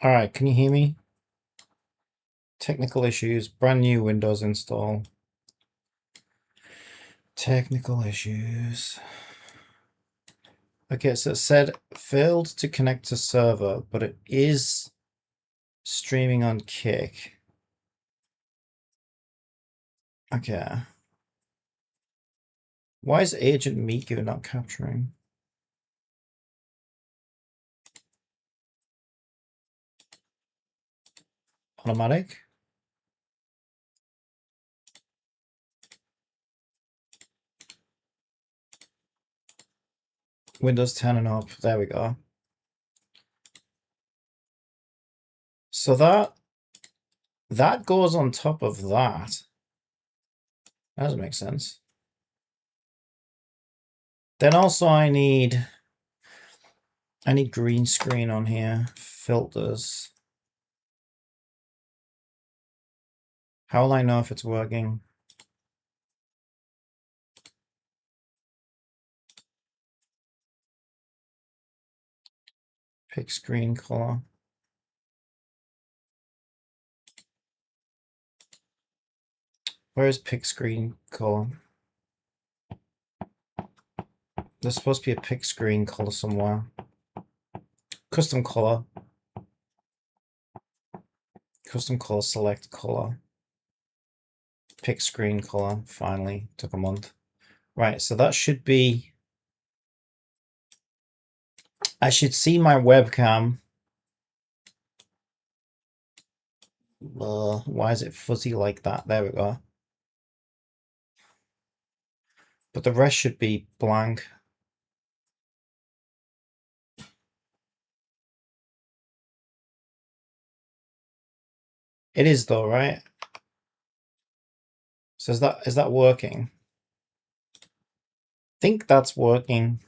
All right, can you hear me? Technical issues, brand new Windows install. Technical issues. Okay, so it said failed to connect to server, but it is streaming on Kick. Okay. Why is Agent Miku not capturing? Automatic? Windows 10 and up. There we go. So that goes on top of that. That doesn't make sense. Then also I need green screen on here. Filters. How will I know if it's working? Pick screen color. Where is pick screen color? There's supposed to be a pick screen color somewhere. Custom color. Custom color, select color. Pick screen color, finally. Took a month. Right, so that should be... I should see my webcam. Why is it fuzzy like that? There we go. But the rest should be blank. It is though, right? So is that working? I think that's working.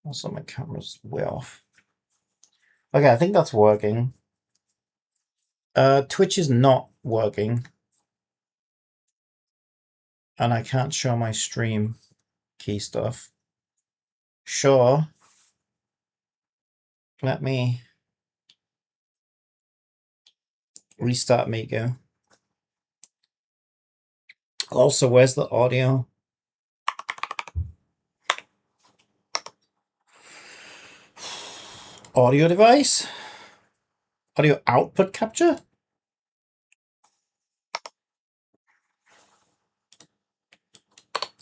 Also, my camera's way off. Okay, I think that's working. Twitch is not working. And I can't show my stream key stuff. Sure. Let me restart Miku. Also, where's the audio? Audio device? Audio output capture?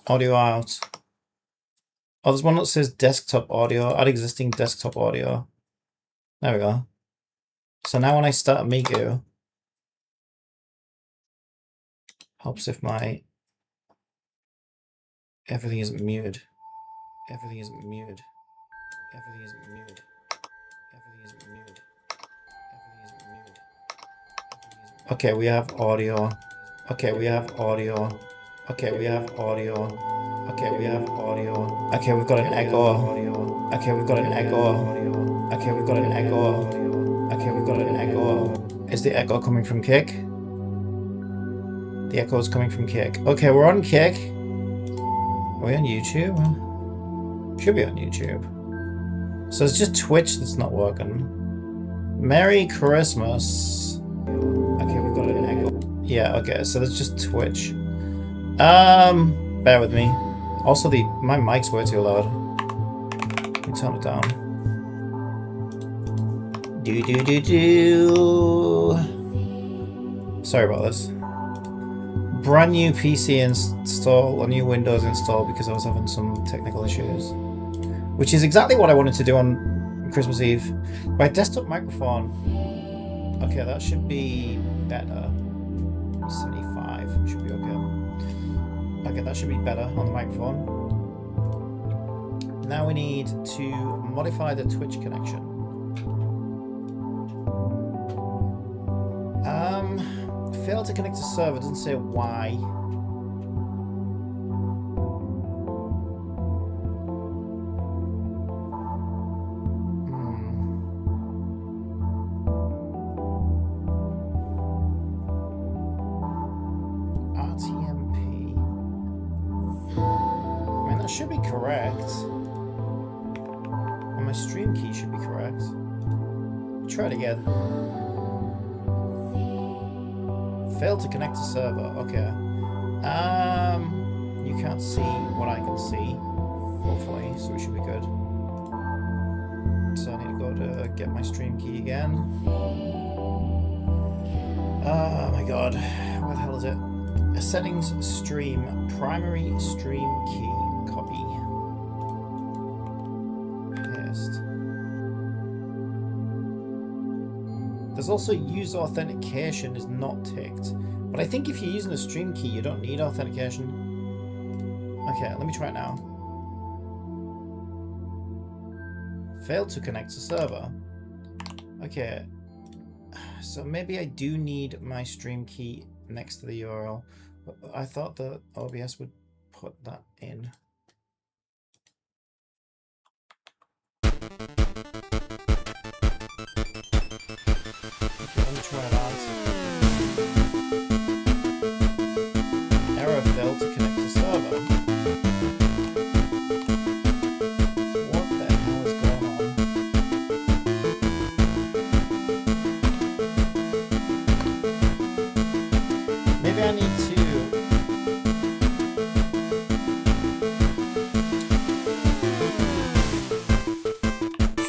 Audio out. Oh, there's one that says desktop audio. Add existing desktop audio. There we go. So now when I start Miku, helps if my everything isn't muted. Everything isn't muted. Everything isn't muted. Everything isn't muted. Everything isn't muted. Okay, we have audio. Okay, we have audio. Okay, we have audio. Okay, we have audio. Okay, we've got an echo. Okay, we've got an echo. Okay, we've got an echo. Okay, we've got an echo. Is the echo coming from Kick? The echo is coming from Kick. Okay, we're on Kick. Are we on YouTube? Should be on YouTube. So it's just Twitch that's not working. Merry Christmas. Okay, we've got an echo. Yeah, okay, so that's just Twitch. Bear with me. Also, my mic's way too loud. Let me turn it down. Sorry about this. Brand new PC install, a new Windows install because I was having some technical issues. Which is exactly what I wanted to do on Christmas Eve. My desktop microphone. Okay, that should be better. 75 should be okay. Okay, that should be better on the microphone. Now we need to modify the Twitch connection. Failed to connect to server, doesn't say why. RTMP. I mean, that should be correct. And my stream key should be correct. Try it again. Failed to connect to server. Okay. You can't see what I can see, hopefully, so we should be good. So I need to go to get my stream key again. Oh my god, where the hell is it? Settings, stream, primary stream key, copy. Paste. There's also use authentication is not ticked. But I think if you're using a stream key, you don't need authentication. Okay, let me try it now. Failed to connect to server. Okay. So maybe I do need my stream key next to the URL. But I thought that OBS would put that in. Okay, let me try it out. Error, failed to connect to server. What the hell is going on? Maybe I need to...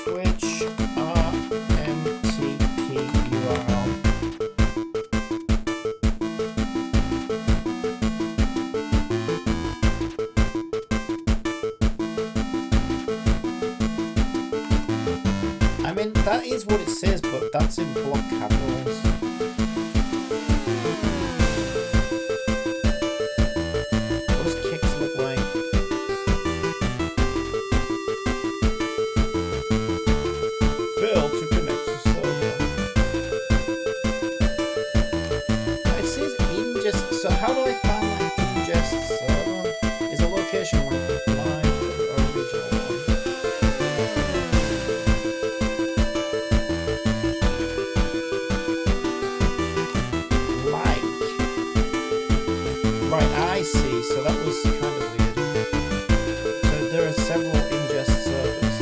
Twitch RMTP URL. I mean, that is what it says, but that's in block capitals. What does kicks look like? Failed to connect to server. It says ingest. So how do I find that ingest server? Is a location like live or original one? Right, I see. So that was kind of weird. So there are several ingest servers.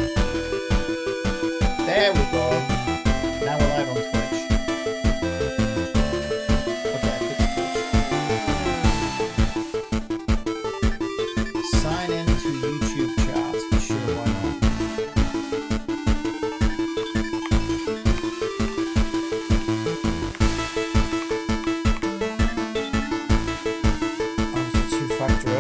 There we go. Now we're live on Twitch. Okay, I fixed Twitch. Sign in to YouTube chat. Sure, why not? Two-factor it.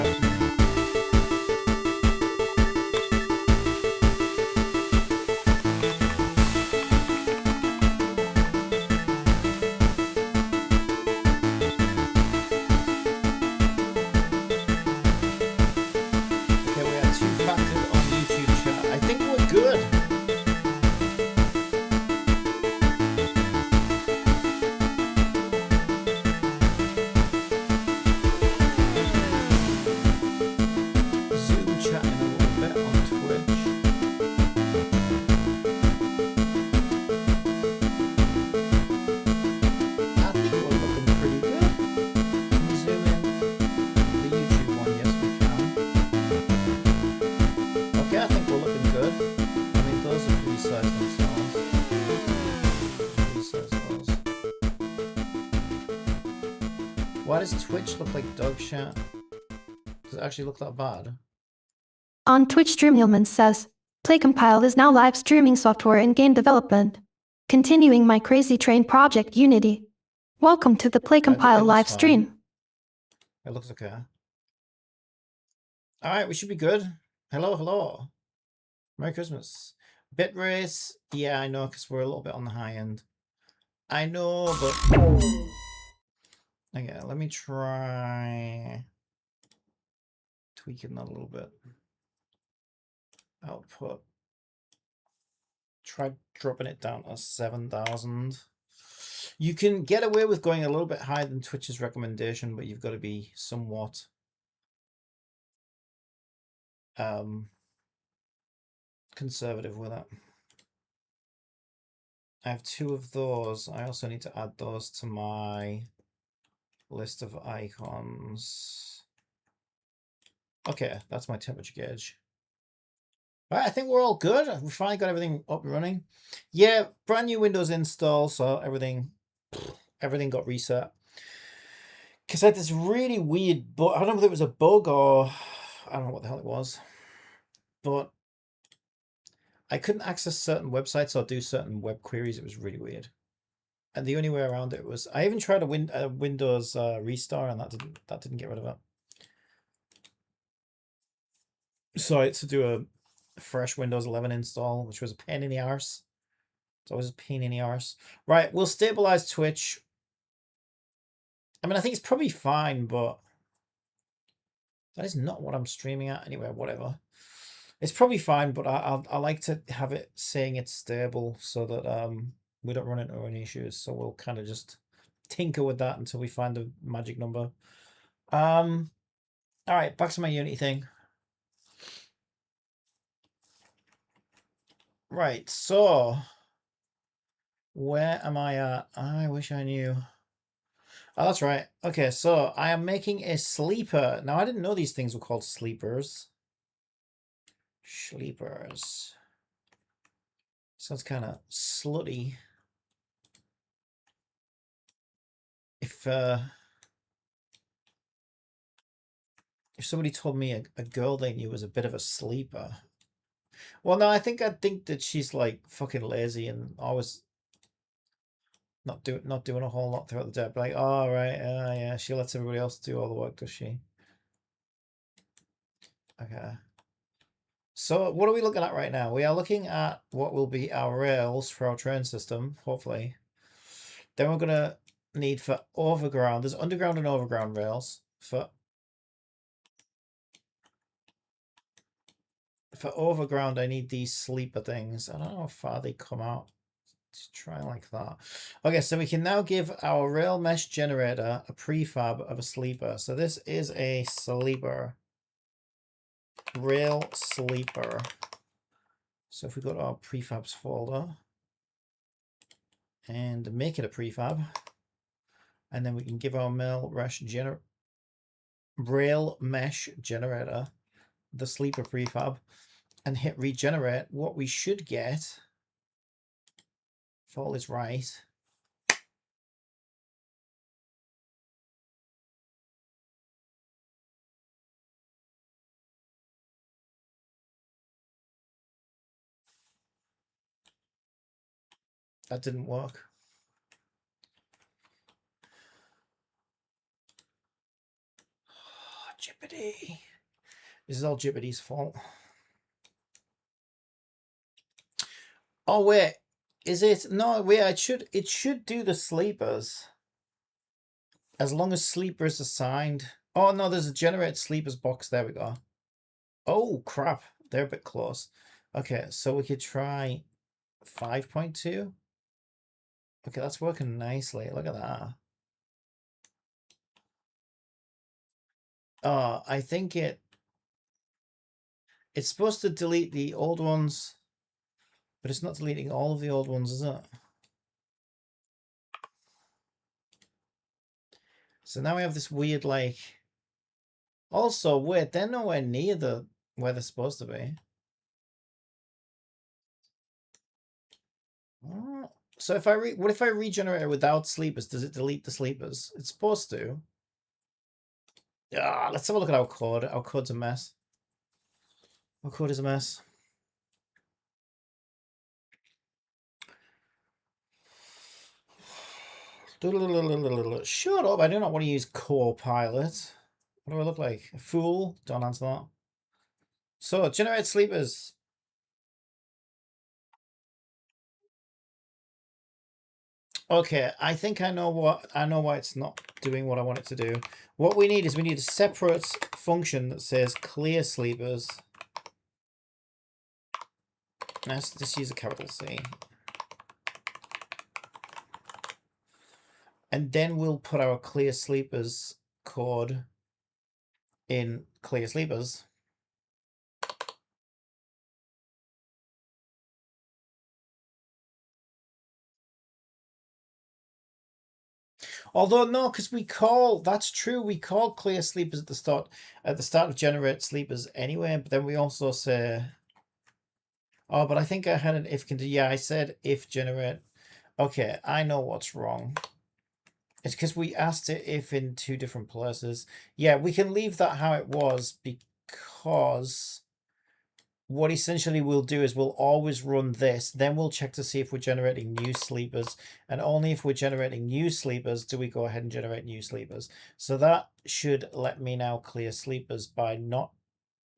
Okay, we are two-factored on YouTube chat. I think we're good. Zoom chatting a little bit on Twitch. I think we're looking pretty good. Can we zoom in the YouTube one? Yes, we can. Okay, I think we're looking good. I mean, those are pretty sized themselves. Pretty sized those. Why does Twitch look like dog shit? Does it actually look that bad? On Twitch, Dreamhillman says, PlayCompile is now live streaming software in game development. Continuing my Crazy Train project Unity. Welcome to the PlayCompile looks live fine. stream. It looks okay. Alright, we should be good. Hello, hello. Merry Christmas. Bitrace, yeah, I know, because we're a little bit on the high end. I know, but... Okay, let me try... tweaking that a little bit. Output. Try dropping it down to 7,000. You can get away with going a little bit higher than Twitch's recommendation, but you've got to be somewhat conservative with it. I have 2 of those. I also need to add those to my list of icons. Okay, that's my temperature gauge. Right, I think we're all good. We finally got everything up and running. Yeah, brand new Windows install, so everything got reset. Because I had this really weird bug. I don't know whether it was a bug or I don't know what the hell it was, but I couldn't access certain websites or do certain web queries. It was really weird. And the only way around it was I even tried a Windows restore, and that didn't get rid of it. So I had to do a fresh Windows 11 install, which was a pain in the arse. It's always a pain in the arse. Right, we'll stabilize Twitch. I mean, I think it's probably fine, but that is not what I'm streaming at. Anyway, whatever. It's probably fine, but I like to have it saying it's stable so that we don't run into any issues. So we'll kind of just tinker with that until we find the magic number. All right, back to my Unity thing. Right, so where am I at? I wish I knew. Oh, that's right. Okay, so I am making a sleeper. Now, I didn't know these things were called sleepers. Sleepers. Sounds kind of slutty. If somebody told me a girl they knew was a bit of a sleeper. Well, no, I'd think that she's like fucking lazy and always not doing a whole lot throughout the day. But like, oh right, yeah, she lets everybody else do all the work, does she? Okay. So what are we looking at right now? We are looking at what will be our rails for our train system, hopefully. Then we're gonna need for overground. There's underground and overground rails. For overground, I need these sleeper things. I don't know how far they come out. Let's try like that. Okay, so we can now give our rail mesh generator a prefab of a sleeper. So this is a sleeper. Rail sleeper. So if we go to our prefabs folder and make it a prefab, and then we can give our rail mesh generator the sleeper prefab and hit regenerate, what we should get, if all is right, that didn't work. Oh, Jeopardy. This is all Jeopardy's fault. Oh wait, is it? No, wait, it should do the sleepers. As long as sleepers assigned. Oh no, there's a generate sleepers box. There we go. Oh crap, they're a bit close. Okay, so we could try 5.2. Okay, that's working nicely. Look at that. I think it's supposed to delete the old ones, but it's not deleting all of the old ones, is it? So now we have this weird, like... Also, wait, they're nowhere near where they're supposed to be. Oh. So if what if I regenerate it without sleepers? Does it delete the sleepers? It's supposed to. Ah, let's have a look at our code. Our code's a mess. Our code is a mess. Shut up, I do not want to use Copilot. What do I look like? A fool? Don't answer that. So, generate sleepers. Okay, I think I know why it's not doing what I want it to do. What we need is a separate function that says clear sleepers. Let's just use a capital C. And then we'll put our clear sleepers code in clear sleepers. Although no, because that's true, we call clear sleepers at the start of generate sleepers anyway, but then we also say Oh, but I think I had an if condition. Yeah, I said if generate. Okay, I know what's wrong. It's because we asked it if in two different places. Yeah, we can leave that how it was because what essentially we'll do is we'll always run this. Then we'll check to see if we're generating new sleepers. And only if we're generating new sleepers do we go ahead and generate new sleepers. So that should let me now clear sleepers by not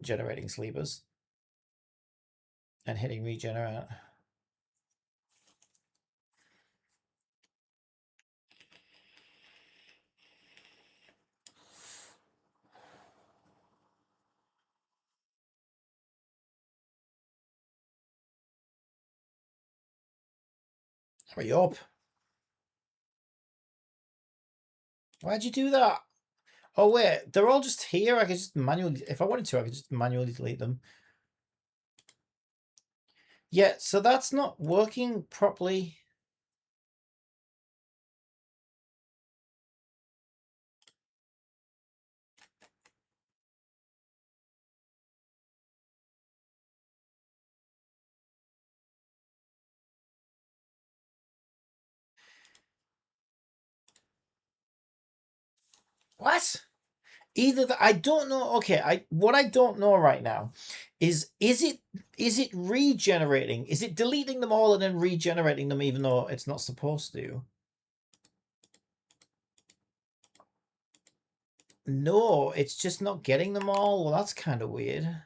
generating sleepers and hitting regenerate. Hurry up. Why'd you do that? Oh, wait. They're all just here. I could just manually... If I wanted to, I could just manually delete them. Yeah, so that's not working properly. What? Either that, I don't know. Okay, what I don't know right now is it regenerating? Is it deleting them all and then regenerating them even though it's not supposed to? No, it's just not getting them all. Well, that's kind of weird.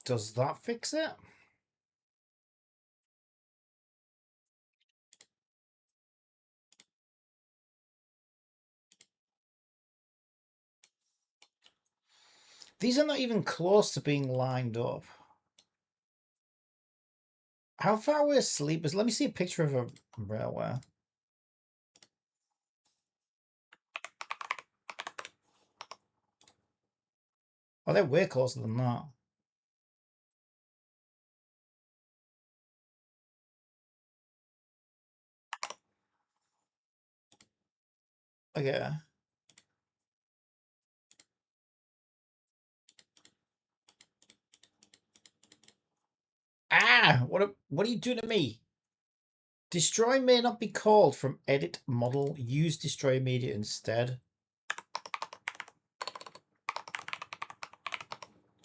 Does that fix it? These are not even close to being lined up. How far away is sleepers? Let me see a picture of a railway. Oh, they're way closer than that. Okay. Ah! What are you doing to me? Destroy may not be called from edit model. Use destroy immediate instead.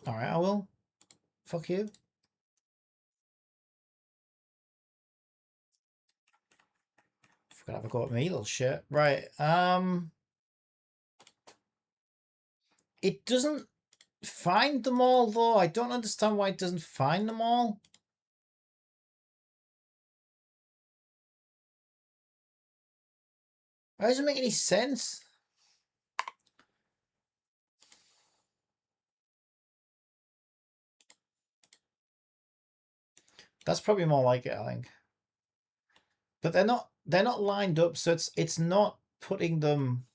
Alright, I will. Fuck you. Forgot to have a go at me, little shit. Right, it doesn't find them all, though. I don't understand why it doesn't find them all. Why doesn't it make any sense? That's probably more like it, I think. But they're not lined up, so it's not putting them.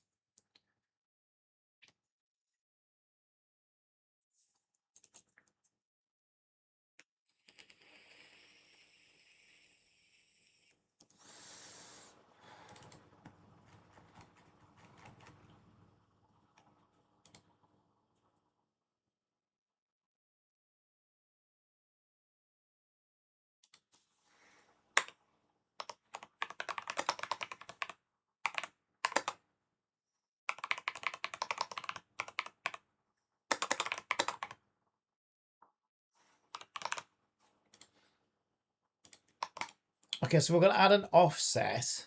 Okay, so we're going to add an offset.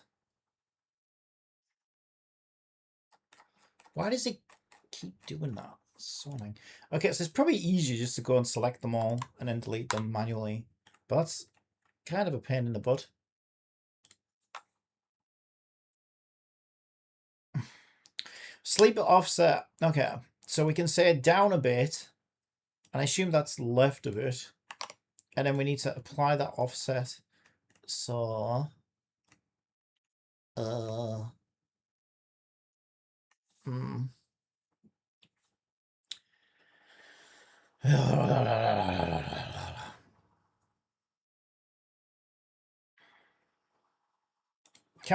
Why does it keep doing that? So annoying. Okay, so it's probably easier just to go and select them all and then delete them manually. But that's kind of a pain in the butt. Sleeper offset. Okay, so we can say down a bit. And I assume that's left of it. And then we need to apply that offset. So... Can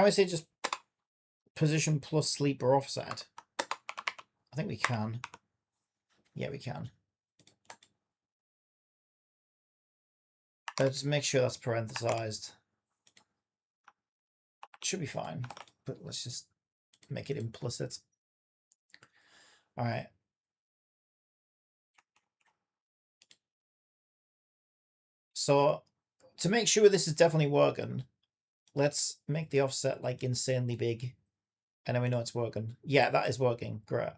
we say just position plus sleeper offset? I think we can. Yeah, we can. Let's make sure that's parenthesized. Should be fine, but let's just make it implicit. All right. So to make sure this is definitely working, let's make the offset like insanely big. And then we know it's working. Yeah, that is working. Great.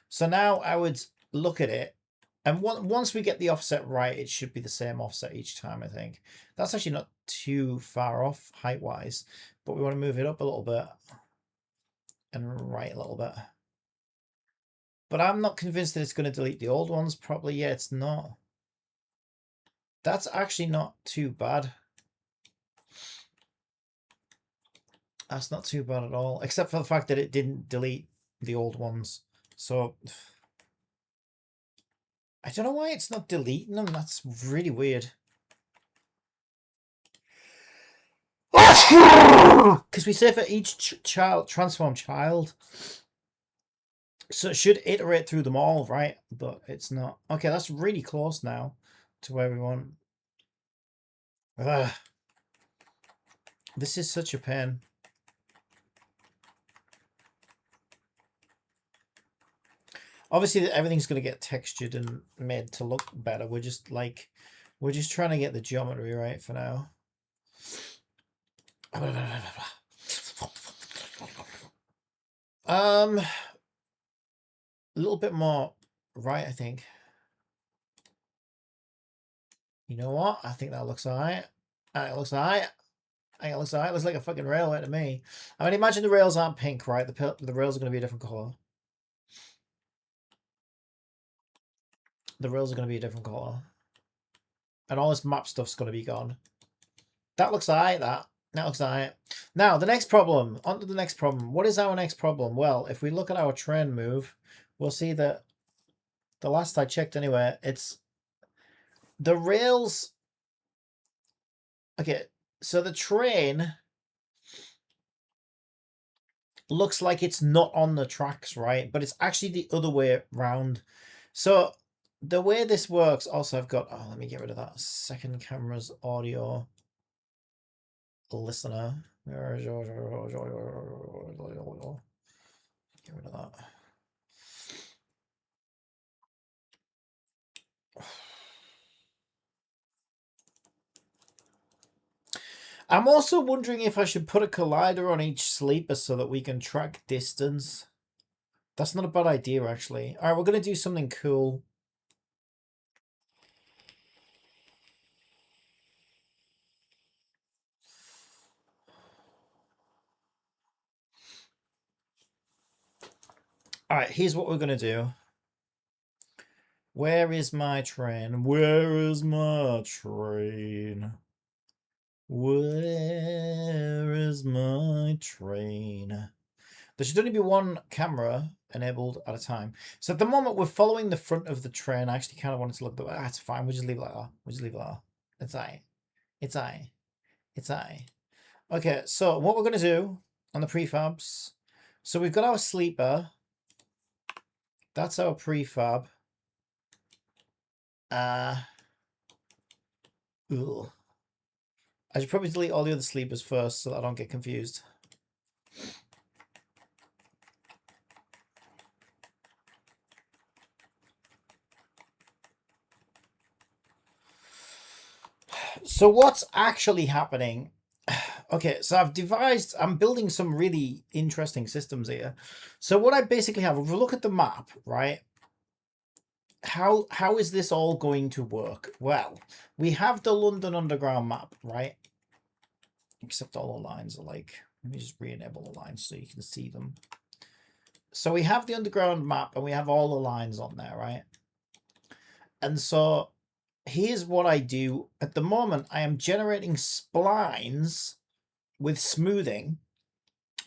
So now I would look at it. And once we get the offset right, it should be the same offset each time, I think. That's actually not too far off height-wise. But we want to move it up a little bit. And right a little bit. But I'm not convinced that it's going to delete the old ones. Probably, yeah, it's not. That's actually not too bad. That's not too bad at all. Except for the fact that it didn't delete the old ones. So... I don't know why it's not deleting them. That's really weird. Because we say for each child, transform child. So it should iterate through them all, right? But it's not. Okay, that's really close now to where we want. This is such a pain. Obviously, everything's going to get textured and made to look better. We're just trying to get the geometry right for now. A little bit more right, I think. You know what? I think that looks alright. It looks alright. It looks alright. It looks like a fucking railway to me. I mean, imagine the rails aren't pink, right? The rails are going to be a different color. The rails are going to be a different color. And all this map stuff's going to be gone. That looks alright, that looks alright. Now, the next problem. On to the next problem. What is our next problem? Well, if we look at our train move, we'll see that the last I checked anyway, it's the rails. Okay, so the train looks like it's not on the tracks, right? But it's actually the other way around. So the way this works, also I've got, let me get rid of that second camera's audio listener. Get rid of that. I'm also wondering if I should put a collider on each sleeper so that we can track distance. That's not a bad idea, actually. All right, we're going to do something cool. All right, here's what we're going to do. Where is my train? Where is my train? Where is my train? There should only be one camera enabled at a time. So at the moment, we're following the front of the train. I actually kind of wanted to look at that. That's fine. We'll just leave it like that. We'll just leave it like that. It's aye. It's aye. It's aye. Okay, so what we're going to do on the prefabs. So we've got our sleeper. That's our prefab. Ugh. I should probably delete all the other sleepers first so that I don't get confused. So what's actually happening? Okay, so I'm building some really interesting systems here. So what I basically have, if we look at the map, right? How is this all going to work? Well, we have the London Underground map, right? Except all the lines are like, let me just re-enable the lines so you can see them. So we have the Underground map and we have all the lines on there, right? And so here's what I do. At the moment, I am generating splines with smoothing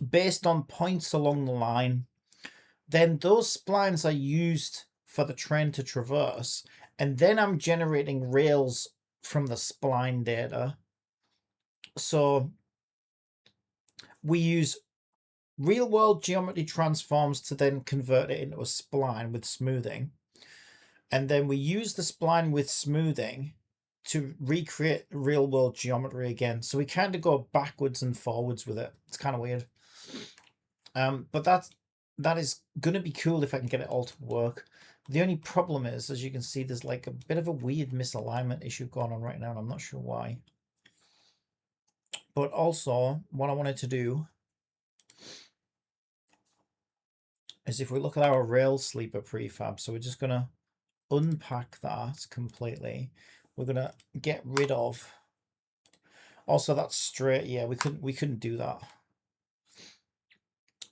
based on points along the line. Then those splines are used for the train to traverse. And then I'm generating rails from the spline data. So we use real world geometry transforms to then convert it into a spline with smoothing. And then we use the spline with smoothing to recreate real world geometry again. So we kind of go backwards and forwards with it. It's kind of weird. But that is going to be cool if I can get it all to work. The only problem is, as you can see, there's like a bit of a weird misalignment issue going on right now, and I'm not sure why. But also, what I wanted to do is if we look at our rail sleeper prefab, so we're just going to unpack that completely. We're going to get rid of... Also, that's straight. Yeah, we couldn't do that.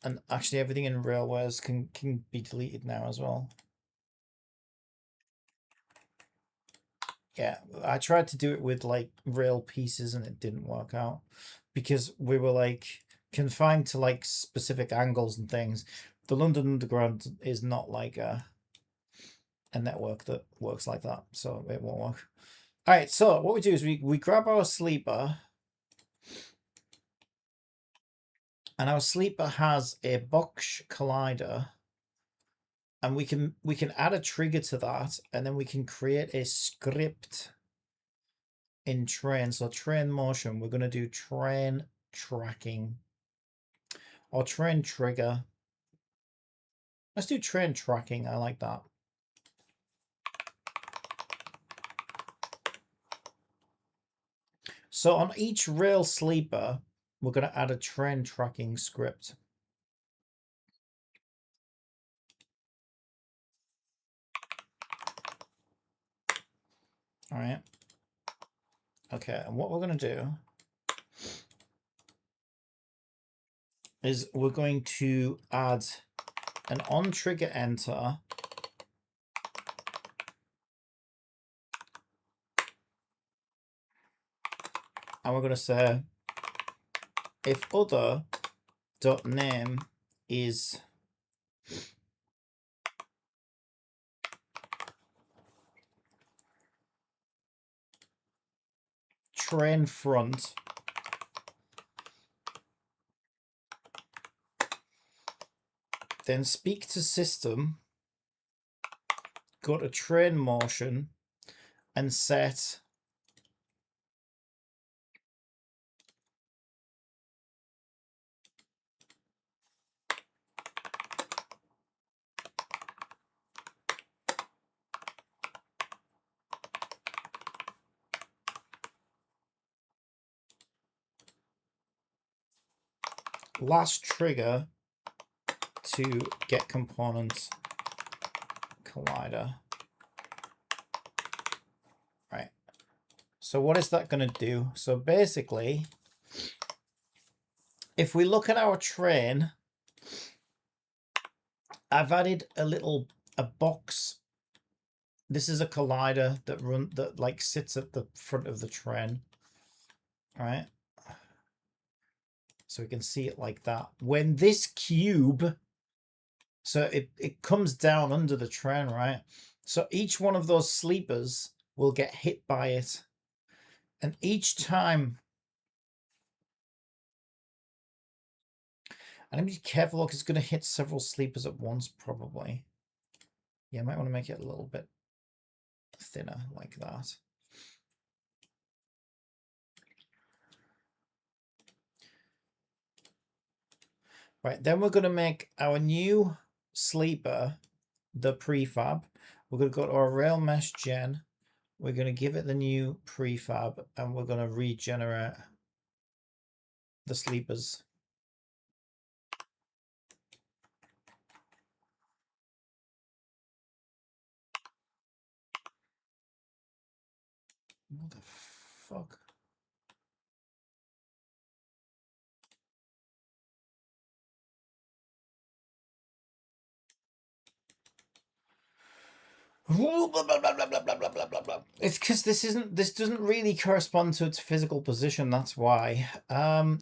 And actually, everything in railways can be deleted now as well. Yeah, I tried to do it with like rail pieces and it didn't work out because we were like confined to like specific angles and things. The London Underground is not like a network that works like that, so it won't work. All right, so what we do is we grab our sleeper, and our sleeper has a Bosch collider, and we can add a trigger to that, and then we can create a script in train. So train motion, we're going to do train tracking or train trigger. Let's do train tracking. I like that. So on each rail sleeper, we're going to add a train tracking script. All right. Okay, and what we're going to do is we're going to add an on trigger enter and we're going to say if other dot name is train front, then speak to system, go to train motion and set last trigger to get components collider. Right. So what is that going to do? So basically, if we look at our train, I've added a box. This is a collider that like sits at the front of the train. All right. So we can see it like that. When this cube, so it comes down under the train, right? So each one of those sleepers will get hit by it. And each time, and I'm be careful because it's going to hit several sleepers at once, probably. Yeah, I might want to make it a little bit thinner like that. Right, then we're going to make our new sleeper the prefab. We're going to go to our rail mesh gen. We're going to give it the new prefab and we're going to regenerate the sleepers. What the fuck? It's because this doesn't really correspond to its physical position. That's why.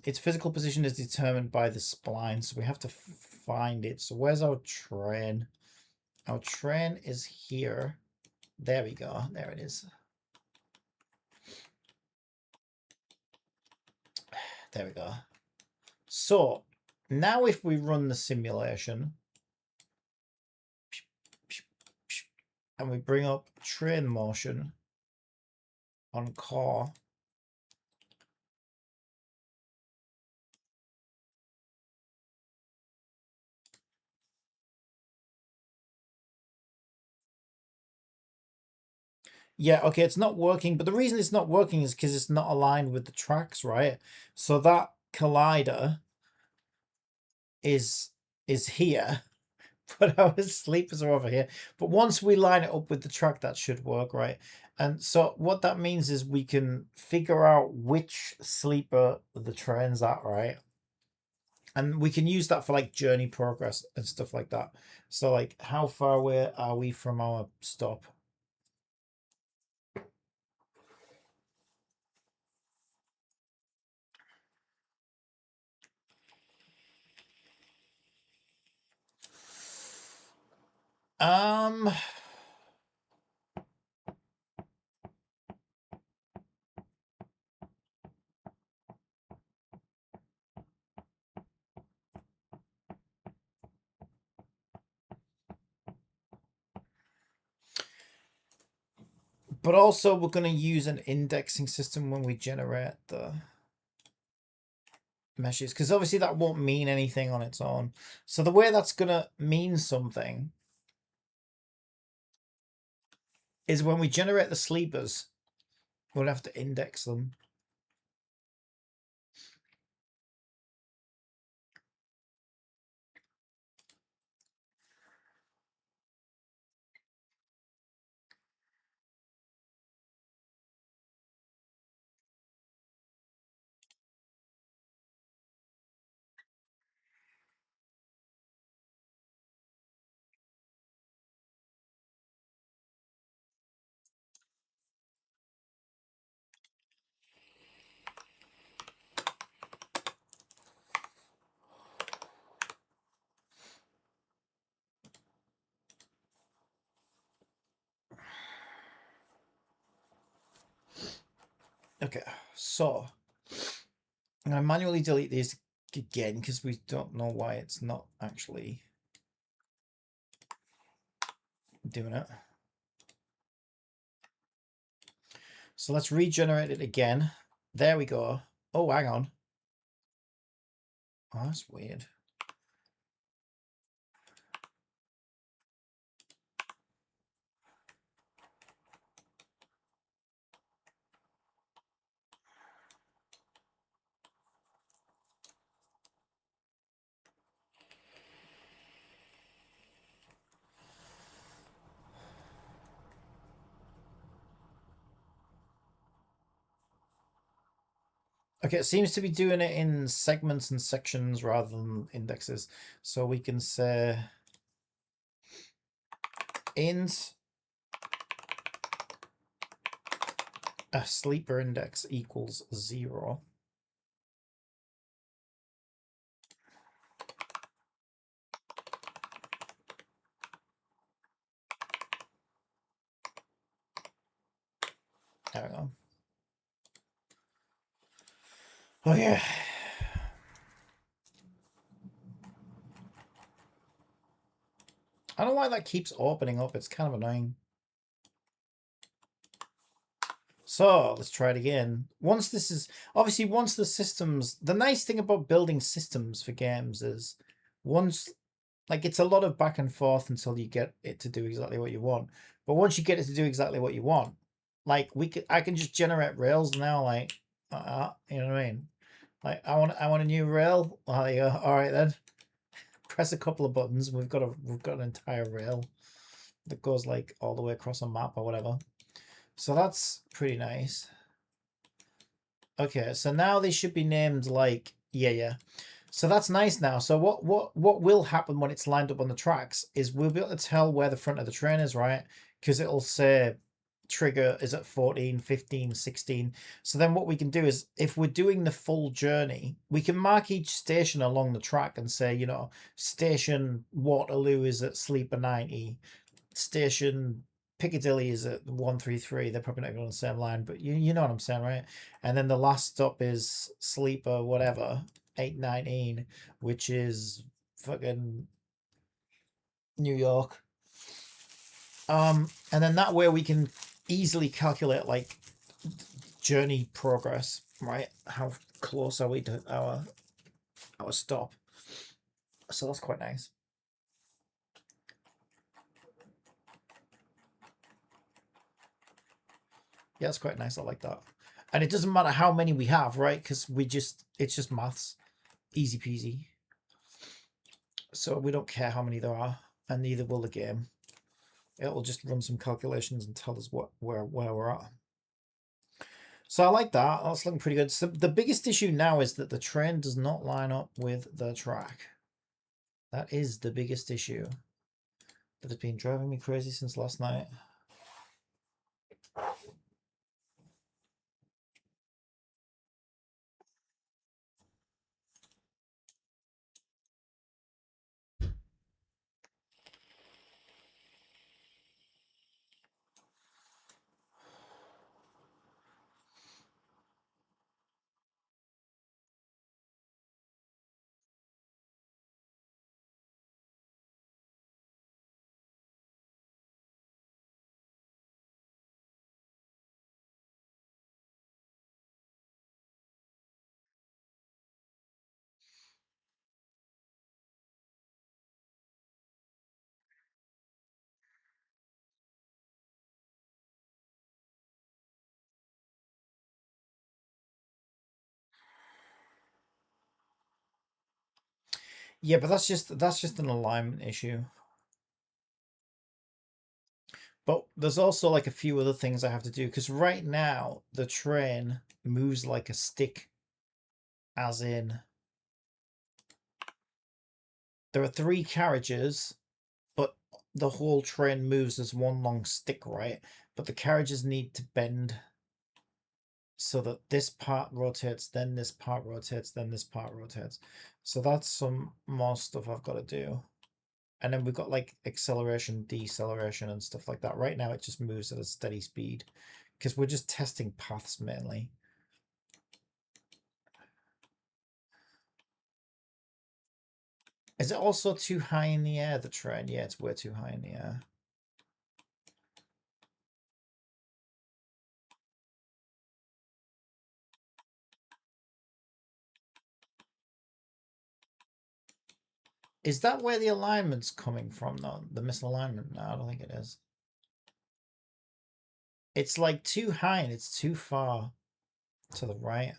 Its physical position is determined by the spline, so we have to find it. So where's our train? Our train is here. There we go. There it is. There we go. So now if we run the simulation and we bring up train motion on core, yeah, okay, it's not working, but the reason it's not working is because it's not aligned with the tracks, right? So that collider is here, but our sleepers are over here. But once we line it up with the track, that should work, right? And so what that means is we can figure out which sleeper the train's at, right? And we can use that for like journey progress and stuff like that. So like, how far away are we from our stop? But also we're going to use an indexing system when we generate the meshes, because obviously that won't mean anything on its own. So the way that's going to mean something is when we generate the sleepers, we'll have to index them. Okay, so I'm going to manually delete these again because we don't know why it's not actually doing it. So let's regenerate it again. There we go. Oh, hang on. Oh, that's weird. Okay, it seems to be doing it in segments and sections rather than indexes. So we can say int a sleeper index equals 0. There we go. Oh yeah. I don't know why that keeps opening up. It's kind of annoying. So let's try it again. Once this is obviously once the systems, the nice thing about building systems for games is once, like, it's a lot of back and forth until you get it to do exactly what you want. But once you get it to do exactly what you want, like I can just generate rails now, like you know what I mean? Like, I want a new rail. Oh, there you go. All right then. Press a couple of buttons. We've got an entire rail that goes like all the way across a map or whatever. So that's pretty nice. Okay, so now they should be named like yeah. So that's nice now. So what will happen when it's lined up on the tracks is we'll be able to tell where the front of the train is, right? Because it'll say trigger is at 14, 15, 16. So then what we can do is if we're doing the full journey, we can mark each station along the track and say, you know, station Waterloo is at Sleeper 90, station Piccadilly is at 133. They're probably not going on the same line, but you know what I'm saying, right? And then the last stop is Sleeper whatever 819, which is fucking New York. And then that way we can easily calculate like journey progress, right? How close are we to our stop? So that's quite nice. Yeah, it's quite nice. I like that. And it doesn't matter how many we have, right? Because it's just maths. Easy peasy. So we don't care how many there are, and neither will the game. It'll just run some calculations and tell us where we're at. So I like that. That's looking pretty good. So the biggest issue now is that the train does not line up with the track. That is the biggest issue that has been driving me crazy since last night. Yeah, but that's just an alignment issue. But there's also like a few other things I have to do because right now the train moves like a stick, as in there are 3 carriages, but the whole train moves as one long stick, right? But the carriages need to bend so that this part rotates, then this part rotates, then this part rotates. So that's some more stuff I've got to do. And then we've got like acceleration, deceleration and stuff like that. Right now it just moves at a steady speed because we're just testing paths mainly. Is it also too high in the air, the train? Yeah, it's way too high in the air. Is that where the alignment's coming from, though? The misalignment? No, I don't think it is. It's like too high and it's too far to the right.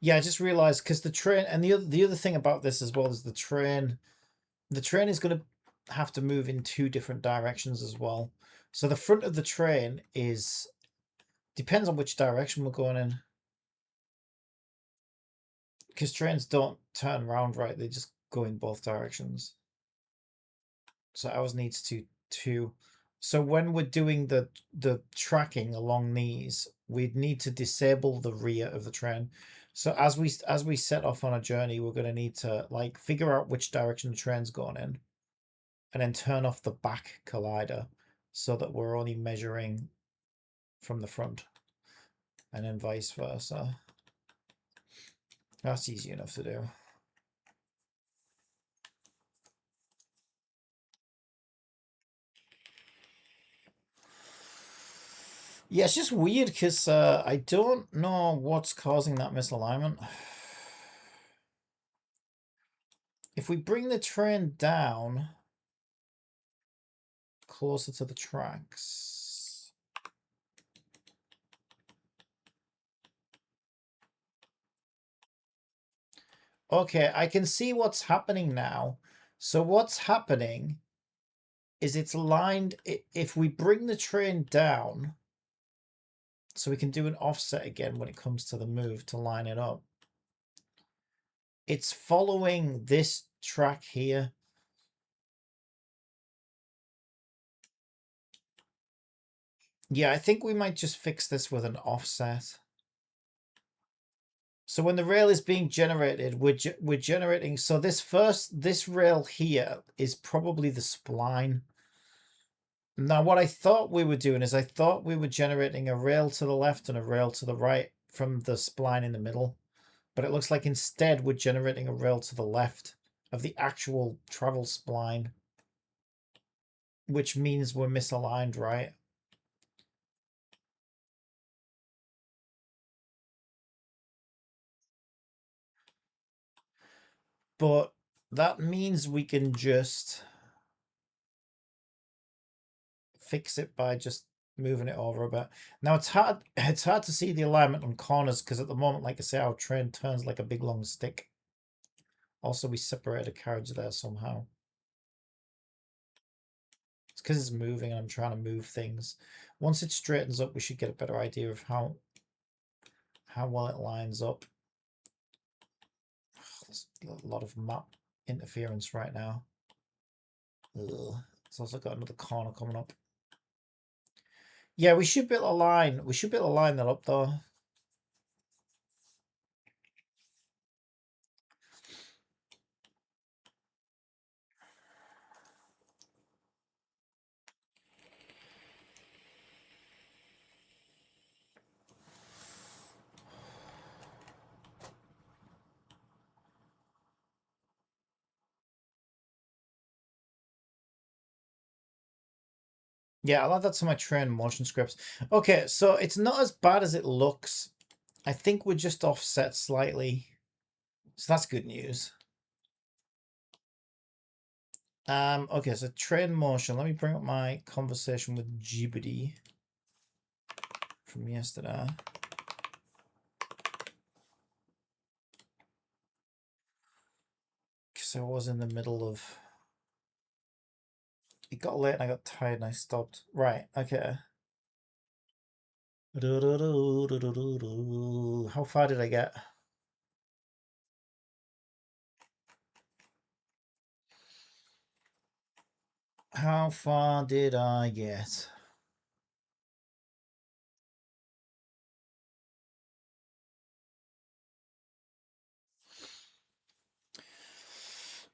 Yeah, I just realized because the train and the other thing about this as well is the train is going to have to move in 2 different directions as well. So the front of the train is depends on which direction we're going in. Because trains don't turn around right, they just go in both directions. So ours needs to too. So when we're doing the tracking along these, we'd need to disable the rear of the train. So as we set off on a journey, we're going to need to like figure out which direction the train's going in, and then turn off the back collider so that we're only measuring from the front, and then vice versa. That's easy enough to do. Yeah, it's just weird because I don't know what's causing that misalignment. if we bring the train down closer to the tracks. Okay, I can see what's happening now. So what's happening is it's aligned. If we bring the train down, so we can do an offset again when it comes to the move to line it up. It's following this track here. Yeah, I think we might just fix this with an offset. So when the rail is being generated, we're generating. So this rail here is probably the spline. Now, what I thought we were doing is I thought we were generating a rail to the left and a rail to the right from the spline in the middle. But it looks like instead we're generating a rail to the left of the actual travel spline, which means we're misaligned, right? But that means we can just fix it by just moving it over a bit. Now it's hard to see the alignment on corners because at the moment, like I say, our train turns like a big long stick. Also, we separated a carriage there somehow. It's because it's moving and I'm trying to move things. Once it straightens up, we should get a better idea of how well it lines up. There's a lot of map interference right now. Ugh. It's also got another corner coming up. Yeah, we should be able to line. We should be able to line that up though. Yeah, I'll add that to my train motion scripts. Okay, so it's not as bad as it looks. I think we're just offset slightly. So that's good news. Okay, so train motion. Let me bring up my conversation with Jibity from yesterday. Because I was in the middle of... It got late and I got tired and I stopped. Right, okay. How far did I get? How far did I get?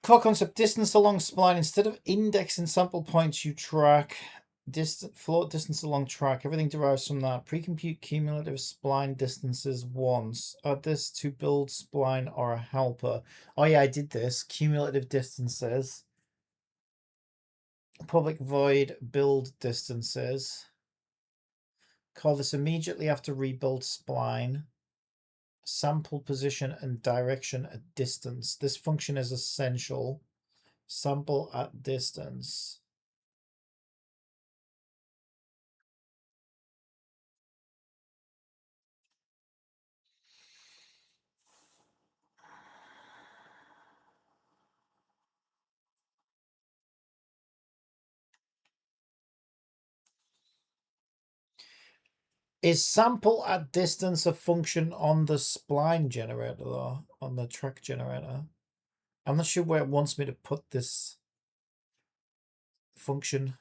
Core concept, distance along spline. Instead of indexing sample points, you track float distance along track. Everything derives from that. Pre-compute cumulative spline distances once. Add this to build spline or a helper. Oh yeah, I did this. Cumulative distances. Public void build distances. Call this immediately after rebuild spline. Sample position and direction at distance. This function is essential. Sample at distance. Is sample at distance a function on the spline generator though? On the track generator? I'm not sure where it wants me to put this function.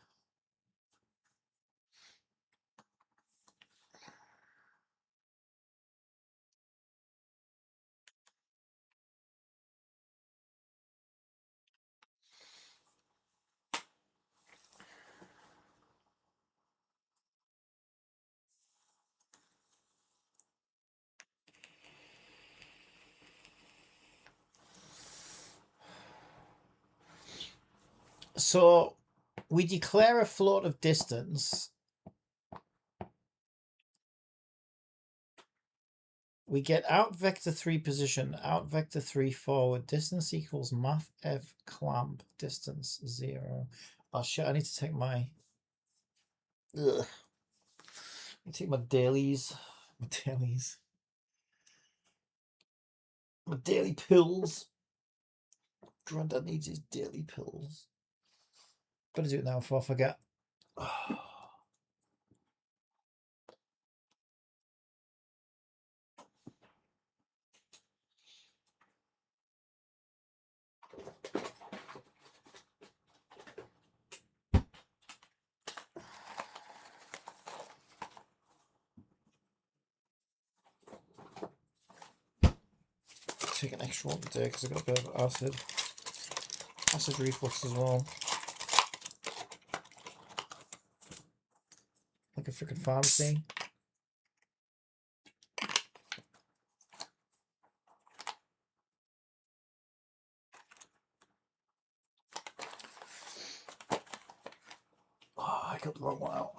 So we declare a float of distance. we get out vector 3 position, out vector 3 forward, distance equals math f clamp, distance 0. Oh shit, I need to take my... Ugh. I take my dailies. My dailies. My daily pills. Granddad needs his daily pills. Better do it now before I forget. Take an extra one today because I got a bit of acid reflux as well. Like a freaking pharmacy. Oh, I got the wrong one out.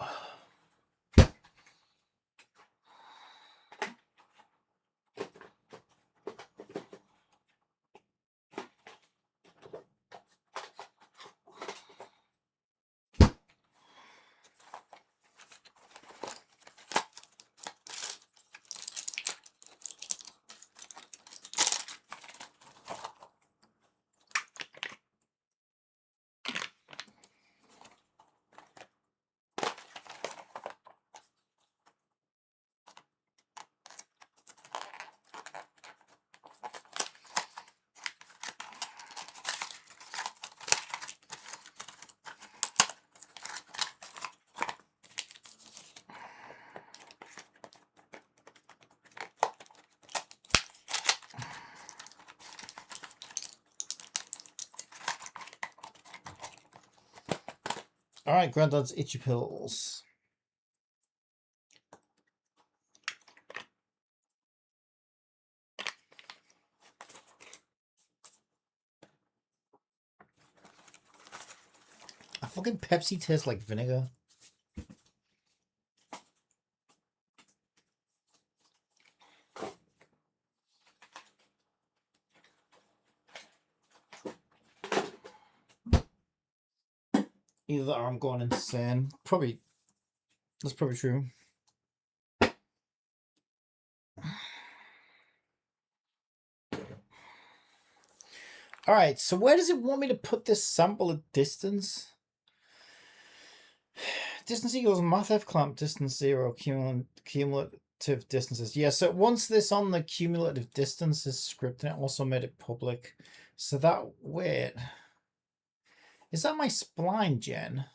All right, Granddad's itchy pills. A fucking Pepsi tastes like vinegar. Either that or I'm going insane. Probably, that's probably true. All right, so where does it want me to put this sample at distance? Distance equals math f clamp, distance 0, cumulative distances. Yeah, so once this on the cumulative distances script, and it also made it public. So that, wait. Is that my spline gen?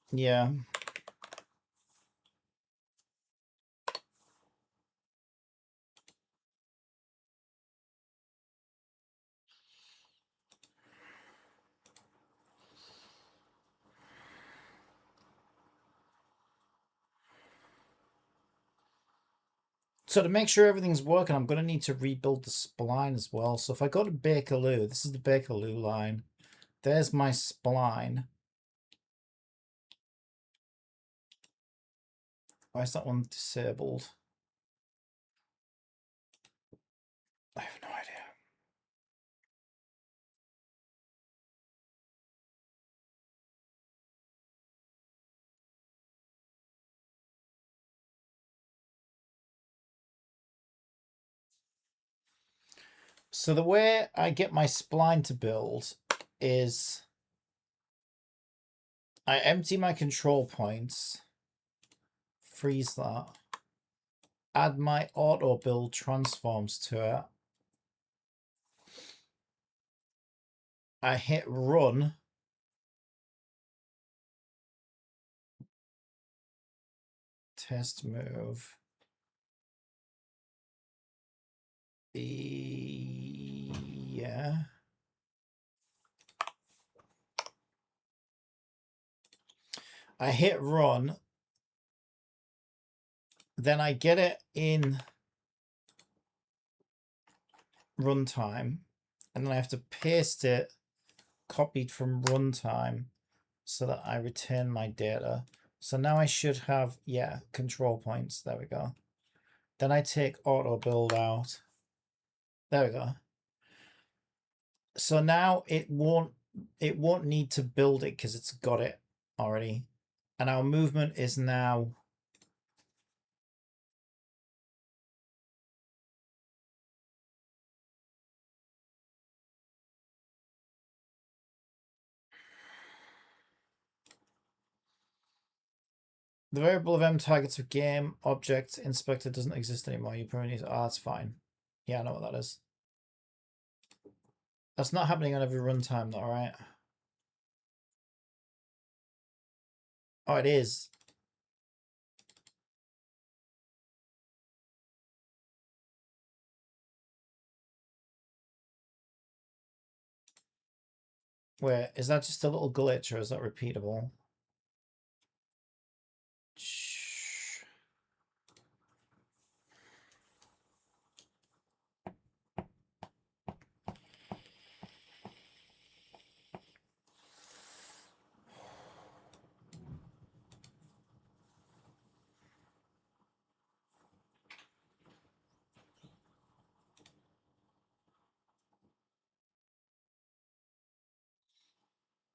Yeah. So to make sure everything's working, I'm going to need to rebuild the spline as well. So if I go to Bakerloo, this is the Bakerloo line. There's my spline. Why is that one disabled? I have no idea. So the way I get my spline to build is I empty my control points, freeze that, add my auto build transforms to it. I hit run. Test move. Yeah. I hit run. Then I get it in runtime. And then I have to paste it copied from runtime so that I return my data. So now I should have, yeah, control points. There we go. Then I take auto build out. There we go. So now it won't need to build it because it's got it already. And our movement is now the variable of M targets of game object inspector doesn't exist anymore. You probably need that's fine. Yeah, I know what that is. That's not happening on every runtime though, right? Oh, it is. Wait, is that just a little glitch or is that repeatable?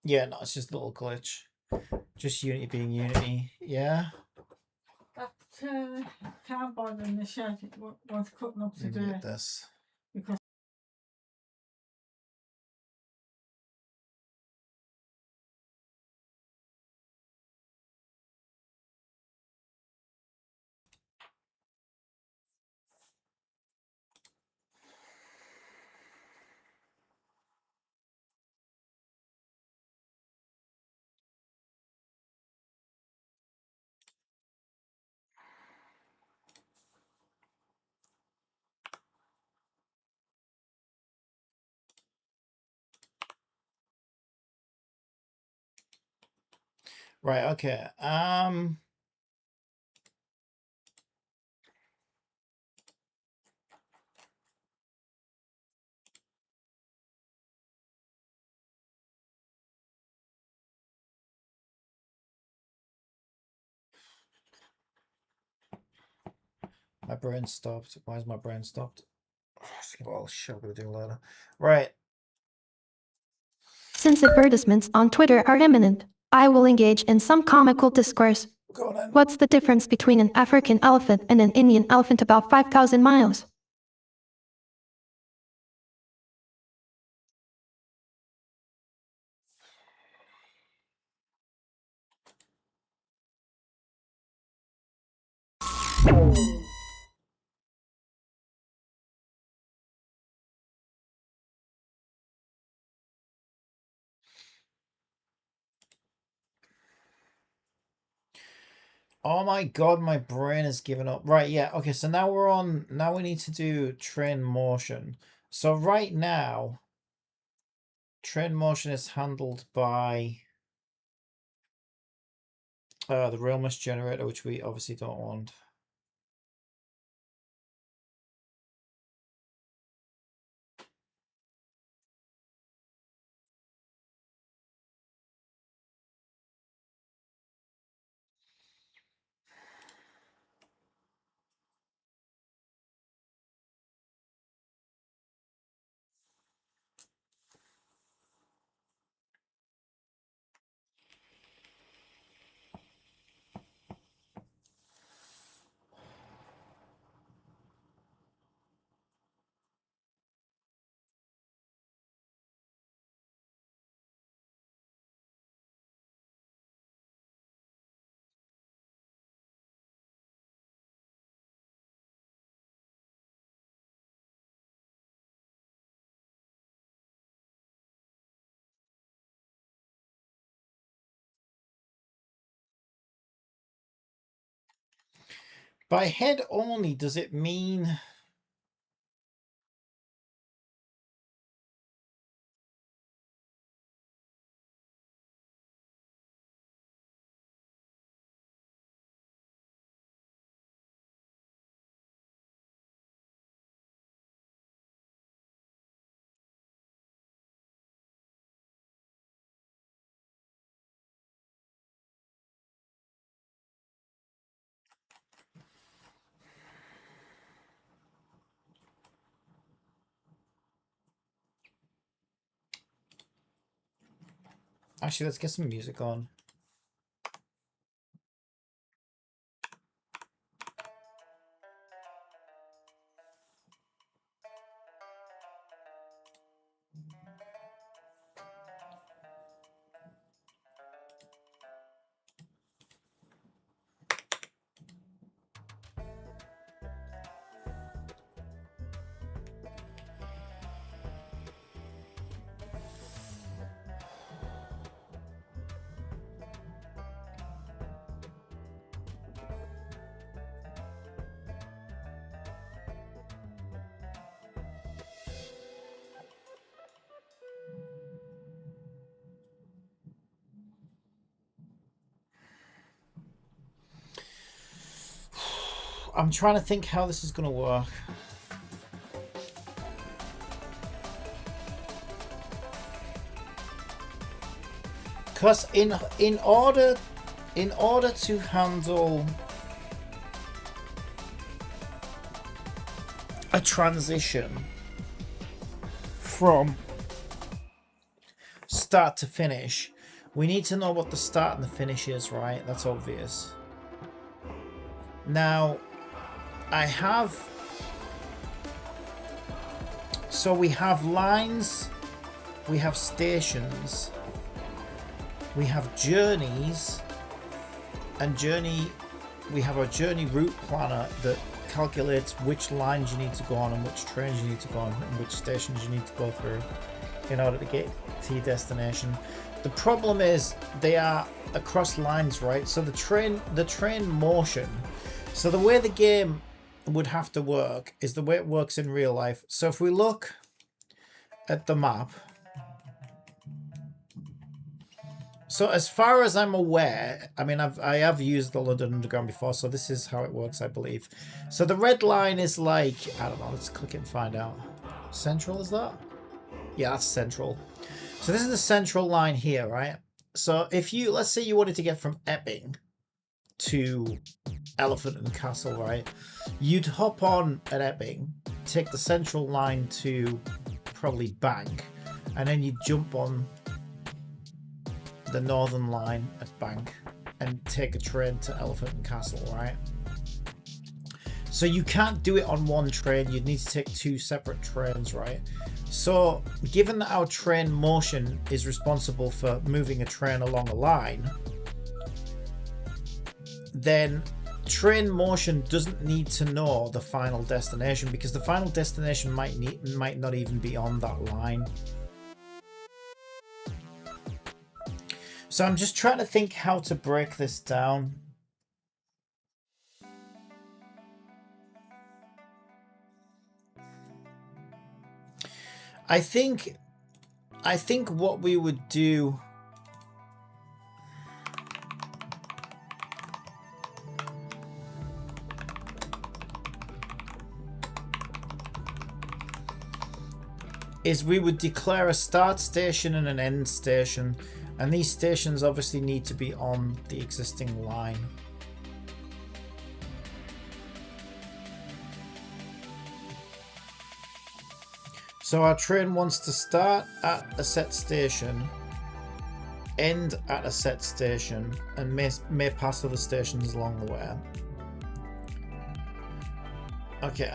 Yeah, no, it's just a little glitch. Just Unity being Unity. Yeah. That cardboard in the shed was cutting up today. This. Because Right, okay. My brain stopped. Why is my brain stopped? Well, shit, I'm gonna do later. Right. Since advertisements on Twitter are imminent, I will engage in some comical discourse. Go on then. What's the difference between an African elephant and an Indian elephant about 5,000 miles? Oh my god, my brain has given up. Right, yeah, okay, so now we're on, now we need to do train motion. So right now, train motion is handled by the real mesh generator, which we obviously don't want. By head only, does it mean Actually, let's get some music on. I'm trying to think how this is going to work. Because in order to handle a transition from start to finish, we need to know what the start and the finish is, right? That's obvious. Now, so we have lines, we have stations, we have journeys, and we have a journey route planner that calculates which lines you need to go on and which trains you need to go on and which stations you need to go through in order to get to your destination. The problem is they are across lines, right? So the train motion. So the way the game would have to work is the way it works in real life. So if we look at the map, so as far as I'm aware, I mean, I have used the London Underground before, so this is how it works, I believe. So the red line is like, I don't know, let's click it and find out. Central, is that? Yeah, that's central. So this is the central line here, right? So if you, let's say you wanted to get from Epping to Elephant and Castle, right? You'd hop on at Epping, take the central line to probably Bank, and then you'd jump on the northern line at Bank and take a train to Elephant and Castle, right? So you can't do it on one train, you'd need to take two separate trains, right? So given that our train motion is responsible for moving a train along a line, then train motion doesn't need to know the final destination, because the final destination might not even be on that line. So I'm just trying to think how to break this down. I think what we would do is we would declare a start station and an end station, and these stations obviously need to be on the existing line. So our train wants to start at a set station, end at a set station, and may pass other stations along the way. Okay.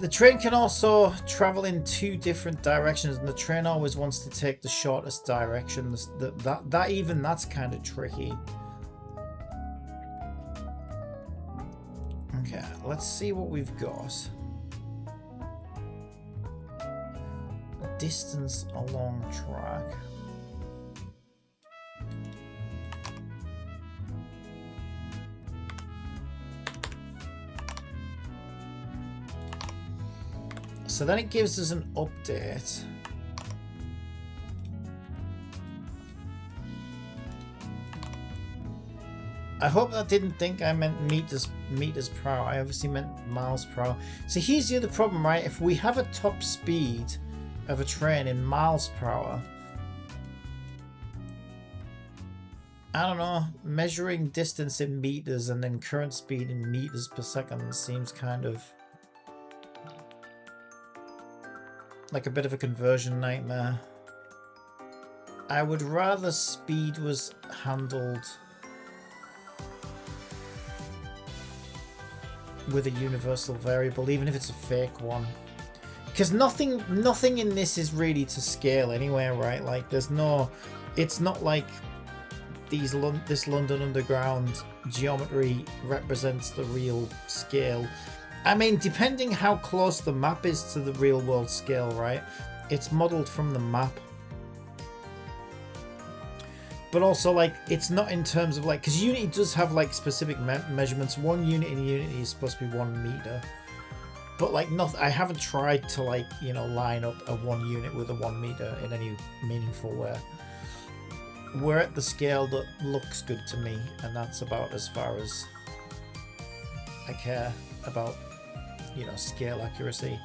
The train can also travel in two different directions, and the train always wants to take the shortest direction. That's kind of tricky. Okay, let's see what we've got. Distance along track. So then it gives us an update. I hope I didn't think I meant meters per hour. I obviously meant miles per hour. So here's the other problem, right? If we have a top speed of a train in miles per hour, I don't know, measuring distance in meters and then current speed in meters per second seems kind of like a bit of a conversion nightmare. I would rather speed was handled with a universal variable, even if it's a fake one. Because nothing in this is really to scale anywhere, right? Like there's no, it's not like this London Underground geometry represents the real scale. I mean, depending how close the map is to the real world scale, right? It's modeled from the map. But also, like, it's not in terms of, like, because Unity does have, like, specific measurements. One unit in Unity is supposed to be 1 meter. But, like, I haven't tried to, like, you know, line up a 1 unit with a 1 meter in any meaningful way. We're at the scale that looks good to me, and that's about as far as I care about, you know, scale accuracy.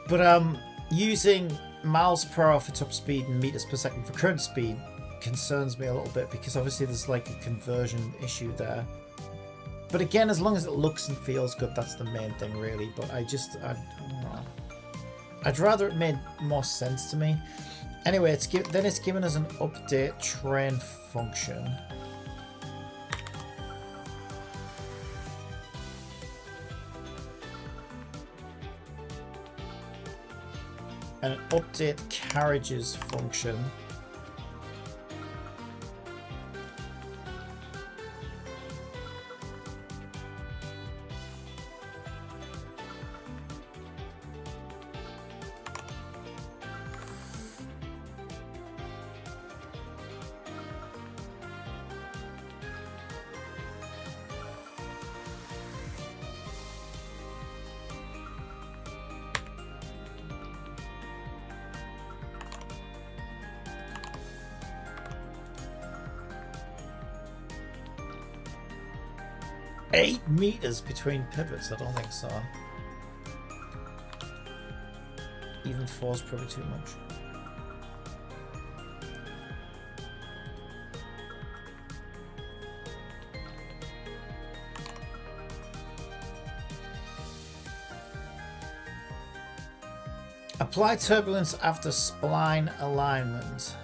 But, using miles per hour for top speed and meters per second for current speed concerns me a little bit, because obviously there's like a conversion issue there. But again, as long as it looks and feels good, that's the main thing really. But I don't know. I'd rather it made more sense to me. Anyway, it's given us an update train function. And an update carriages function. Eight meters between pivots? I don't think so. Even 4 is probably too much. Apply turbulence after spline alignment.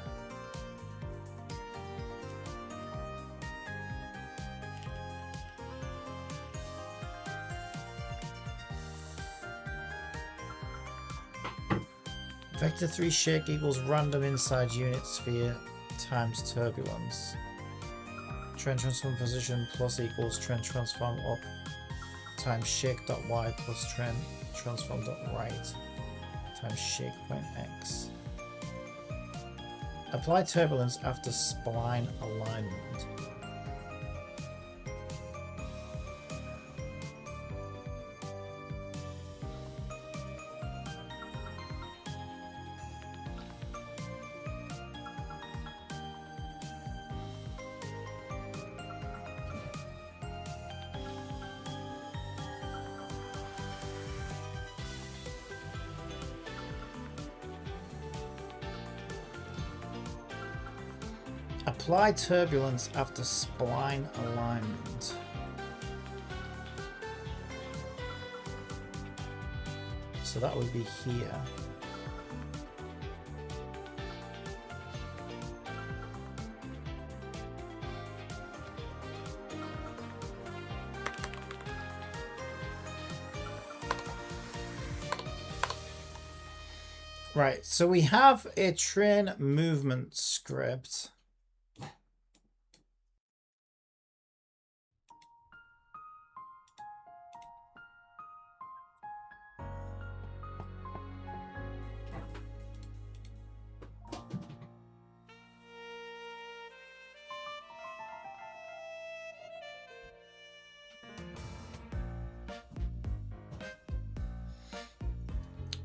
Vector 3 shake equals random inside unit sphere times turbulence. Trend transform position plus equals trend transform up times shake.y plus trend transform.right times shake.x. Apply turbulence after spline alignment. Apply turbulence after spline alignment. So that would be here. Right, so we have a train movement script.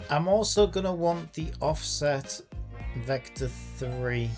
I'm also going to want the offset vector 3.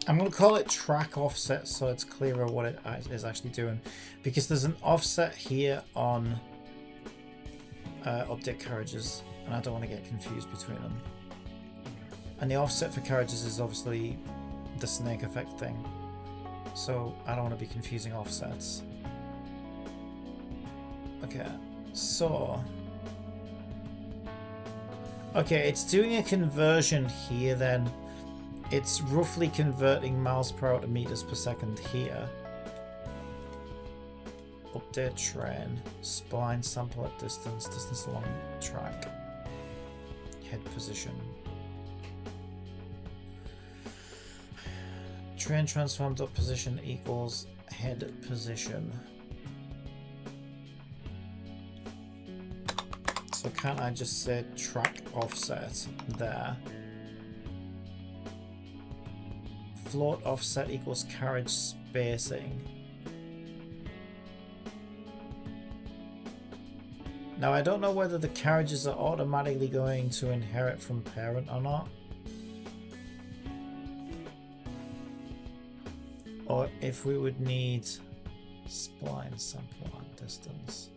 I'm going to call it track offset so it's clearer what it is actually doing, because there's an offset here on update carriages, and I don't want to get confused between them. And the offset for carriages is obviously the snake effect thing, so I don't want to be confusing offsets. Okay, so okay, it's doing a conversion here then. It's roughly converting miles per hour to meters per second here. Update train, spline sample at distance, distance along track, head position. Train transformed up position equals head position. So can't I just say track offset there? Float offset equals carriage spacing. Now I don't know whether the carriages are automatically going to inherit from parent or not, or if we would need spline sample at distance.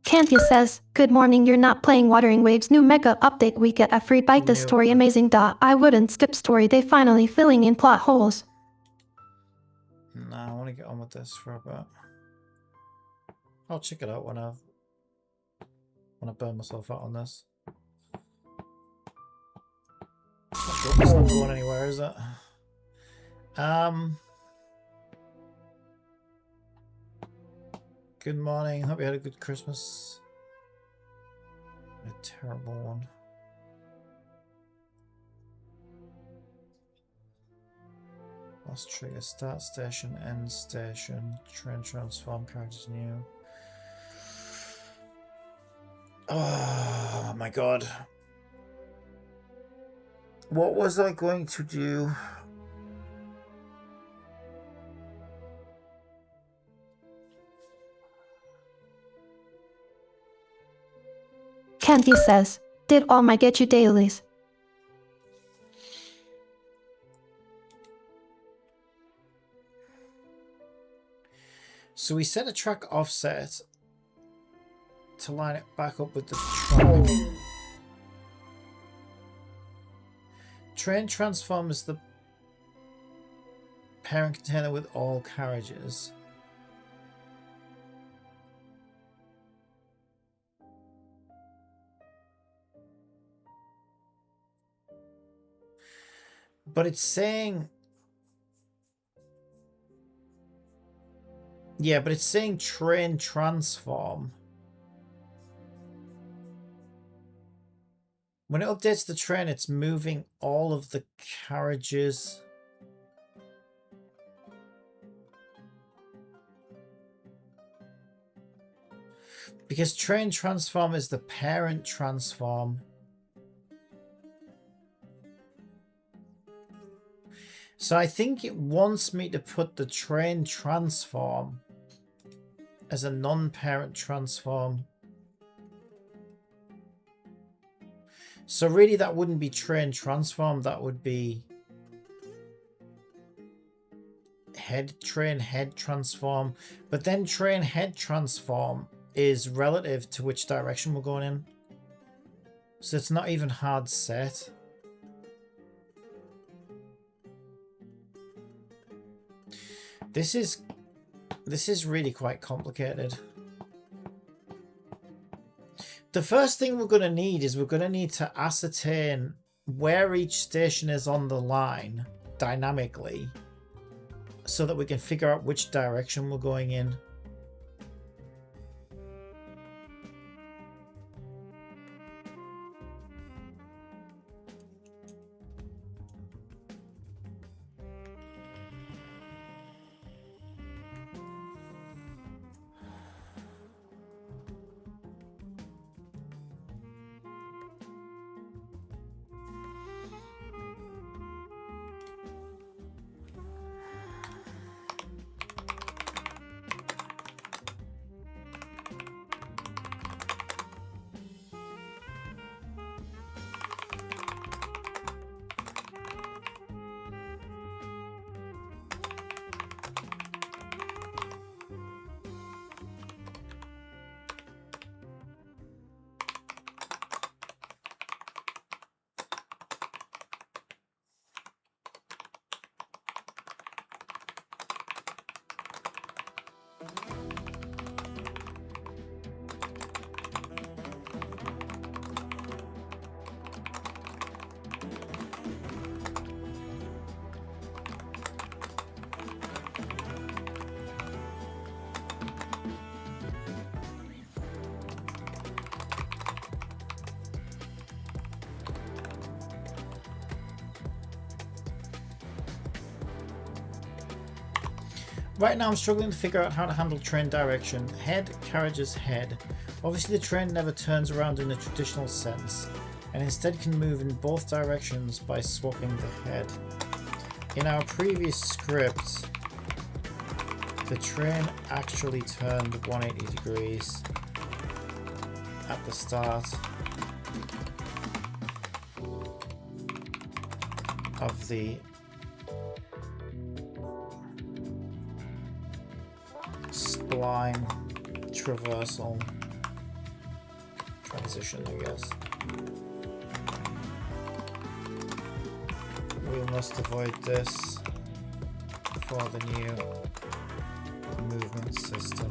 Canthia says, "Good morning, you're not playing Wuthering Waves new mega update. We get a free bite. The Nope. story amazing. I wouldn't skip story. They finally filling in plot holes." Nah, I want to get on with this for a bit. I'll check it out when I burn myself out on this. It's not going anywhere, is it? Good morning. Hope you had a good Christmas. A terrible one. Last trigger. Start station, end station. Train transform, characters new. Oh my god. What was I going to do? Canthia says, "Did all my get you dailies." So we set a track offset to line it back up with the track. Train transform is the parent container with all carriages. But it's saying... Yeah, but it's saying train transform. When it updates the train, it's moving all of the carriages. Because train transform is the parent transform. So I think it wants me to put the train transform as a non-parent transform. So really that wouldn't be train transform, that would be train head transform. But then train head transform is relative to which direction we're going in. So it's not even hard set. This is really quite complicated. The first thing we're going to need is we're going to need to ascertain where each station is on the line dynamically so that we can figure out which direction we're going in. Right now I'm struggling to figure out how to handle train direction. Head, carriage's head. Obviously the train never turns around in a traditional sense, and instead can move in both directions by swapping the head. In our previous script, the train actually turned 180 degrees at the start of the spline traversal transition, I guess. We must avoid this for the new movement system.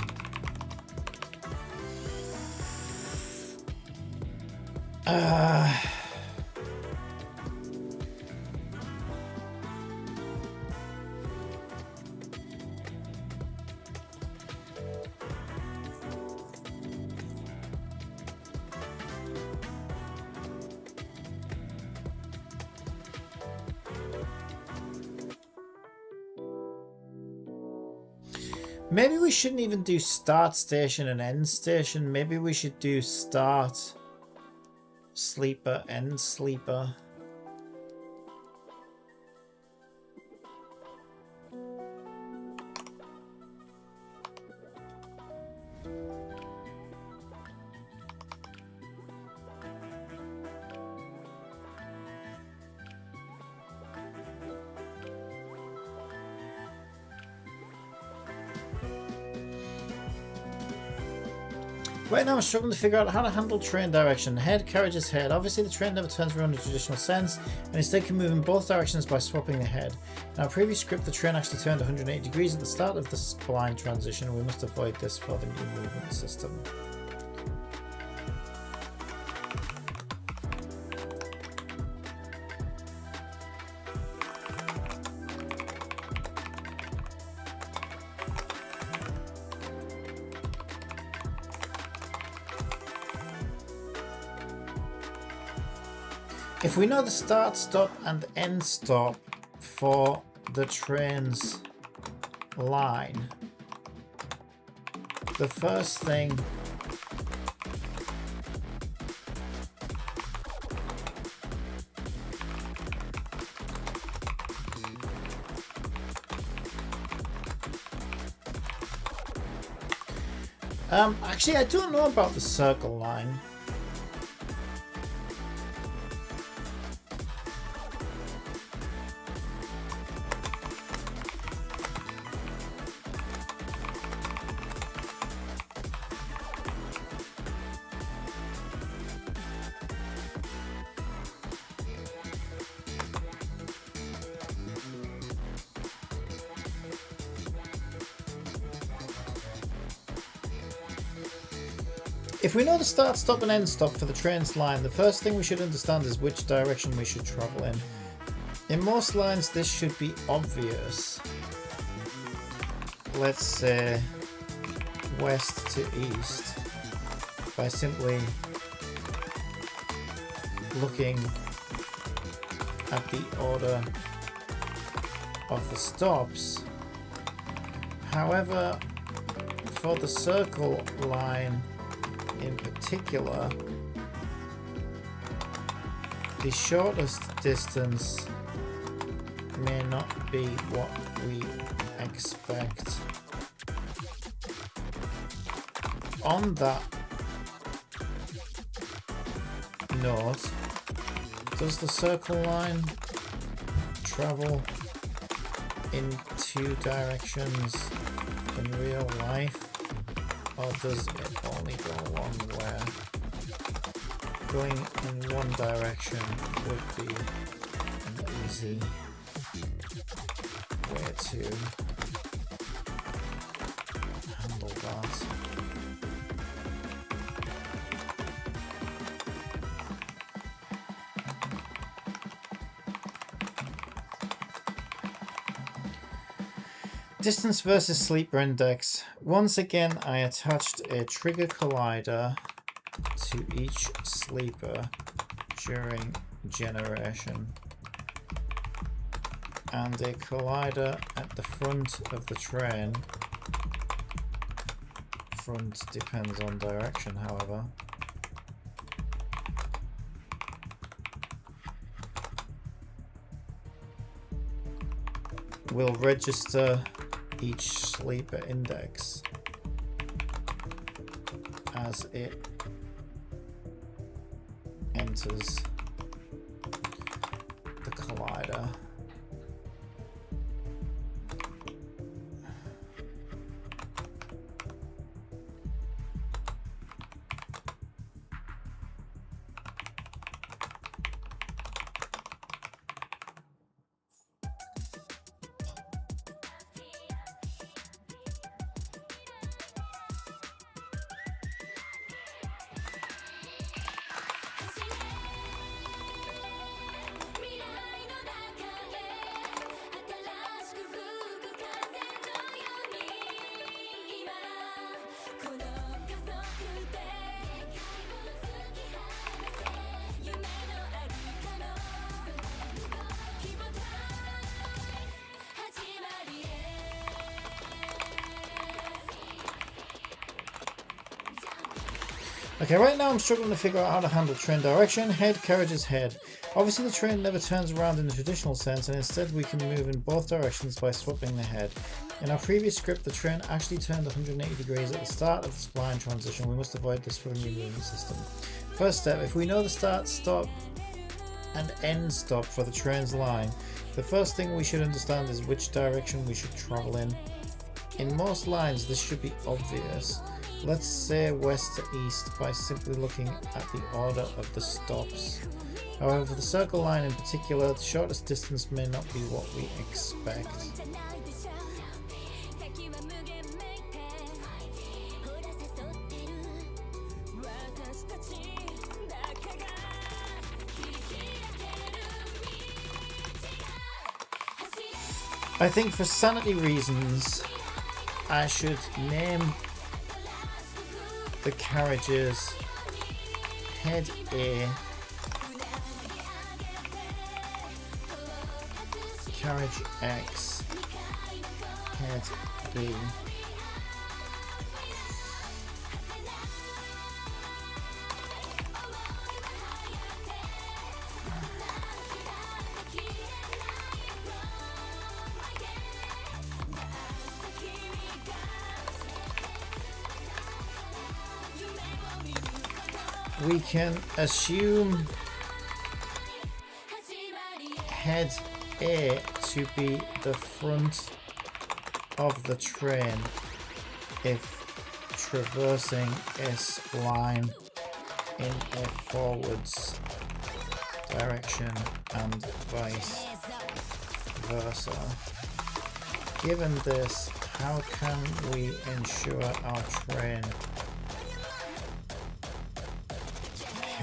Maybe we shouldn't even do start station and end station. Maybe we should do start sleeper, end sleeper. Right now I'm struggling to figure out how to handle train direction. Head, carriage's head. Obviously the train never turns around in a traditional sense, and instead can move in both directions by swapping the head. In our previous script, the train actually turned 180 degrees at the start of the spline transition, and we must avoid this for the new movement system. If we know the start, stop and end stop for the train's line, the first thing actually I don't know about the circle line. If we know the start, stop and end stop for the train's line, the first thing we should understand is which direction we should travel in. In most lines this should be obvious. Let's say west to east by simply looking at the order of the stops. However, for the circle line in particular, the shortest distance may not be what we expect. On that note, does the circle line travel in two directions in real life? Or does it only go one way? Going in one direction would be an easy way to handle that. Distance versus sleeper index. Once again, I attached a trigger collider to each sleeper during generation. and a collider at the front of the train. Front depends on direction, however. Will register each sleeper index as it enters the collider. Okay, right now I'm struggling to figure out how to handle train direction. Head, carriage's head. Obviously the train never turns around in the traditional sense, and instead we can move in both directions by swapping the head. In our previous script, the train actually turned 180 degrees at the start of the spline transition. We must avoid this for a new movement system. First step, if we know the start, stop and end stop for the train's line, the first thing we should understand is which direction we should travel in. In most lines this should be obvious. Let's say west to east by simply looking at the order of the stops. However, for the circle line in particular, the shortest distance may not be what we expect. I think for sanity reasons, I should name the carriages head A, carriage X, head B. We can assume head A to be the front of the train if traversing a spline in a forwards direction and vice versa. Given this, how can we ensure our train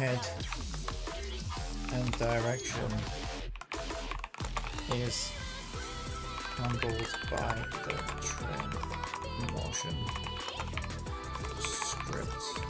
head and direction is handled by the train motion script?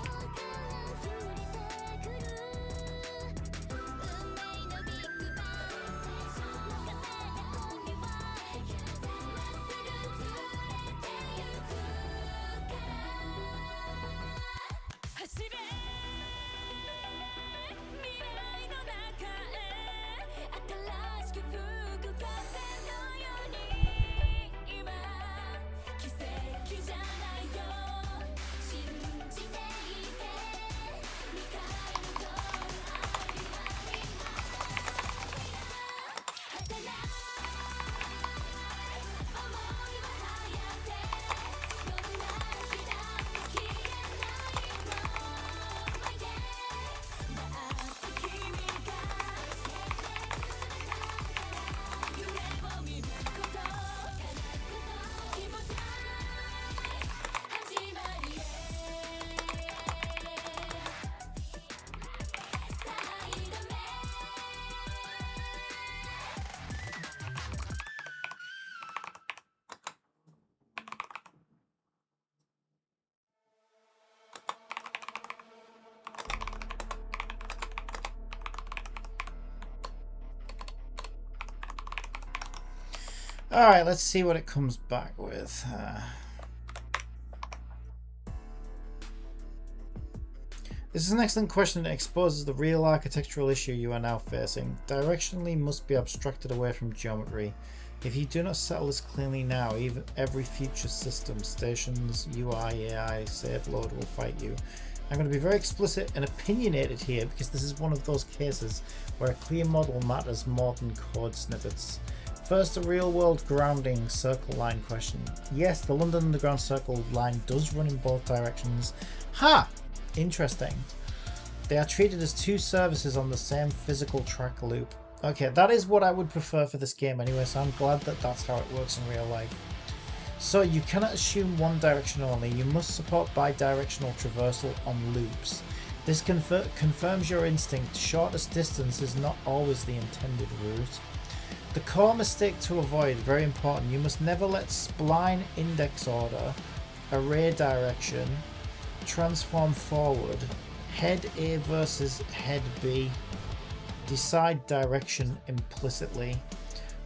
Alright, let's see what it comes back with. This is an excellent question that exposes the real architectural issue you are now facing. Directionally must be abstracted away from geometry. If you do not settle this cleanly now, even every future system, stations, UI, AI, save load will fight you. I'm going to be very explicit and opinionated here because this is one of those cases where a clear model matters more than code snippets. First, a real-world grounding circle line question. Yes, the London Underground circle line does run in both directions. Ha! Interesting. They are treated as two services on the same physical track loop. Okay, that is what I would prefer for this game anyway, so I'm glad that that's how it works in real life. So you cannot assume one direction only, you must support bi-directional traversal on loops. This confirms your instinct. Shortest distance is not always the intended route. The core mistake to avoid, very important, you must never let spline index order, array direction, transform forward, head A versus head B, decide direction implicitly.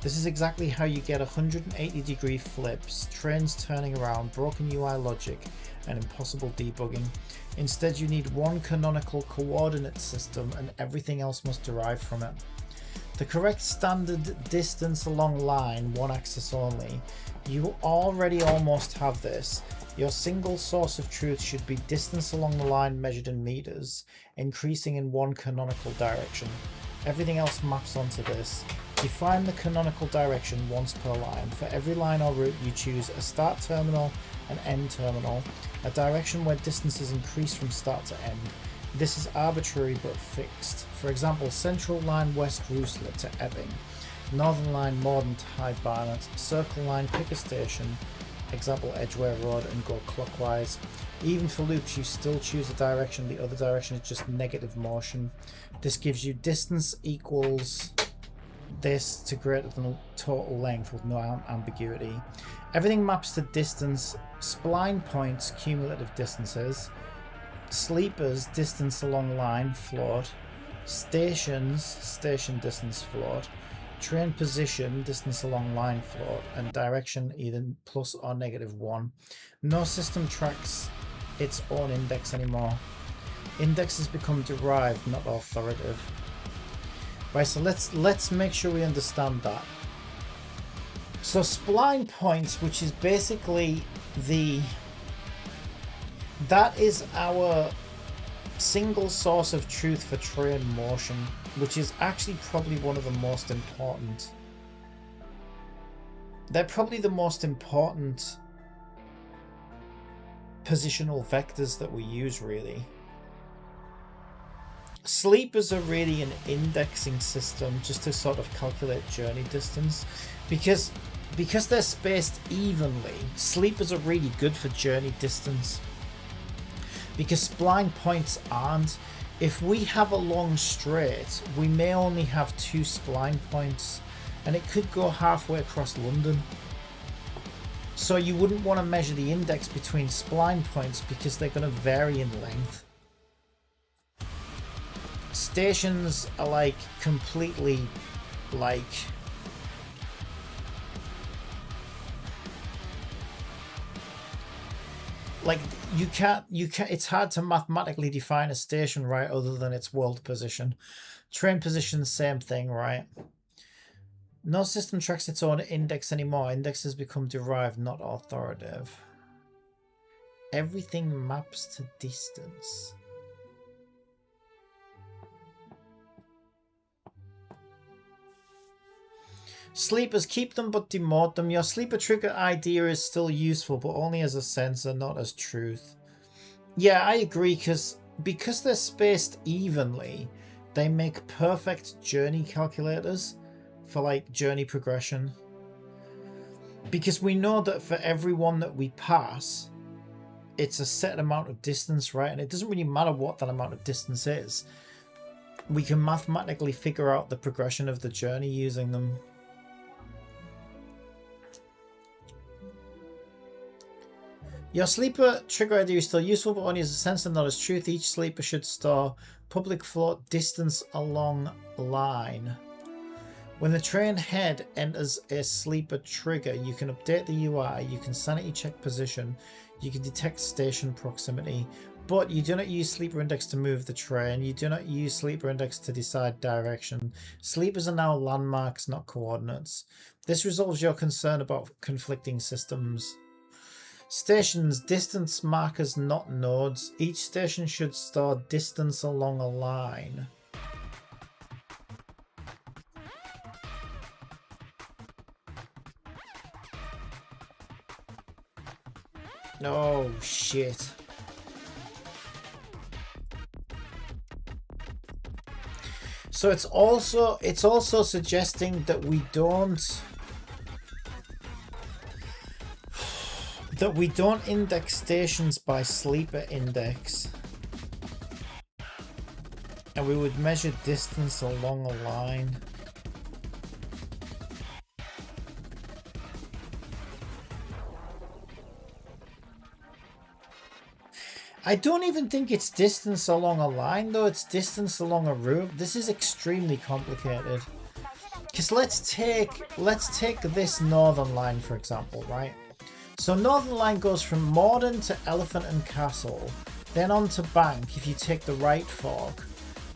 This is exactly how you get 180-degree flips, trains turning around, broken UI logic, and impossible debugging. Instead, you need one canonical coordinate system and everything else must derive from it. The correct standard distance along line, one axis only. You already almost have this. Your single source of truth should be distance along the line measured in meters, increasing in one canonical direction. Everything else maps onto this. Define the canonical direction once per line. For every line or route, you choose a start terminal, an end terminal, a direction where distances increase from start to end. This is arbitrary but fixed. For example, central line West Ruislip to Epping, northern line Morden to High Barnet, circle line pick a station, example Edgware Road, and go clockwise. Even for loops, you still choose a direction, the other direction is just negative motion. This gives you distance equals this to greater than total length with no ambiguity. Everything maps to distance, spline points, cumulative distances, sleepers, distance along line, float, stations, station distance, float, train position, distance along line, float, and direction either plus or -1. No system tracks its own index anymore. Indexes become derived, not authoritative. Right, so let's make sure we understand that. So spline points, which is basically that is our single source of truth for train motion, which is actually probably one of the most important. They're probably the most important positional vectors that we use, really. Sleepers are really an indexing system just to sort of calculate journey distance, because they're spaced evenly. Sleepers are really good for journey distance because spline points aren't. If we have a long straight, we may only have 2 spline points and it could go halfway across London. So you wouldn't want to measure the index between spline points because they're going to vary in length. Stations are like completely like you can't it's hard to mathematically define a station, right, other than its world position. Train position, same thing, right? No system tracks its own index anymore. Indexes become derived, not authoritative. Everything maps to distance. Sleepers, keep them but demote them. Your sleeper trigger idea is still useful, but only as a sensor, not as truth. Yeah, I agree, because they're spaced evenly, they make perfect journey calculators for like journey progression. Because we know that for every one that we pass, it's a set amount of distance, right? And it doesn't really matter what that amount of distance is. We can mathematically figure out the progression of the journey using them. Your sleeper trigger idea is still useful, but only as a sensor, not as truth. Each sleeper should store public float distance along line. When the train head enters a sleeper trigger, you can update the UI, you can sanity check position, you can detect station proximity, but you do not use sleeper index to move the train, you do not use sleeper index to decide direction. Sleepers are now landmarks, not coordinates. This resolves your concern about conflicting systems. Stations, distance markers, not nodes. Each station should store distance along a line. Oh shit. So it's also suggesting that we don't index stations by sleeper index. And we would measure distance along a line. I don't even think it's distance along a line though, it's distance along a route. This is extremely complicated. Because let's take this northern line for example, right? So northern line goes from Morden to Elephant and Castle, then on to Bank if you take the right fork,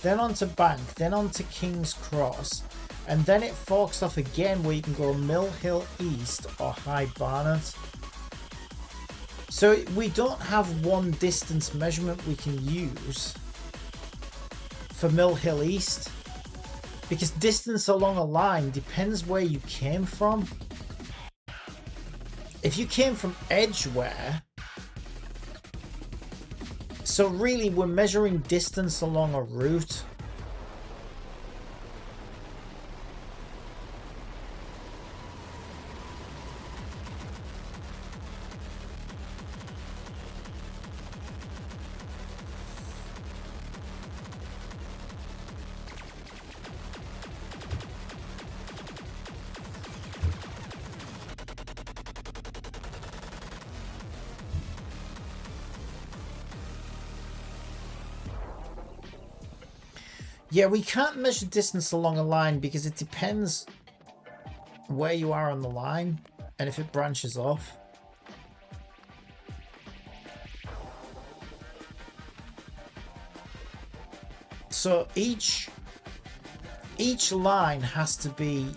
then on to Bank, then on to King's Cross, and then it forks off again where you can go Mill Hill East or High Barnet. So we don't have one distance measurement we can use for Mill Hill East, because distance along a line depends where you came from. If you came from Edgware, so really we're measuring distance along a route. Yeah, we can't measure distance along a line because it depends where you are on the line and if it branches off. So each line has to be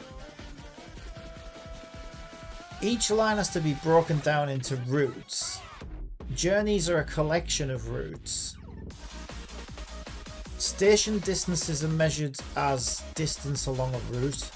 broken down into routes. Journeys are a collection of routes. Station distances are measured as distance along a route.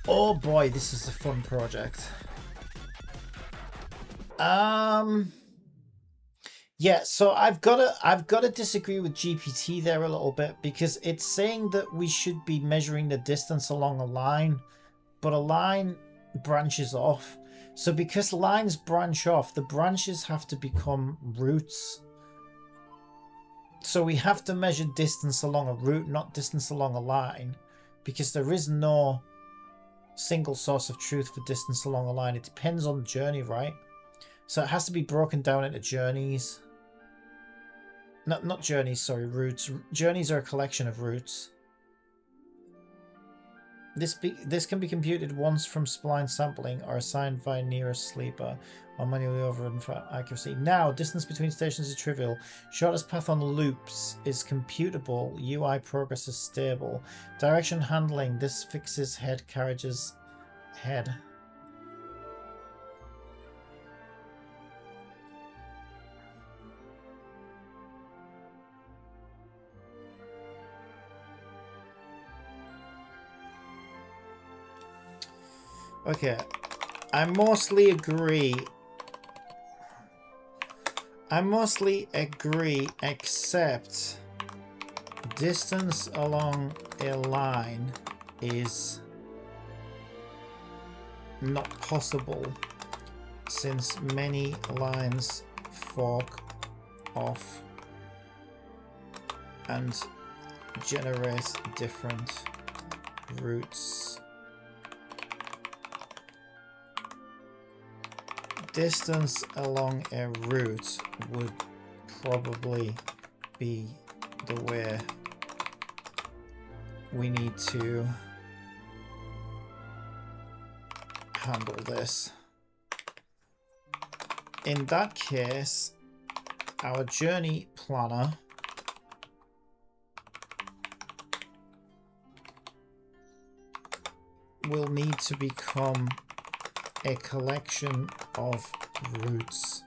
Oh boy, this is a fun project. Yeah, so I've got to disagree with GPT there a little bit, because it's saying that we should be measuring the distance along a line, but a line branches off. So because lines branch off, the branches have to become routes. So we have to measure distance along a route, not distance along a line, because there is no single source of truth for distance along a line. It depends on the journey, right? So it has to be broken down into journeys. Not journeys, sorry, routes. Journeys are a collection of routes. This can be computed once from spline sampling or assigned via nearest sleeper or manually overridden for accuracy. Now, distance between stations is trivial. Shortest path on loops is computable. UI progress is stable. Direction handling. This fixes head carriage's head. Okay, I mostly agree, except distance along a line is not possible since many lines fork off and generate different routes. Distance along a route would probably be the way we need to handle this. In that case, our journey planner will need to become a collection of routes.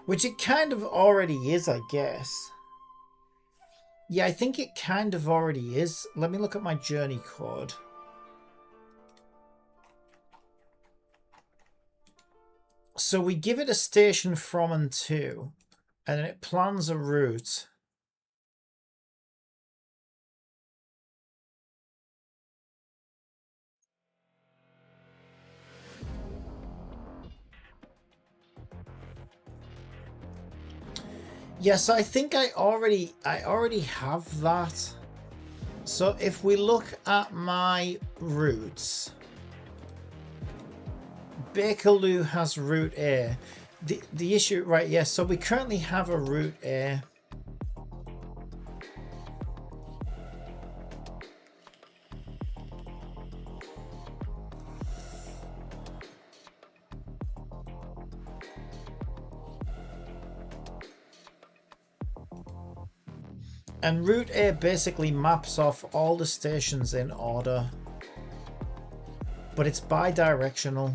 Which it kind of already is, I guess. Yeah, I think it kind of already is. Let me look at my journey code. So we give it a station from and to, and then it plans a route. Yes, I think I already have that. So if we look at my routes, Bakerloo has route A. The issue, right? Yes. So we currently have a route A. And route A basically maps off all the stations in order, but it's bi-directional.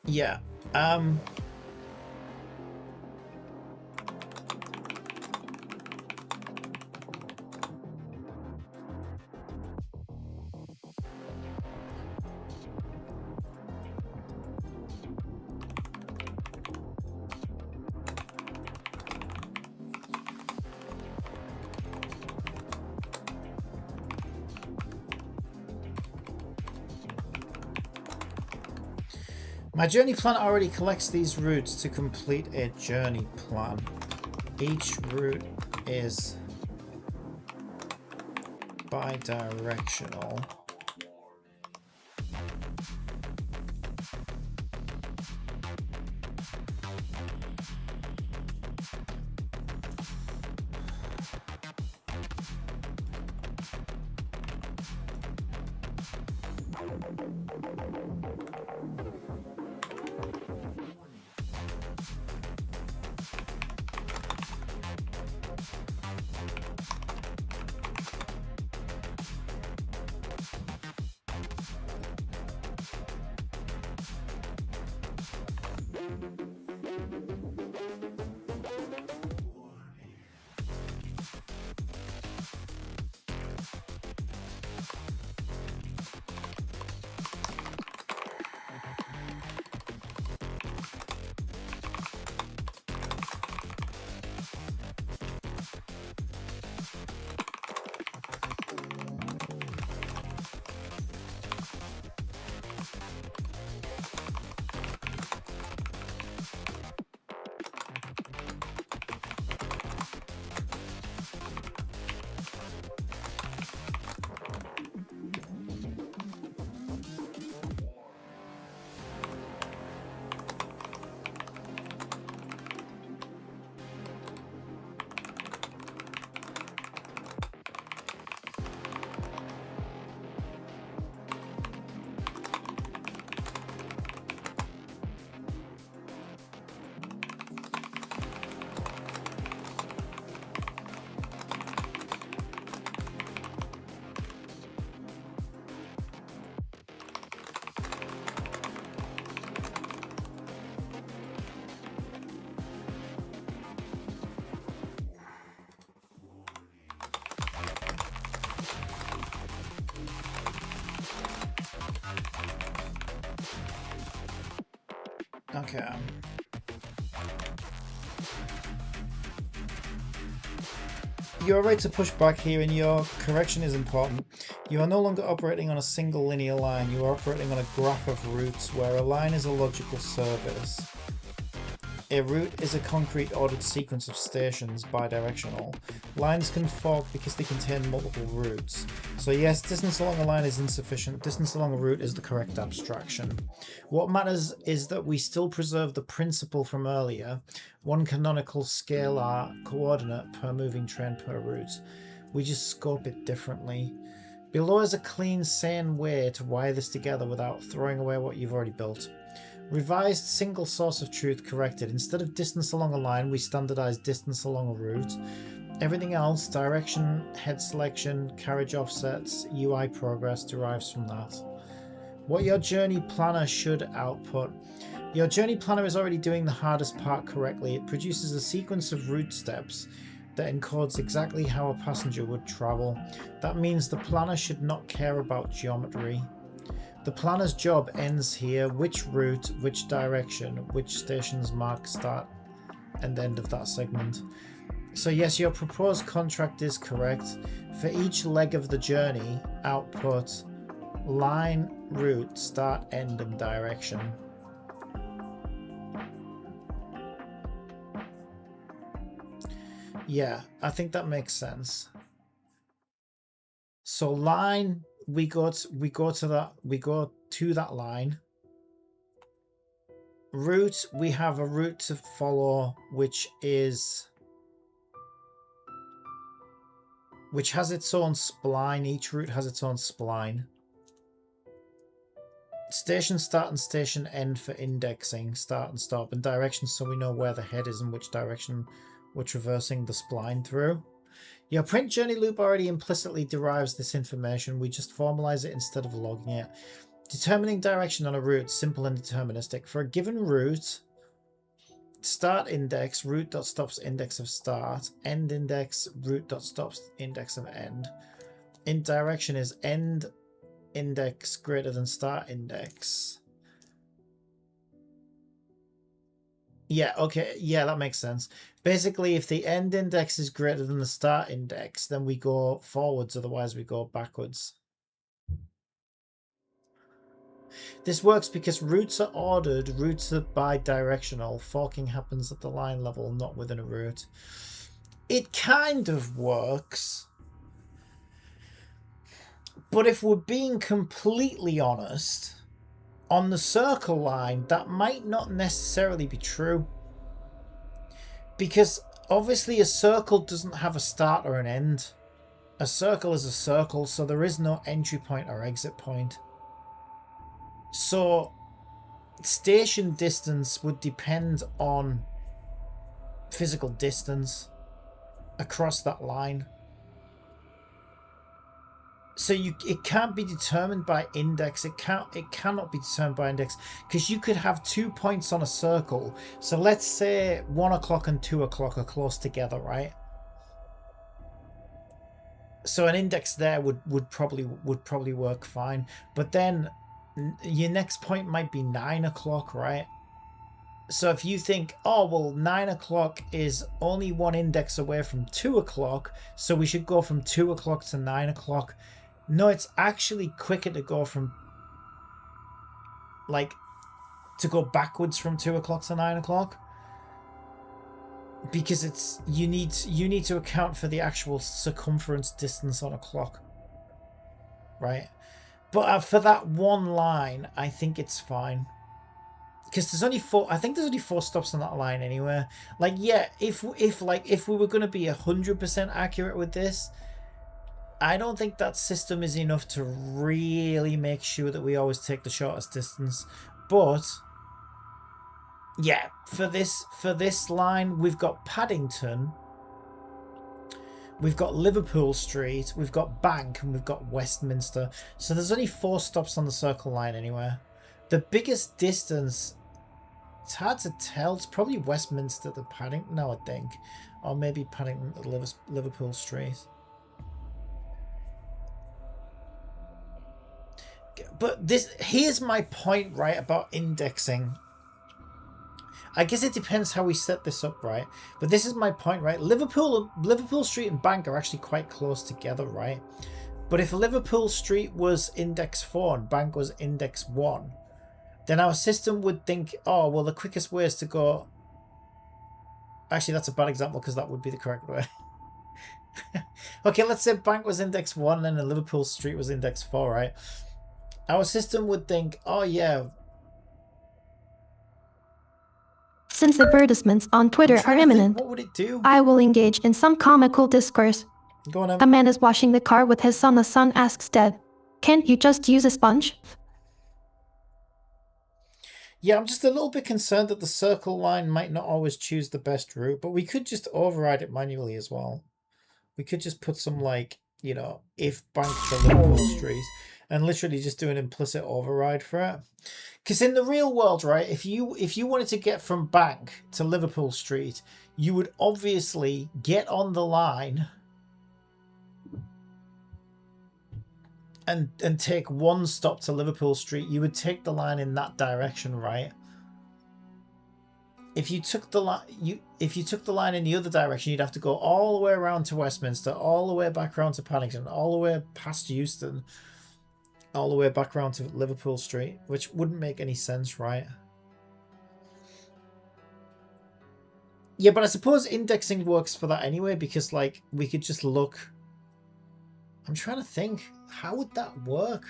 Yeah. My journey plan already collects these routes to complete a journey plan. Each route is bi-directional. Okay. You're right to push back here, and your correction is important. You are no longer operating on a single linear line. You are operating on a graph of routes, where a line is a logical service. A route is a concrete ordered sequence of stations, bidirectional. Lines can fork because they contain multiple routes. So yes, distance along a line is insufficient. Distance along a route is the correct abstraction. What matters is that we still preserve the principle from earlier, one canonical scalar coordinate per moving train per route. We just scope it differently. Below is a clean, sane way to wire this together without throwing away what you've already built. Revised single source of truth corrected. Instead of distance along a line, we standardize distance along a route. Everything else, direction, head selection, carriage offsets, UI progress, derives from that. What your journey planner should output. Your journey planner is already doing the hardest part correctly. It produces a sequence of route steps that encodes exactly how a passenger would travel. That means the planner should not care about geometry. The planner's job ends here. Which route, which direction, which stations mark start and end of that segment. So yes, your proposed contract is correct. For each leg of the journey, output line, route, start, end, and direction. Yeah, I think that makes sense. So line, we go to that line. Route, we have a route to follow, which has its own spline. Each route has its own spline. Station start and station end for indexing, start and stop, and direction, so we know where the head is and which direction we're traversing the spline through. Your print journey loop already implicitly derives this information. We just formalize it instead of logging it. Determining direction on a route, simple and deterministic. For a given route, start index, route.stops index of start, end index, route.stops index of end. In direction is end index greater than start index. Yeah, okay, yeah, that makes sense. Basically, if the end index is greater than the start index, then we go forwards, otherwise we go backwards. This works because routes are ordered, routes are bidirectional. Forking happens at the line level, not within a route. It kind of works. But if we're being completely honest, on the circle line, that might not necessarily be true. Because obviously a circle doesn't have a start or an end. A circle is a circle, so there is no entry point or exit point. So station distance would depend on physical distance across that line. So it can't be determined by index. It cannot be determined by index, because you could have 2 points on a circle. So let's say 1 o'clock and 2 o'clock are close together, right? So an index there would probably work fine. But then your next point might be 9 o'clock, right? So if you think, oh, well, 9 o'clock is only one index away from 2 o'clock, so we should go from 2 o'clock to 9 o'clock. No, it's actually quicker to go from, to go backwards from 2 o'clock to 9 o'clock. Because it's you need to account for the actual circumference distance on a clock. Right? But for that one line, I think it's fine. Because there's only 4. I think there's only 4 stops on that line anyway. Yeah, if we were going to be 100% accurate with this, I don't think that system is enough to really make sure that we always take the shortest distance. But yeah, for this line, we've got Paddington, we've got Liverpool Street, we've got Bank, and we've got Westminster. So there's only 4 stops on the circle line anywhere. The biggest distance, it's hard to tell. It's probably Westminster to Paddington, no, I think. Or maybe Paddington to Liverpool Street. But here's my point, right, about indexing. I guess it depends how we set this up, right? But this is my point, right? Liverpool Street and Bank are actually quite close together, right? But if Liverpool Street was index 4 and Bank was index 1, then our system would think, oh, well, the quickest way is to go... Actually, that's a bad example because that would be the correct way. Okay, let's say Bank was index 1 and then Liverpool Street was index 4, right? Our system would think, oh, yeah. Since advertisements on Twitter are imminent, What would it do? I will engage in some comical discourse. Go on, A man is washing the car with his son. The son asks Dad, "Can't you just use a sponge?" Yeah, I'm just a little bit concerned that the circle line might not always choose the best route, but we could just override it manually as well. We could just put some, like, you know, if Bank to Liverpool Street and literally just do an implicit override for it. Because in the real world, right, if you wanted to get from Bank to Liverpool Street, you would obviously get on the line and take one stop to Liverpool Street. You would take the line in that direction, right? If you took the line in the other direction, you'd have to go all the way around to Westminster, all the way back around to Paddington, all the way past Euston, all the way back around to Liverpool Street, which wouldn't make any sense, right? Yeah, but I suppose indexing works for that anyway, because, like, we could just look. I'm trying to think, how would that work?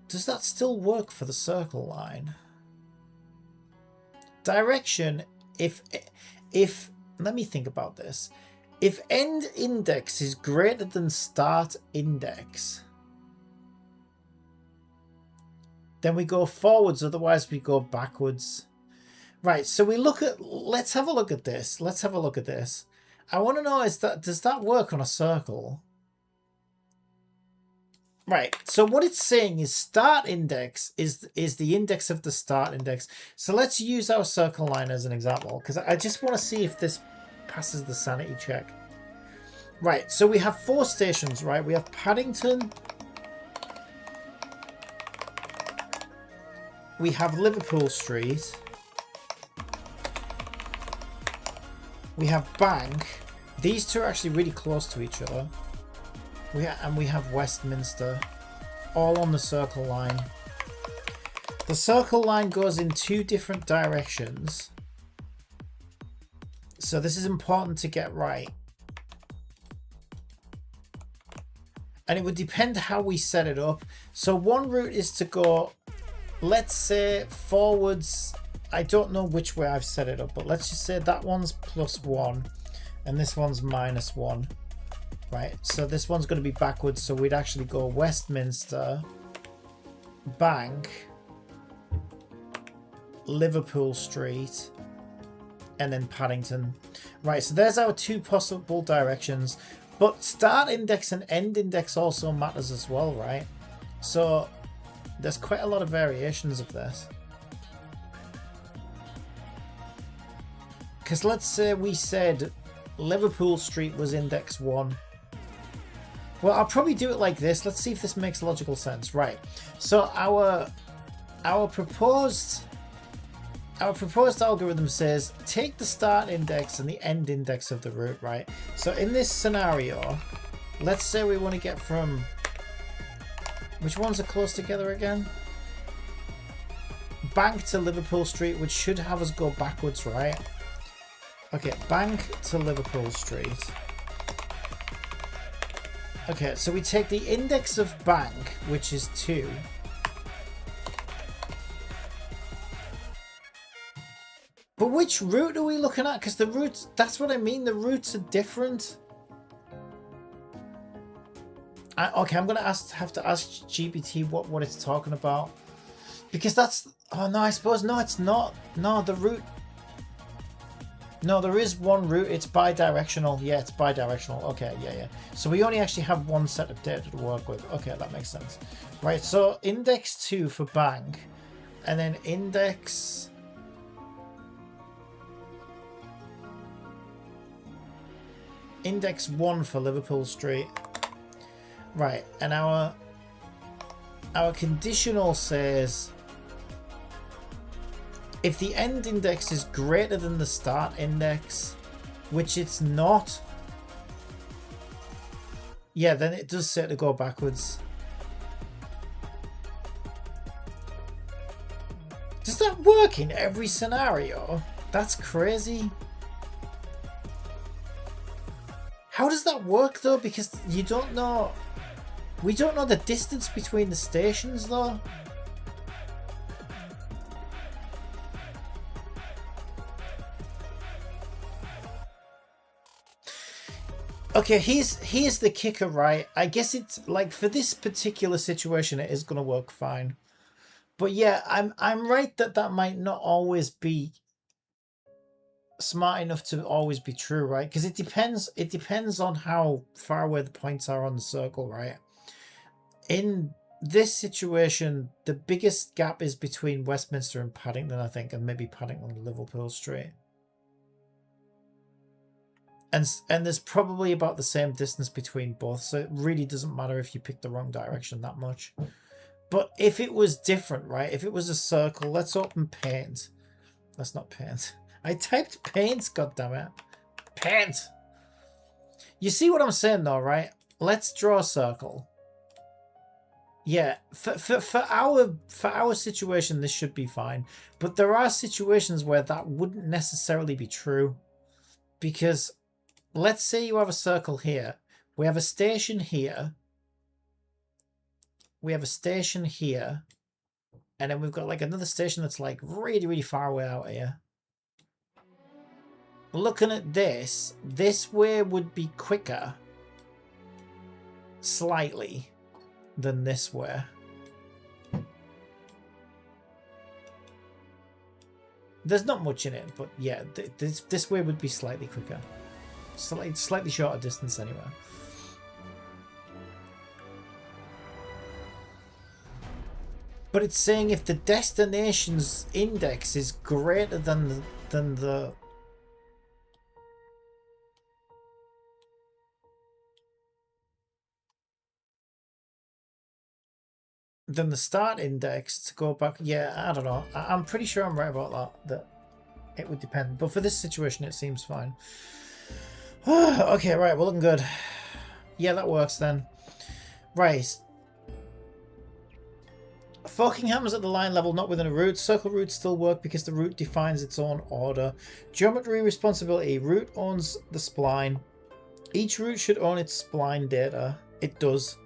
Does that still work for the circle line? Direction, if let me think about this. If end index is greater than start index, then we go forwards, otherwise we go backwards. Right, so we look at, let's have a look at this. Let's have a look at this. I want to know, does that work on a circle? Right, so what it's saying is start index is the index of the start index. So let's use our circle line as an example, because I just want to see if this passes the sanity check. Right, so we have 4 stations, right? We have Paddington. We have Liverpool Street. We have Bank. These two are actually really close to each other. We have Westminster, all on the circle line. The circle line goes in 2 different directions. So this is important to get right. And it would depend how we set it up. So one route is to go, let's say, forwards. I don't know which way I've set it up, but let's just say that one's +1 and this one's -1. Right, so this one's going to be backwards, so we'd actually go Westminster, Bank, Liverpool Street, and then Paddington. Right, so there's our 2 possible directions, but start index and end index also matters as well, right? So there's quite a lot of variations of this. Because let's say we said Liverpool Street was index 1. Well, I'll probably do it like this. Let's see if this makes logical sense. Right. So our proposed algorithm says take the start index and the end index of the route, right? So in this scenario, let's say we want to get from, which ones are close together again? Bank to Liverpool Street, which should have us go backwards, right? Okay, Bank to Liverpool Street. Okay, so we take the index of Bank, which is 2. But which route are we looking at? Because the routes, that's what I mean, the routes are different. Okay, I'm going to have to ask GPT what it's talking about. Because that's, oh no, I suppose, no, it's not. No, the route. No, there is one route. It's bi-directional. Yeah, it's bi-directional. Okay, yeah. So we only actually have one set of data to work with. Okay, that makes sense. Right, so index 2 for Bank. And then index... Index 1 for Liverpool Street. Right, and our our conditional says if the end index is greater than the start index, which it's not, yeah, then it does say to go backwards. Does that work in every scenario? That's crazy. How does that work though? Because you don't know. We don't know the distance between the stations though. Okay, here's the kicker, right? I guess it's like for this particular situation, it is gonna work fine. But yeah, I'm right that might not always be smart enough to always be true, right? Because it depends on how far away the points are on the circle, right? In this situation, the biggest gap is between Westminster and Paddington, I think, and maybe Paddington and Liverpool Street. And there's probably about the same distance between both, so it really doesn't matter if you pick the wrong direction that much. But if it was different, right? If it was a circle, let's open Paint. That's not Paint. I typed Paint, goddammit. Paint! You see what I'm saying though, right? Let's draw a circle. Yeah, for our situation, this should be fine. But there are situations where that wouldn't necessarily be true. Because let's say you have a circle here. We have a station here. We have a station here. And then we've got like another station that's like really, really far away out here. Looking at this way would be quicker. Slightly. Than this way. There's not much in it, but yeah, this way would be slightly quicker. Slightly shorter distance anyway. But it's saying if the destination's index is greater than the start index to go back. Yeah, I don't know. I'm pretty sure I'm right about that it would depend. But for this situation, it seems fine. Okay, right, we're looking good. Yeah, that works then. Right. Forking happens at the line level, not within a route. Circle routes still work because the route defines its own order. Geometry responsibility. Route owns the spline. Each route should own its spline data. It does.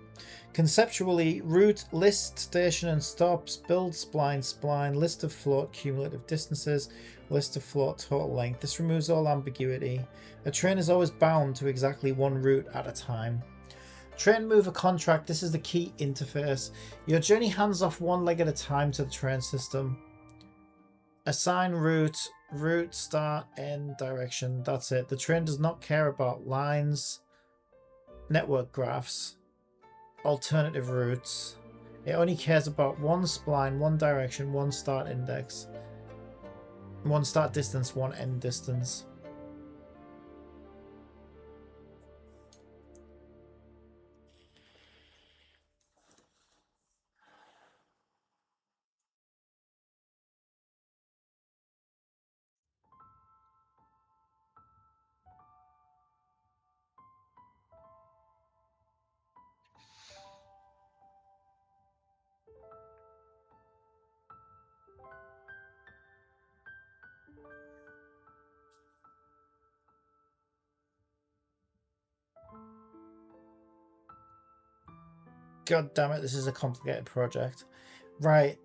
Conceptually, route, list, station and stops, build, spline, list of float, cumulative distances, list of float, total length. This removes all ambiguity. A train is always bound to exactly one route at a time. Train mover contract, this is the key interface. Your journey hands off one leg at a time to the train system. Assign route, start, end, direction. That's it. The train does not care about lines, network graphs, alternative routes. It only cares about one spline, one direction, one start index, one start distance, one end distance. God damn it, this is a complicated project. Right,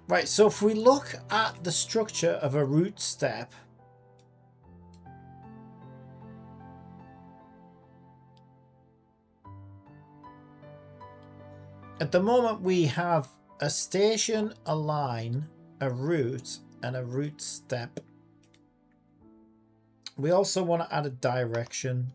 right, so if we look at the structure of a route step, at the moment we have a station, a line, a root and a root step. We also want to add a direction.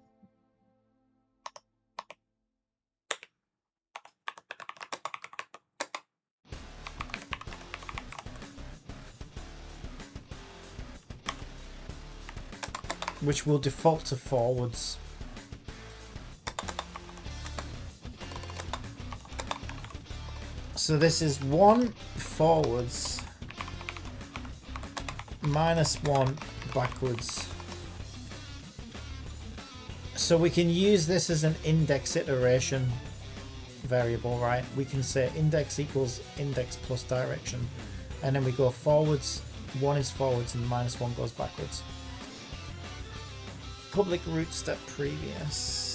Which will default to forwards. So this is 1 forwards, -1 backwards. So we can use this as an index iteration variable, right? We can say index equals index plus direction. And then we go forwards, 1 is forwards and -1 goes backwards. Public root step previous.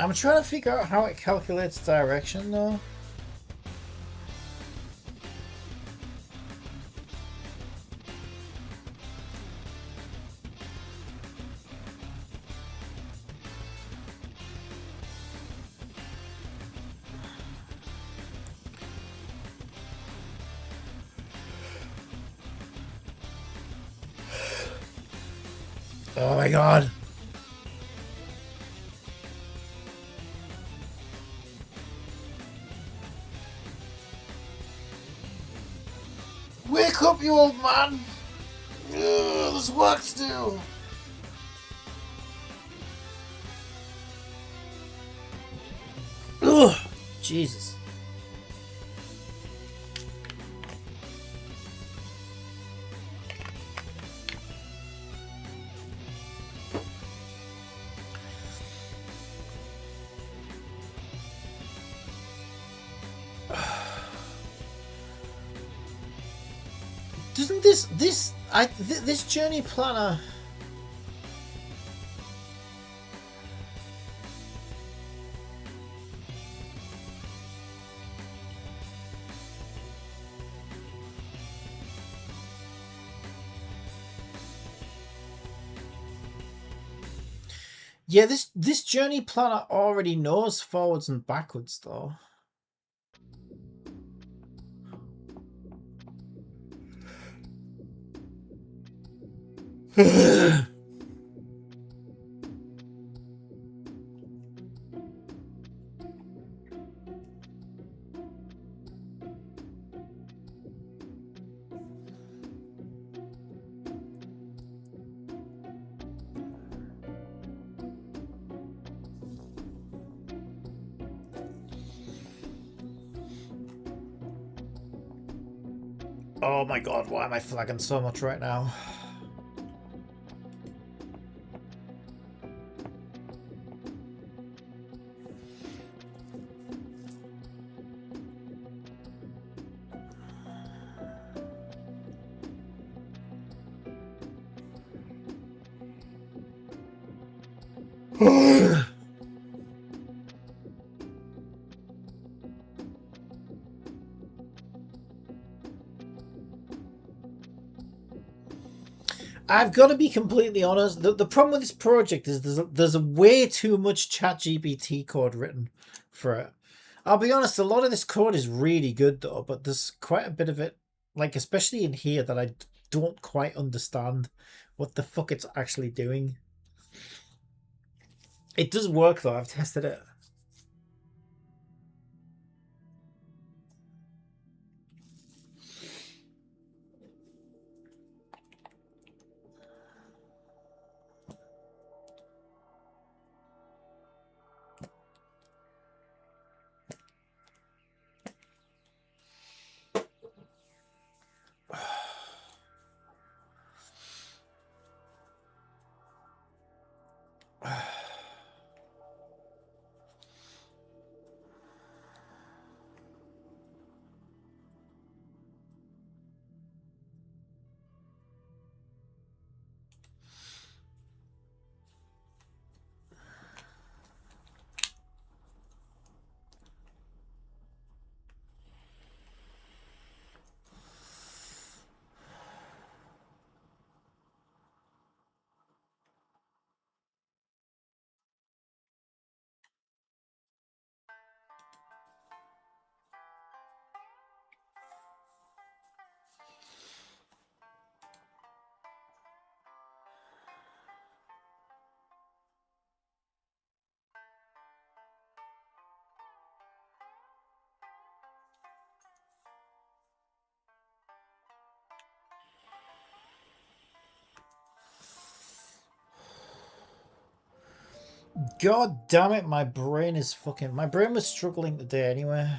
I'm trying to figure out how it calculates direction though. Oh my god. Wake up, you old man! Ugh, there's work to do! Ugh, Jesus. Doesn't this journey planner? Yeah, this journey planner already knows forwards and backwards though. Oh my god, why am I flagging so much right now? I've got to be completely honest. The problem with this project is there's a way too much ChatGPT code written for it. I'll be honest, a lot of this code is really good though, but there's quite a bit of it, like especially in here, that I don't quite understand what the fuck it's actually doing. It does work though, I've tested it. God damn it, my brain is fucking... My brain was struggling today anyway.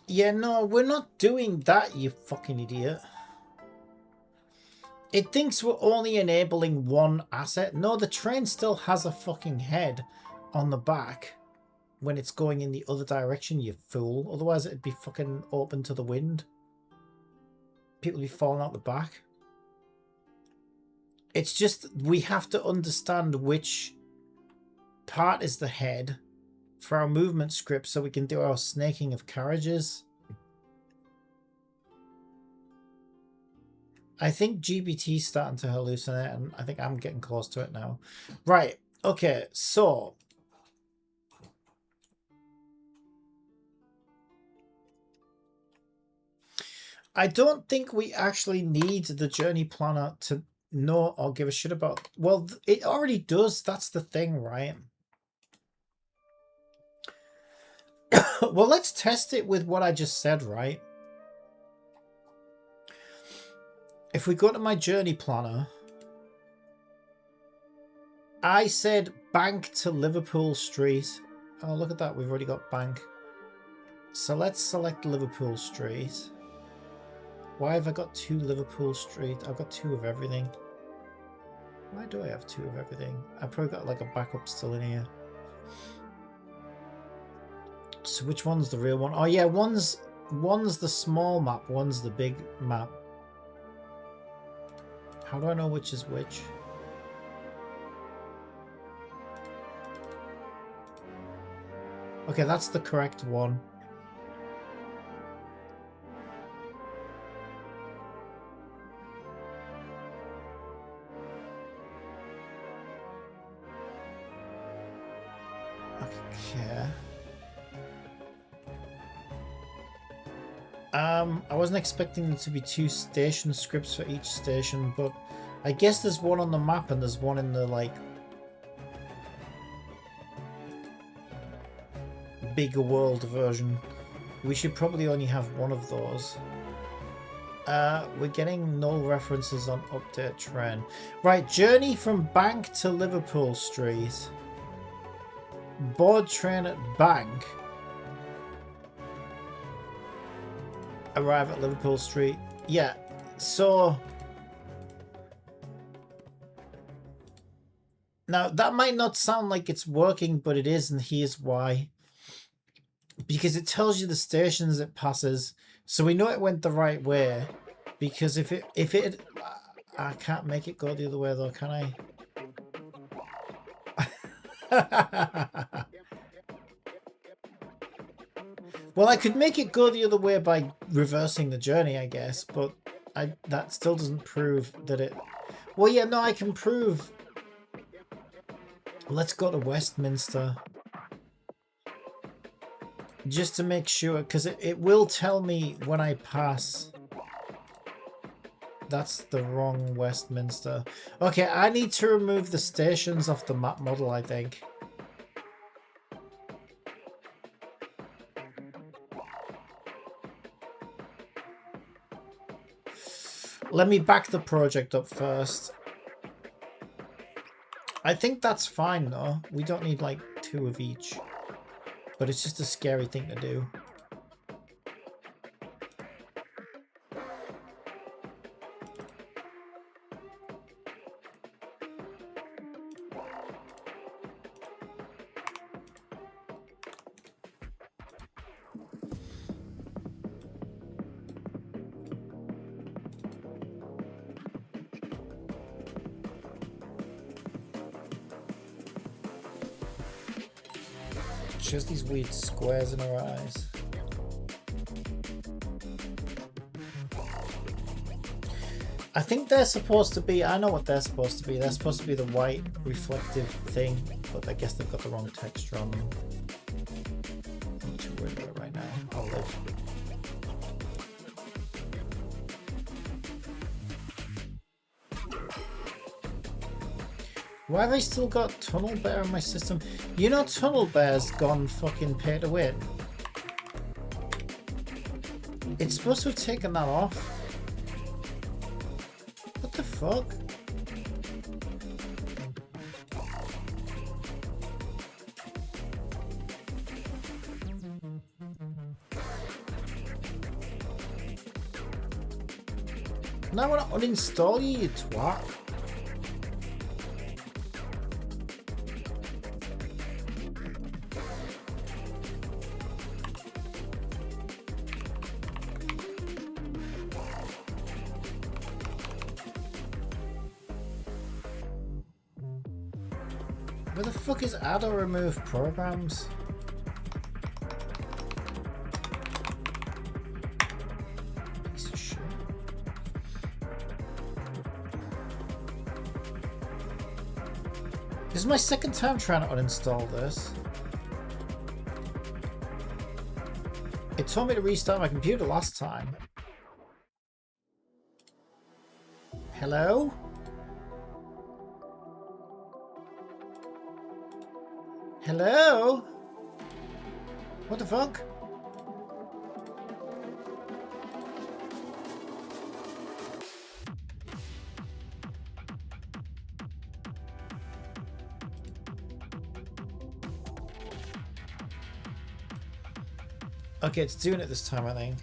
Yeah, no, we're not doing that, you fucking idiot. It thinks we're only enabling one asset. No, the train still has a fucking head on the back when it's going in the other direction, you fool. Otherwise, it'd be fucking open to the wind. People would be falling out the back. It's just, we have to understand which part is the head for our movement script so we can do our snaking of carriages. I think GBT's starting to hallucinate, and I think I'm getting close to it now. Right, okay, so... I don't think we actually need the journey planner to know or give a shit about... Well, it already does, that's the thing, right? Well, let's test it with what I just said, right? If we go to my journey planner, I said bank to Liverpool Street. Oh, look at that. We've already got bank. So let's select Liverpool Street. Why have I got 2 Liverpool Street? I've got 2 of everything. Why do I have 2 of everything? I've probably got like a backup still in here. So which one's the real one? Oh yeah, one's the small map, one's the big map. How do I know which is which? Okay, that's the correct one. Okay. I wasn't expecting there to be 2 station scripts for each station, but I guess there's one on the map and there's one in the, like, bigger world version. We should probably only have one of those. We're getting null references on update train. Right, journey from Bank to Liverpool Street. Board train at Bank. Arrive at Liverpool Street. Yeah, so... Now, that might not sound like it's working, but it is, and here's why. Because it tells you the stations it passes, so we know it went the right way. Because if it... I can't make it go the other way, though, can I? Well, I could make it go the other way by reversing the journey, I guess, but that still doesn't prove that it... Well, yeah, no, I can prove... Let's go to Westminster. Just to make sure, because it will tell me when I pass. That's the wrong Westminster. Okay, I need to remove the stations off the map model, I think. Let me back the project up first. I think that's fine though. We don't need like 2 of each. But it's just a scary thing to do. Just these weird squares in her eyes. I think they're supposed to be, I know what they're supposed to be. They're supposed to be the white reflective thing, but I guess they've got the wrong texture on them. I'm not too worried about it right now. I'll live. Why have I still got Tunnel Bear in my system? You know Tunnel Bear's gone fucking pay to win. It's supposed to have taken that off. What the fuck? Now I want to uninstall you, you twat. Where the fuck is add or remove programs? Piece of shit. This is my second time trying to uninstall this. It told me to restart my computer last time. Hello? Hello? What the fuck? Okay, it's doing it this time, I think.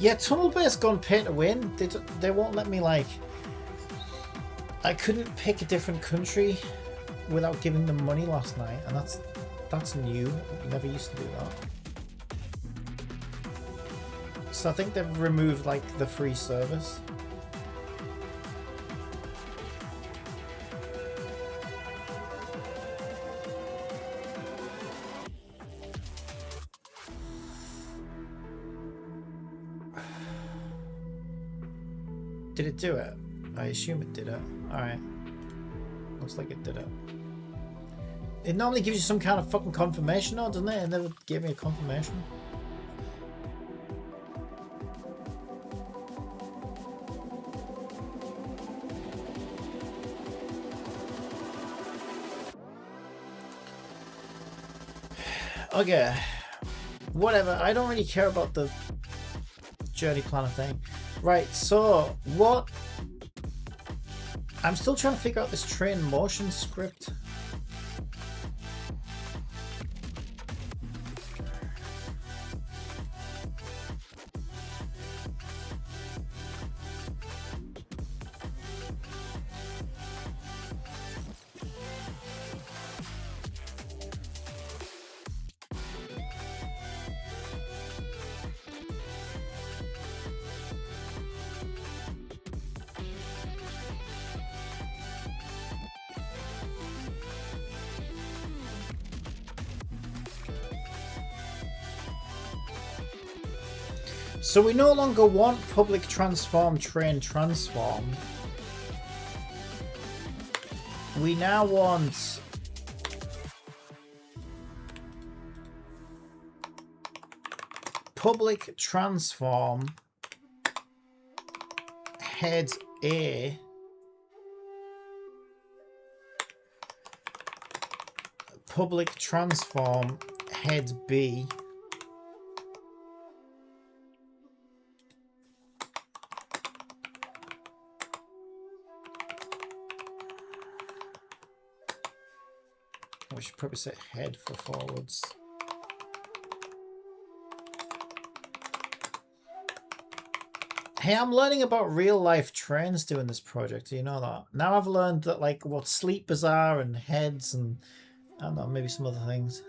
Yeah, Tunnel Bear's gone pay to win. They won't let me, like... I couldn't pick a different country without giving them money last night, and that's new. Never used to do that. So I think they've removed, like, the free service. Did it do it? I assume it did it. Alright. Looks like it did it. It normally gives you some kind of fucking confirmation, though, doesn't it? It never gave me a confirmation. Okay. Whatever. I don't really care about the journey planner thing. Right, so what? I'm still trying to figure out this train motion script. So we no longer want public transform train transform. We now want public transform head A, public transform head B, we should probably say head for forwards. Hey, I'm learning about real life trains doing this project. Do you know that? Now I've learned that, like, what sleepers are and heads and I don't know, maybe some other things.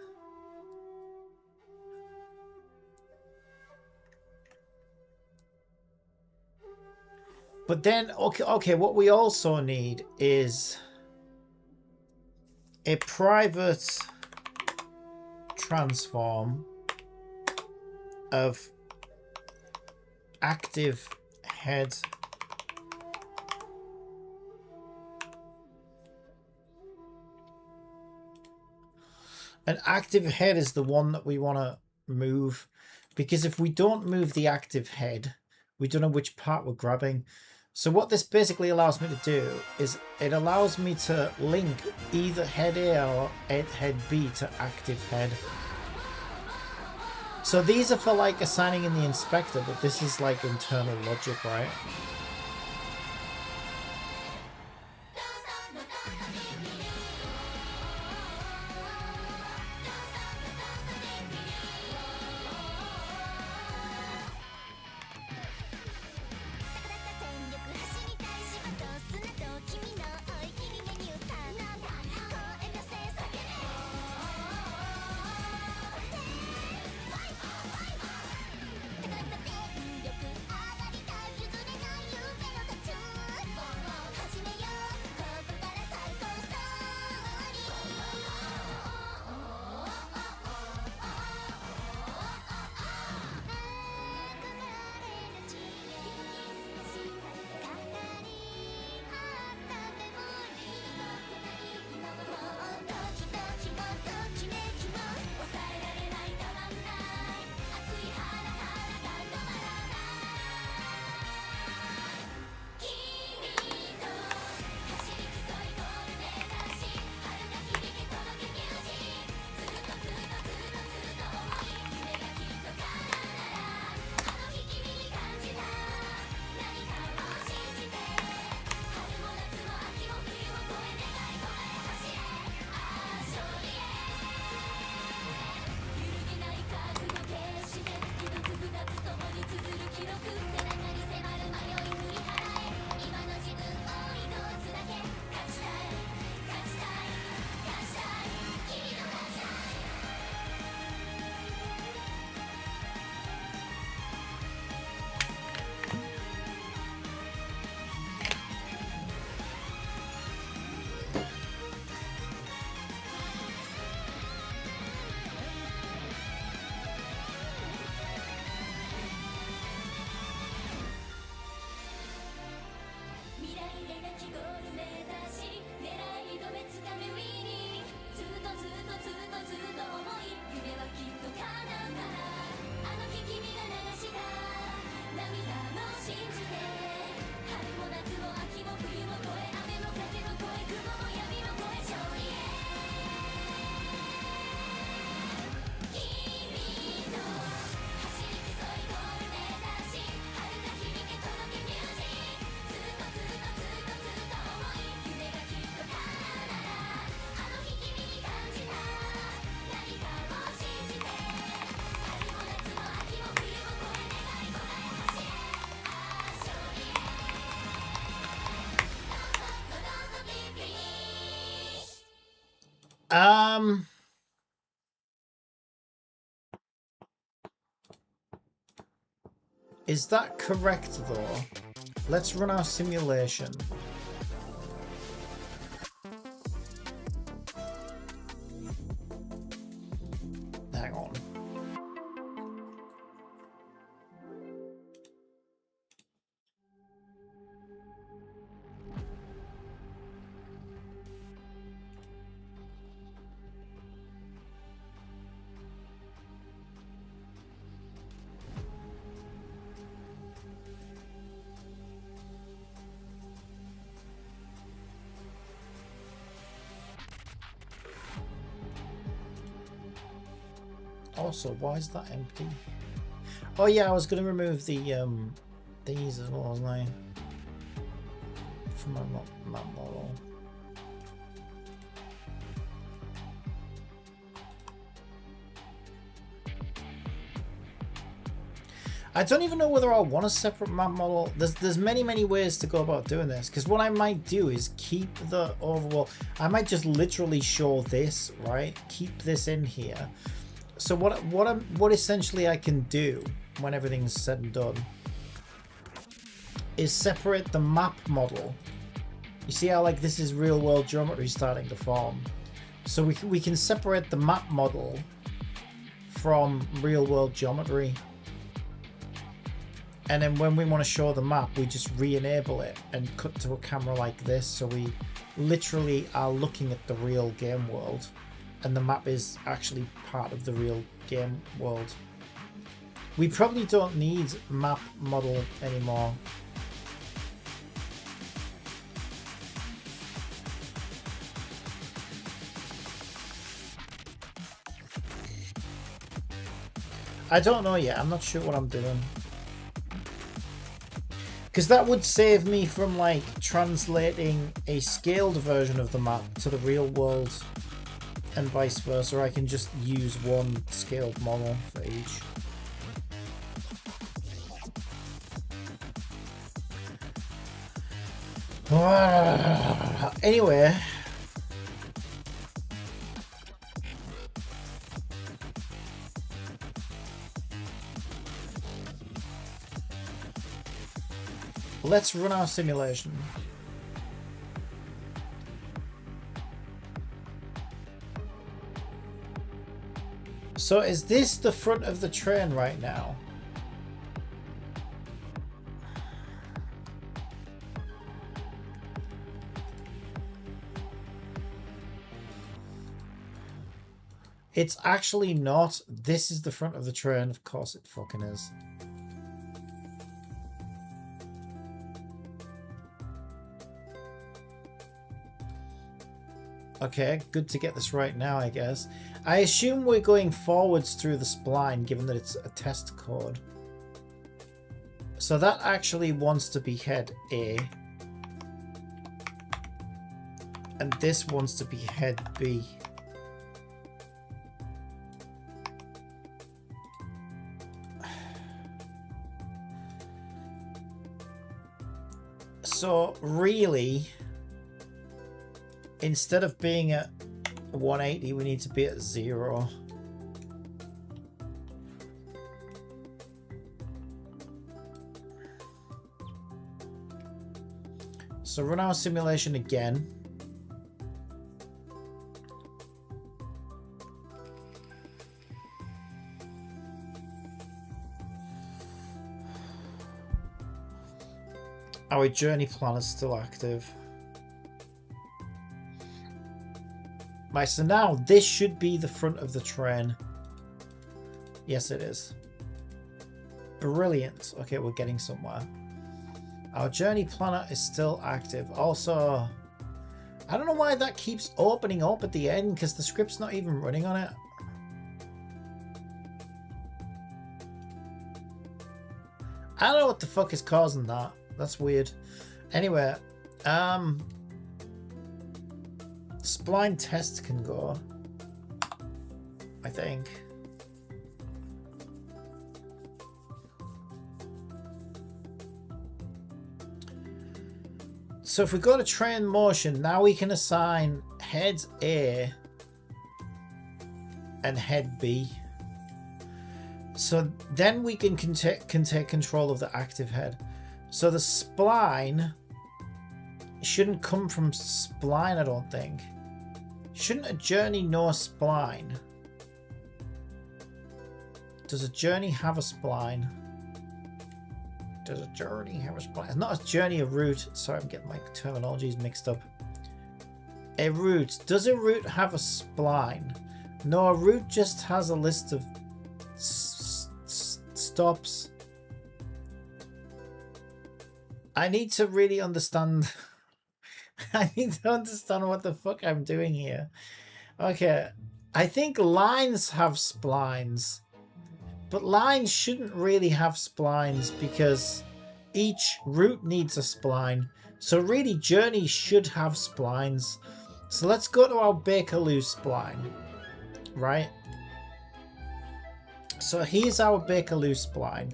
But then, okay, what we also need is a private transform of active head an active head is the one that we want to move, because if we don't move the active head, we don't know which part we're grabbing. So what this basically allows me to do is it allows me to link either head A or head B to active head. So these are for like assigning in the inspector, but this is like internal logic, right? Is that correct though? Let's run our simulation. Hang on. Also, why is that empty? Oh yeah, I was going to remove the these as well, wasn't I? From my map model. I don't even know whether I want a separate map model. There's many ways to go about doing this, because what I might do is keep the overall. I might just literally show this, right? Keep this in here. So what essentially I can do when everything's said and done is separate the map model. You see how like this is real world geometry starting to form. So we can separate the map model from real world geometry. And then when we want to show the map, we just re-enable it and cut to a camera like this. So we literally are looking at the real game world. And the map is actually part of the real game world. We probably don't need map model anymore. I don't know yet. I'm not sure what I'm doing. Because that would save me from like translating a scaled version of the map to the real world and vice versa. I can just use one scaled model for each. Anyway. Let's run our simulation. So is this the front of the train right now? It's actually not. This is the front of the train. Of course it fucking is. Okay, good to get this right now, I guess. I assume we're going forwards through the spline, given that it's a test code. So that actually wants to be head A. And this wants to be head B. So really, instead of being at 180, we need to be at 0. So run our simulation again. Our journey plan is still active. Right, so now this should be the front of the train. Yes, it is. Brilliant. Okay, we're getting somewhere. Our journey planner is still active. Also, I don't know why that keeps opening up at the end, because the script's not even running on it. I don't know what the fuck is causing that. That's weird. Anyway, spline test can go, I think. So if we go to train motion, now we can assign head A and head B. So then we can take control of the active head. So the spline shouldn't come from spline, I don't think. Shouldn't a journey know a spline? Does a journey have a spline? Does a journey have a spline? It's not a journey, a route. Sorry, I'm getting my terminologies mixed up. A route. Does a route have a spline? No, a route just has a list of stops. I need to really understand. I need to understand what the fuck I'm doing here. Okay, I think lines have splines, but lines shouldn't really have splines because each route needs a spline. So really, journeys should have splines. So let's go to our Bakerloo spline, right? So here's our Bakerloo spline.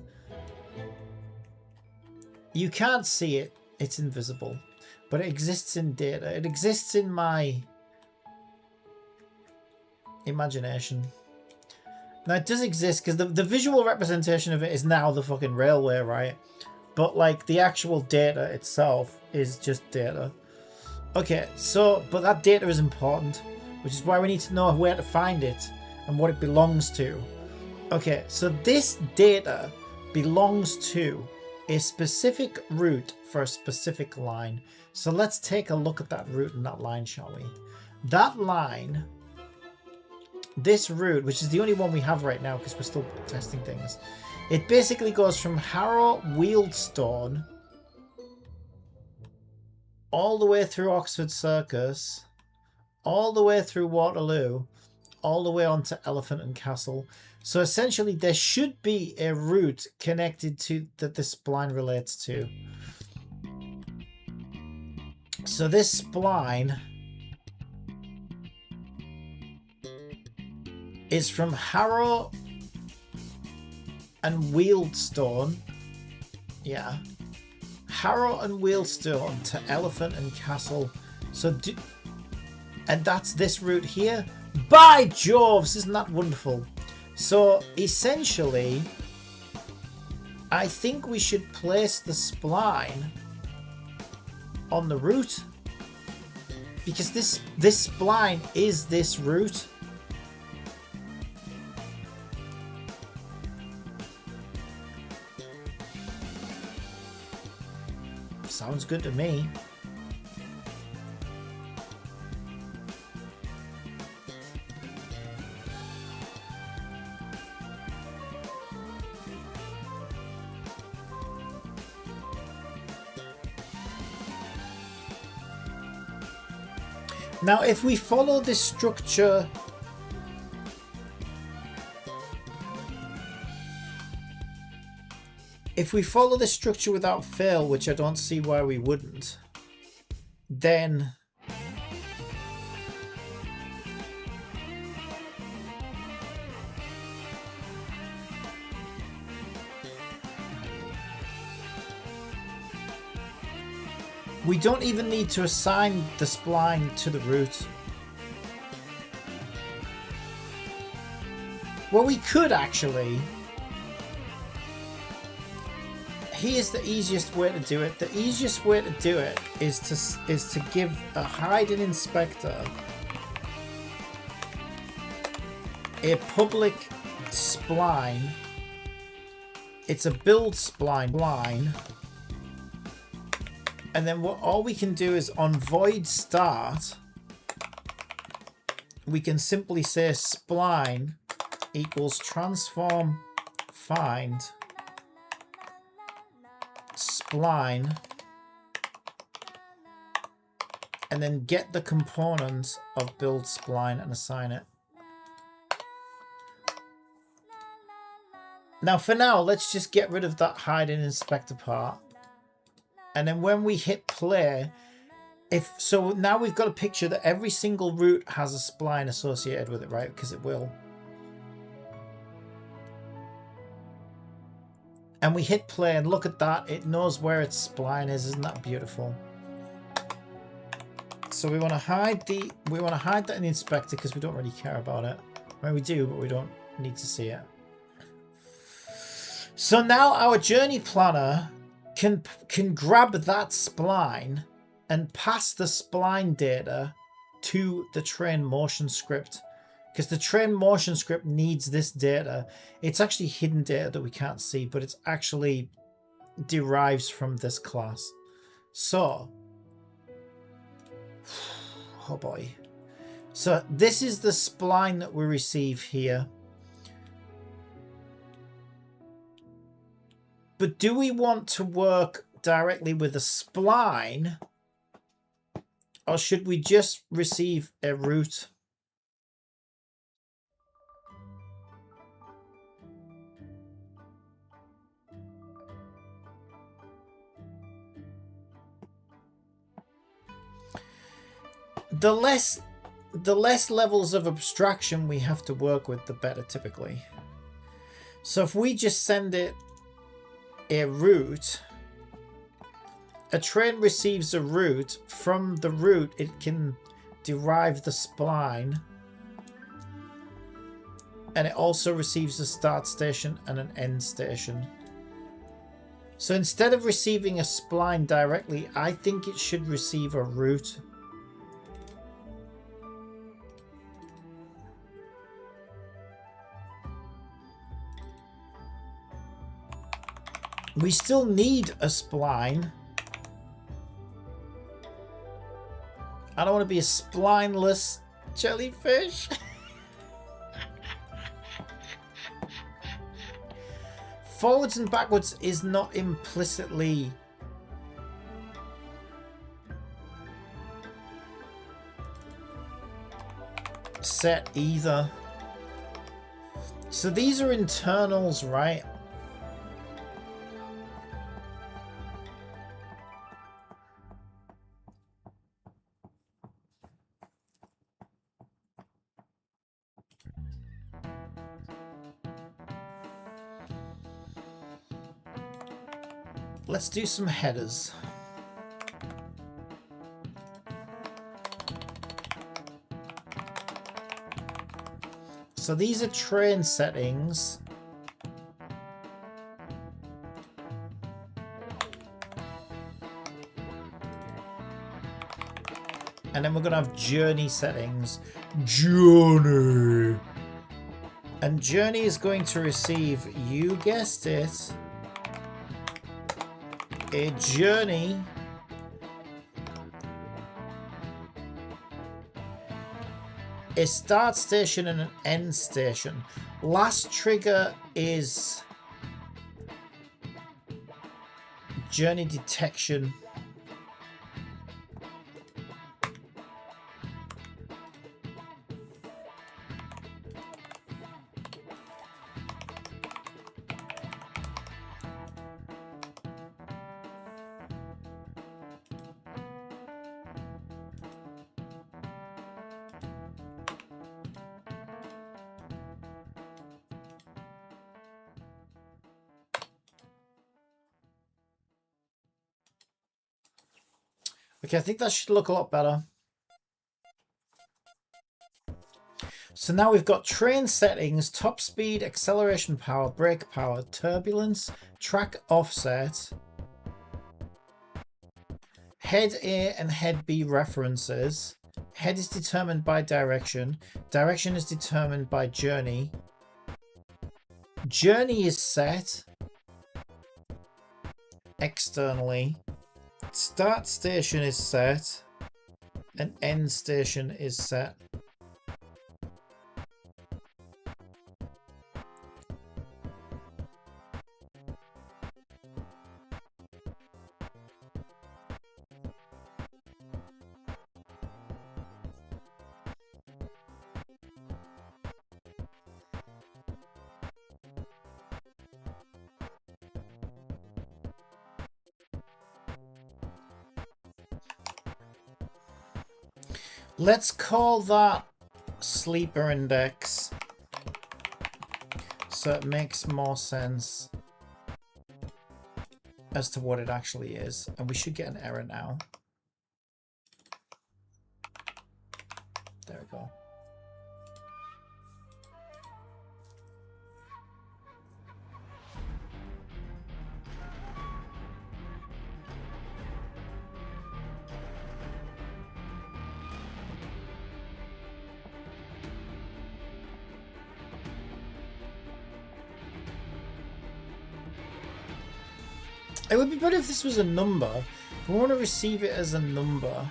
You can't see it, it's invisible, but it exists in data. It exists in my imagination. Now it does exist because the visual representation of it is now the fucking railway, right? but like the actual data itself is just data. Okay, so, but that data is important, which is why we need to know where to find it and what it belongs to. Okay, so this data belongs to a specific route for a specific line. So let's take a look at that route and that line, shall we? That line, this route, which is the only one we have right now because we're still testing things, it basically goes from Harrow Wealdstone all the way through Oxford Circus, all the way through Waterloo, all the way onto Elephant and Castle. So essentially there should be a route connected to that this spline relates to. So this spline is from Harrow and Wealdstone. Yeah. Harrow and Wealdstone to Elephant and Castle. So and that's this route here. By Joves, isn't that wonderful? So essentially, I think we should place the spline on the route, because this spline is this route. Sounds good to me. Now, if we follow this structure, without fail, which I don't see why we wouldn't, then we don't even need to assign the spline to the route. Well, we could actually. Here's the easiest way to do it. The easiest way to do it is to give a hidden inspector a public spline. It's a build spline line. And then all we can do is on void start, we can simply say spline equals transform find spline, and then get the components of build spline and assign it. Now for now, let's just get rid of that hidden inspector part. And then when we hit play, so now we've got a picture that every single route has a spline associated with it, right? Because it will. And we hit play and look at that. It knows where its spline is. Isn't that beautiful? So we want to hide that in the inspector because we don't really care about it. I mean, we do, but we don't need to see it. So now our journey planner can grab that spline and pass the spline data to the train motion script, because the train motion script needs this data. It's actually hidden data that we can't see, but it's actually derives from this class. So, oh boy. So this is the spline that we receive here. But do we want to work directly with a spline, or should we just receive a route? The less levels of abstraction we have to work with, the better typically. So if we just send it a route, a train receives a route. From the route it can derive the spline, and it also receives a start station and an end station. So instead of receiving a spline directly, I think it should receive a root. We still need a spline. I don't want to be a splineless jellyfish. Forwards and backwards is not implicitly set either. So these are internals, right? Let's do some headers. So these are train settings. And then we're going to have journey settings. Journey. And journey is going to receive, you guessed it, a journey a start station and an end station. Last trigger is journey detection. Okay, I think that should look a lot better. So now we've got train settings, top speed, acceleration power, brake power, turbulence, track offset, head A and head B references. Head is determined by direction. Direction is determined by journey. Journey is set externally. Start station is set. And end station is set. Let's call that sleeper index so it makes more sense as to what it actually is. And we should get an error now. There we go. It would be better if this was a number. If we want to receive it as a number.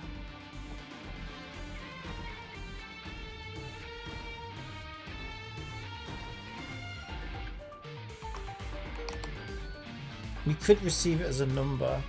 We could receive it as a number.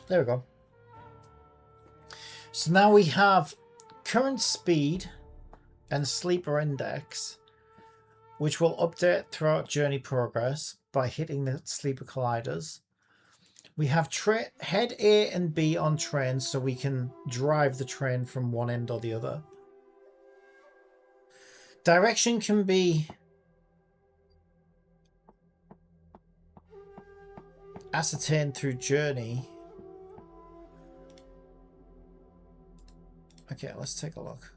There we go. So now we have current speed and sleeper index, which will update throughout journey progress by hitting the sleeper colliders. We have head A and B on trains, so we can drive the train from one end or the other. Direction can be ascertained through journey. Okay, let's take a look.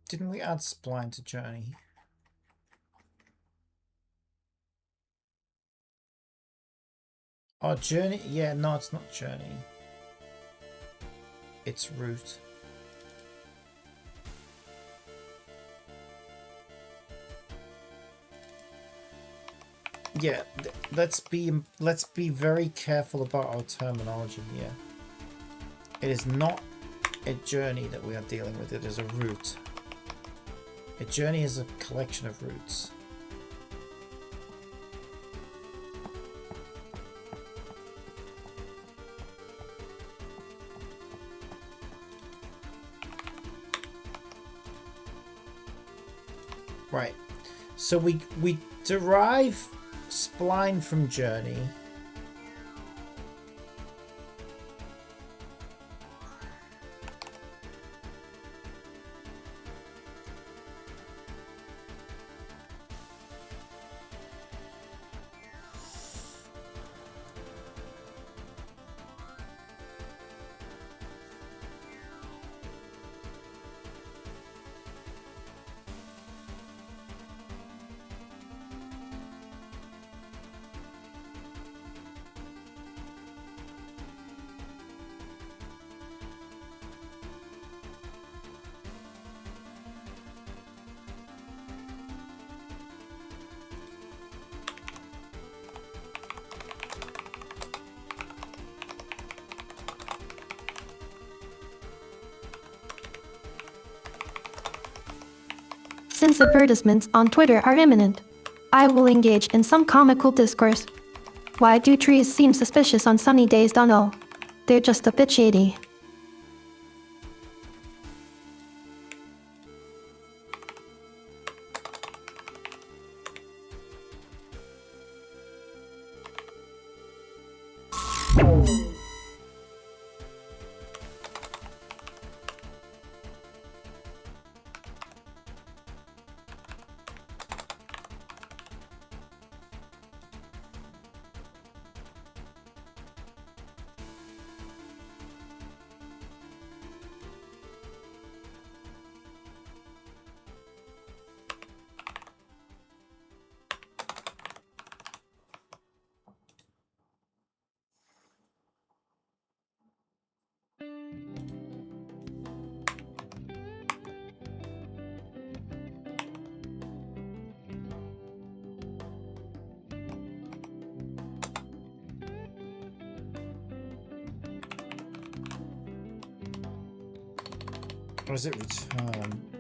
Didn't we add spline to journey? Oh, journey? Yeah, no, it's not journey. It's route. Yeah, let's be very careful about our terminology here. It is not a journey that we are dealing with. It is a route. A journey is a collection of routes. Right. So we derive spline from journey. Since advertisements on Twitter are imminent, I will engage in some comical discourse. Why do trees seem suspicious on sunny days? Don't know. They're just a bit shady. Or is it return?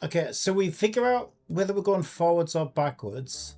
Okay, so we figure out whether we're going forwards or backwards.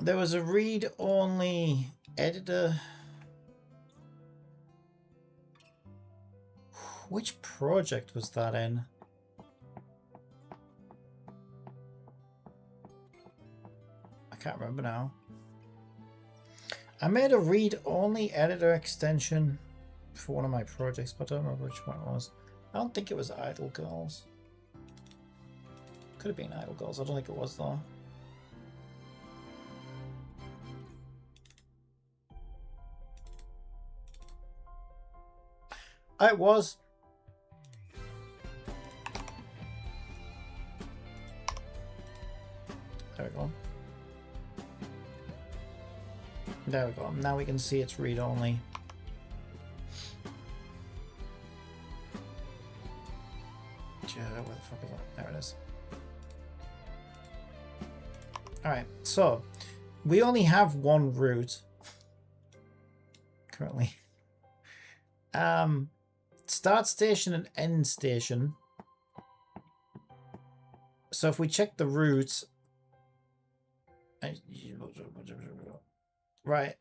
There was a read-only editor. Which project was that in? I can't remember now. I made a read-only editor extension for one of my projects, but I don't remember which one it was. I don't think it was Idle Girls. Could have been Idle Girls. I don't think it was though. It was. There we go. There we go. Now we can see it's read-only. Where the fuck is that? There it is. Alright, so we only have one route currently. Start station and end station. So if we check the routes, right.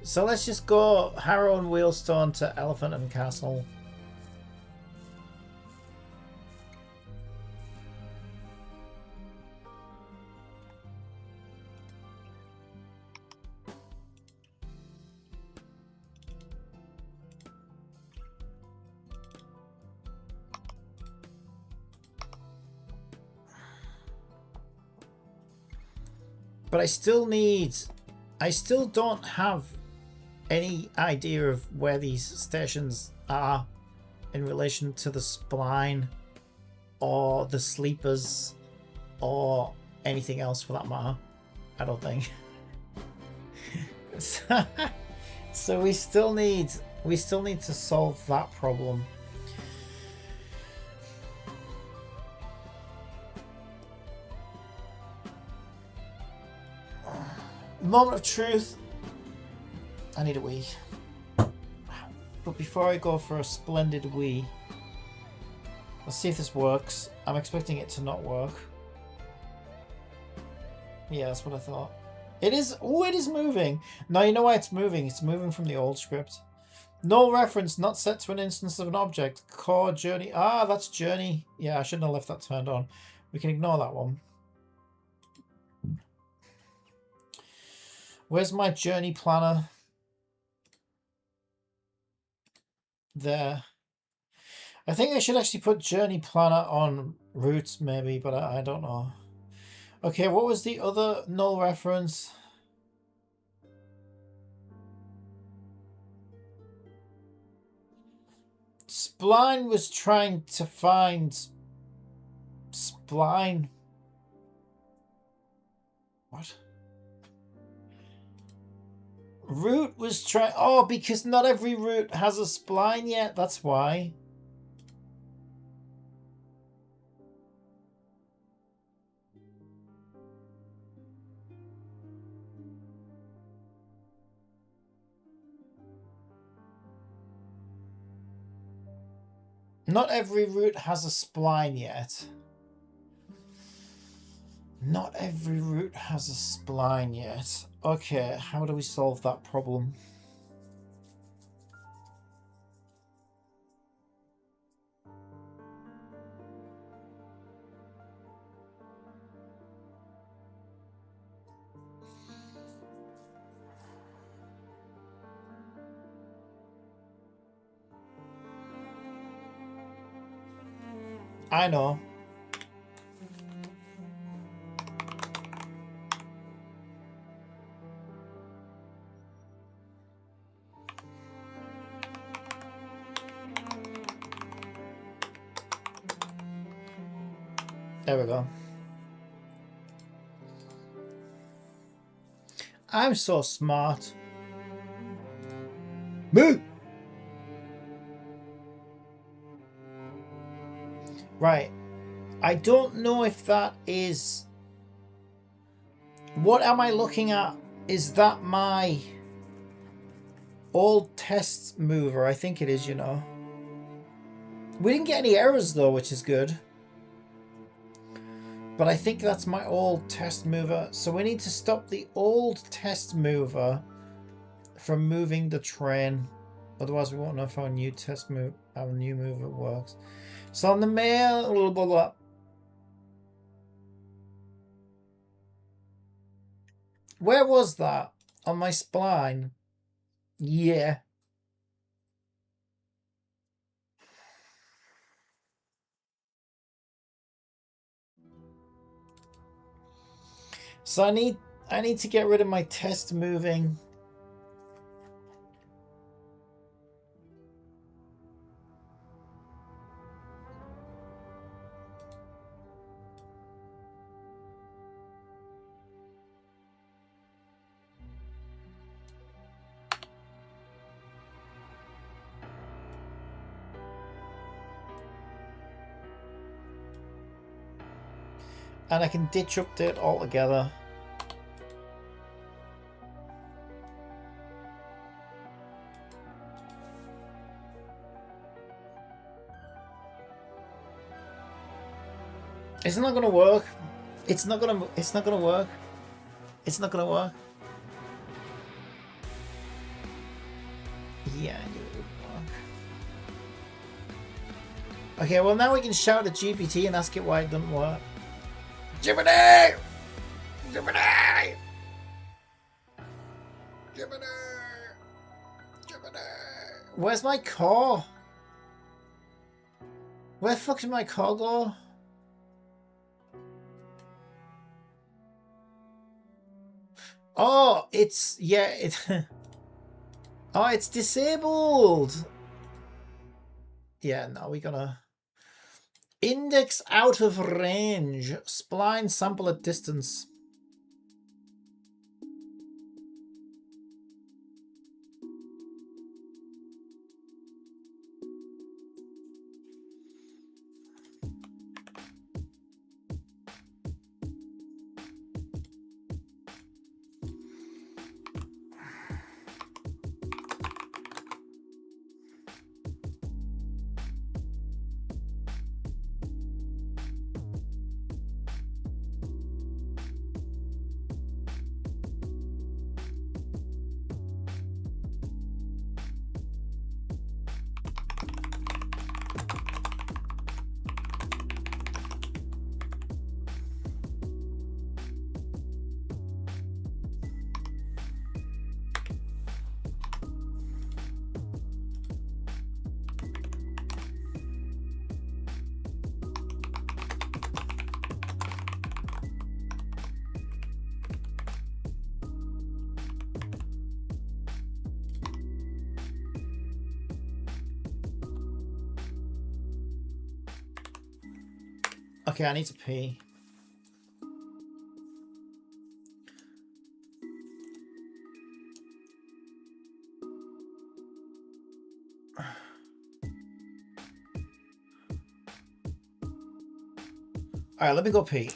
So let's just go Harrow and Wheelstone to Elephant and Castle. But I still don't have any idea of where these stations are in relation to the spline or the sleepers or anything else for that matter. I don't think. So we still need to solve that problem. Moment of truth. I need a wee. But before I go for a splendid wee, let's see if this works. I'm expecting it to not work. Yeah, that's what I thought. It is. Oh, it is moving. Now you know why it's moving. It's moving from the old script. Null reference not set to an instance of an object. Core journey. Ah, that's journey. Yeah, I shouldn't have left that turned on. We can ignore that one. Where's my journey planner? There. I think I should actually put journey planner on routes maybe, but I don't know. Okay, what was the other null reference? Spline was trying to find spline. What? Route was trying... Oh, because not every route has a spline yet. That's why. Not every route has a spline yet. Not every route has a spline yet. Okay, how do we solve that problem? I know. There we go. I'm so smart. Moo! Right. I don't know if that is... What am I looking at? Is that my old test mover? I think it is, you know. We didn't get any errors though, which is good. But I think that's my old test mover. So we need to stop the old test mover from moving the train. Otherwise we won't know if our new new mover works. So on the mail, blah, blah, blah. Where was that? on my spline. Yeah. So I need to get rid of my test moving. And I can ditch update altogether. It's not gonna work. It's not gonna work. It's not gonna work. Yeah, I knew it wouldn't work. Okay, well now we can shout at GPT and ask it why it doesn't work. Gemini! Gemini! Gemini! Gemini! Where's my car? Where the fuck did my car go? Oh, it's, yeah, oh, it's disabled. Yeah, no, we gotta... Index out of range. Spline sample at distance. Okay, I need to pee. Alright, let me go pee.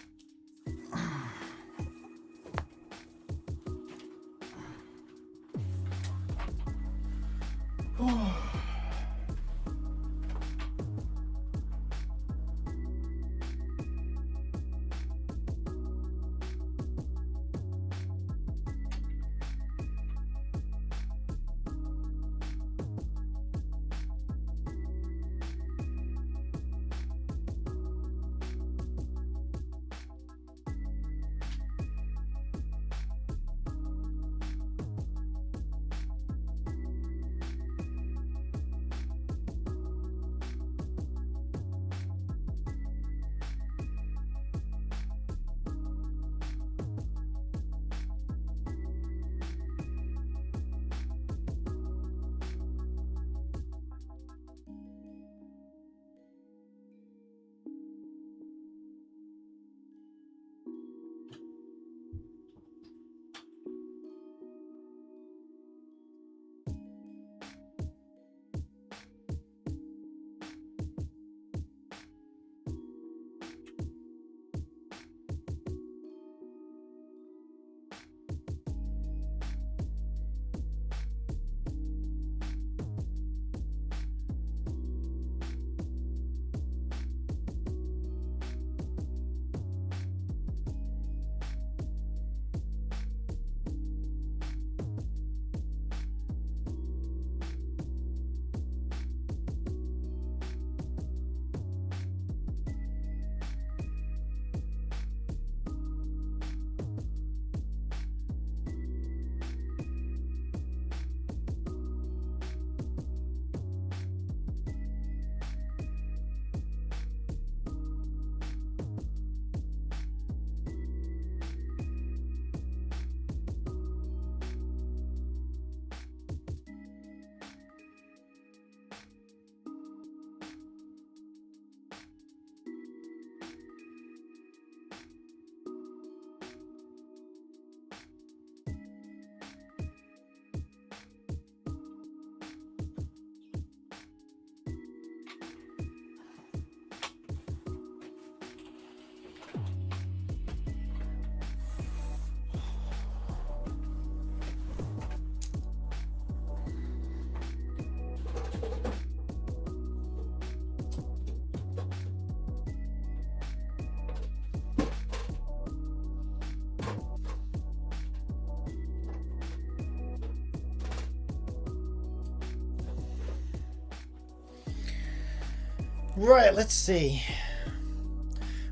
Right, let's see.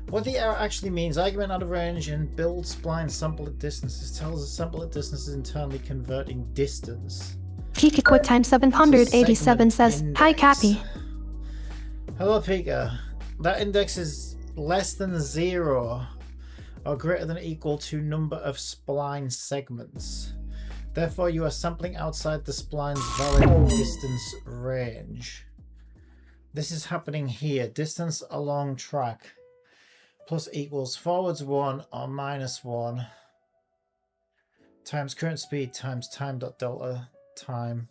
What the error actually means, argument out of range and build spline sample at distances tells us sample at distance is internally converting distance. Pikaquit times 787 says, Hi Cappy. Hello Pika. That index is less than 0 or greater than or equal to number of spline segments. Therefore you are sampling outside the spline's valid distance range. This is happening here. Distance along track plus equals forwards 1 or minus 1 times current speed times time dot delta time.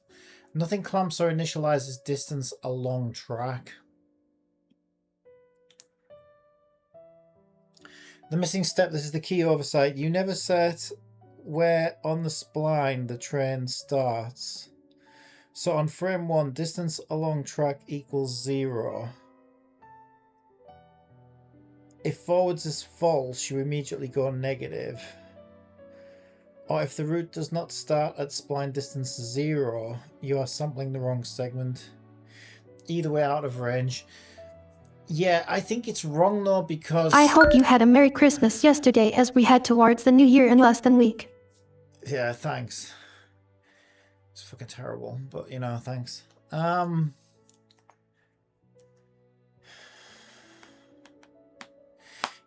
Nothing clamps or initializes distance along track. The missing step, this is the key oversight. You never set where on the spline the train starts. So on frame 1, distance along track equals 0. If forwards is false, you immediately go negative. Or if the route does not start at spline distance 0, you are sampling the wrong segment. Either way, out of range. Yeah, I think it's wrong though because... I hope you had a Merry Christmas yesterday as we head towards the new year in less than a week. Yeah, thanks. It's fucking terrible, but you know, thanks.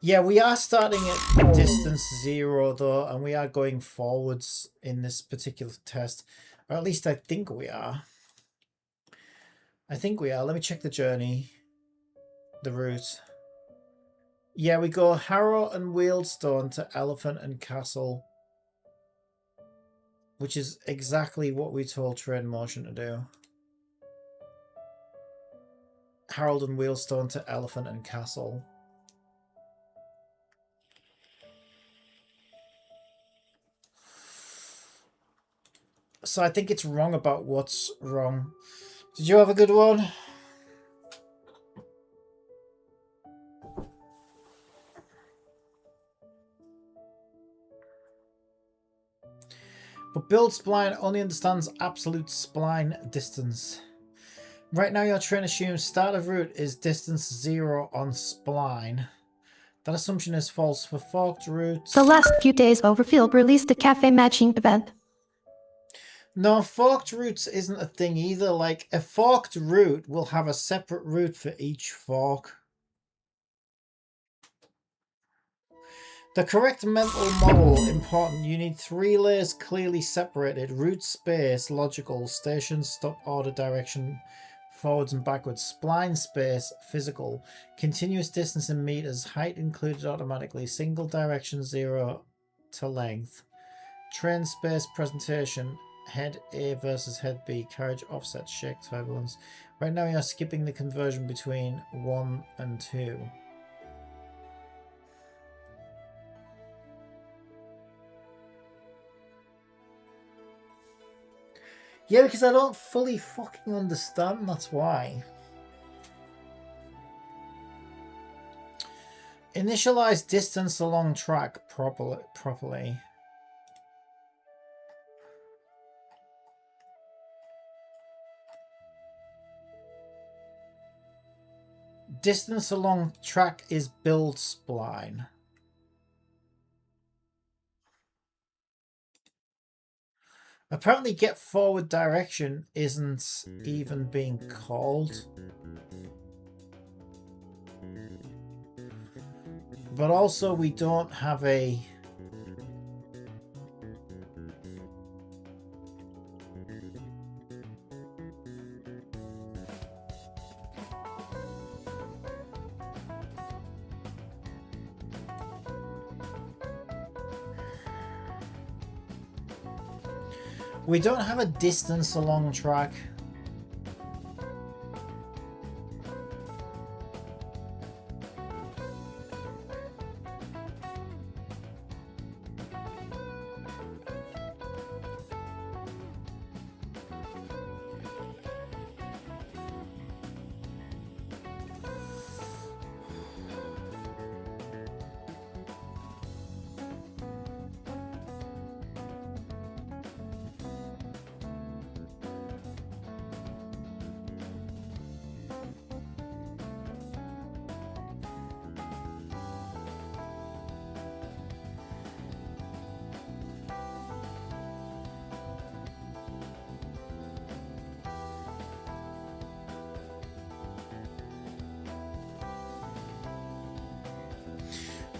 Yeah, we are starting at distance 0 though, and we are going forwards in this particular test. Or at least I think we are. I think we are. Let me check the journey. The route. Yeah, we go Harrow and Wealdstone to Elephant and Castle. Which is exactly what we told Train Motion to do. Harold and Wealdstone to Elephant and Castle. So I think it's wrong about what's wrong. Did you have a good one? But build spline only understands absolute spline distance. Right now your train assumes start of route is distance 0 on spline. That assumption is false for forked routes. The last few days Overfield released a cafe matching event. No, forked routes isn't a thing either. Like, a forked route will have a separate route for each fork. The correct mental model, important. You need 3 layers clearly separated. Route space, logical. Station, stop, order, direction, forwards and backwards. Spline space, physical. Continuous distance in meters. Height included automatically. Single direction 0 to length. Train space presentation. Head A versus head B. Carriage offset, shake, turbulence. Right now you are skipping the conversion between 1 and 2. Yeah, because I don't fully fucking understand, that's why. Initialize distance along track properly. Distance along track is build spline. Apparently get forward direction isn't even being called. But also we don't have a... We don't have a distance along track.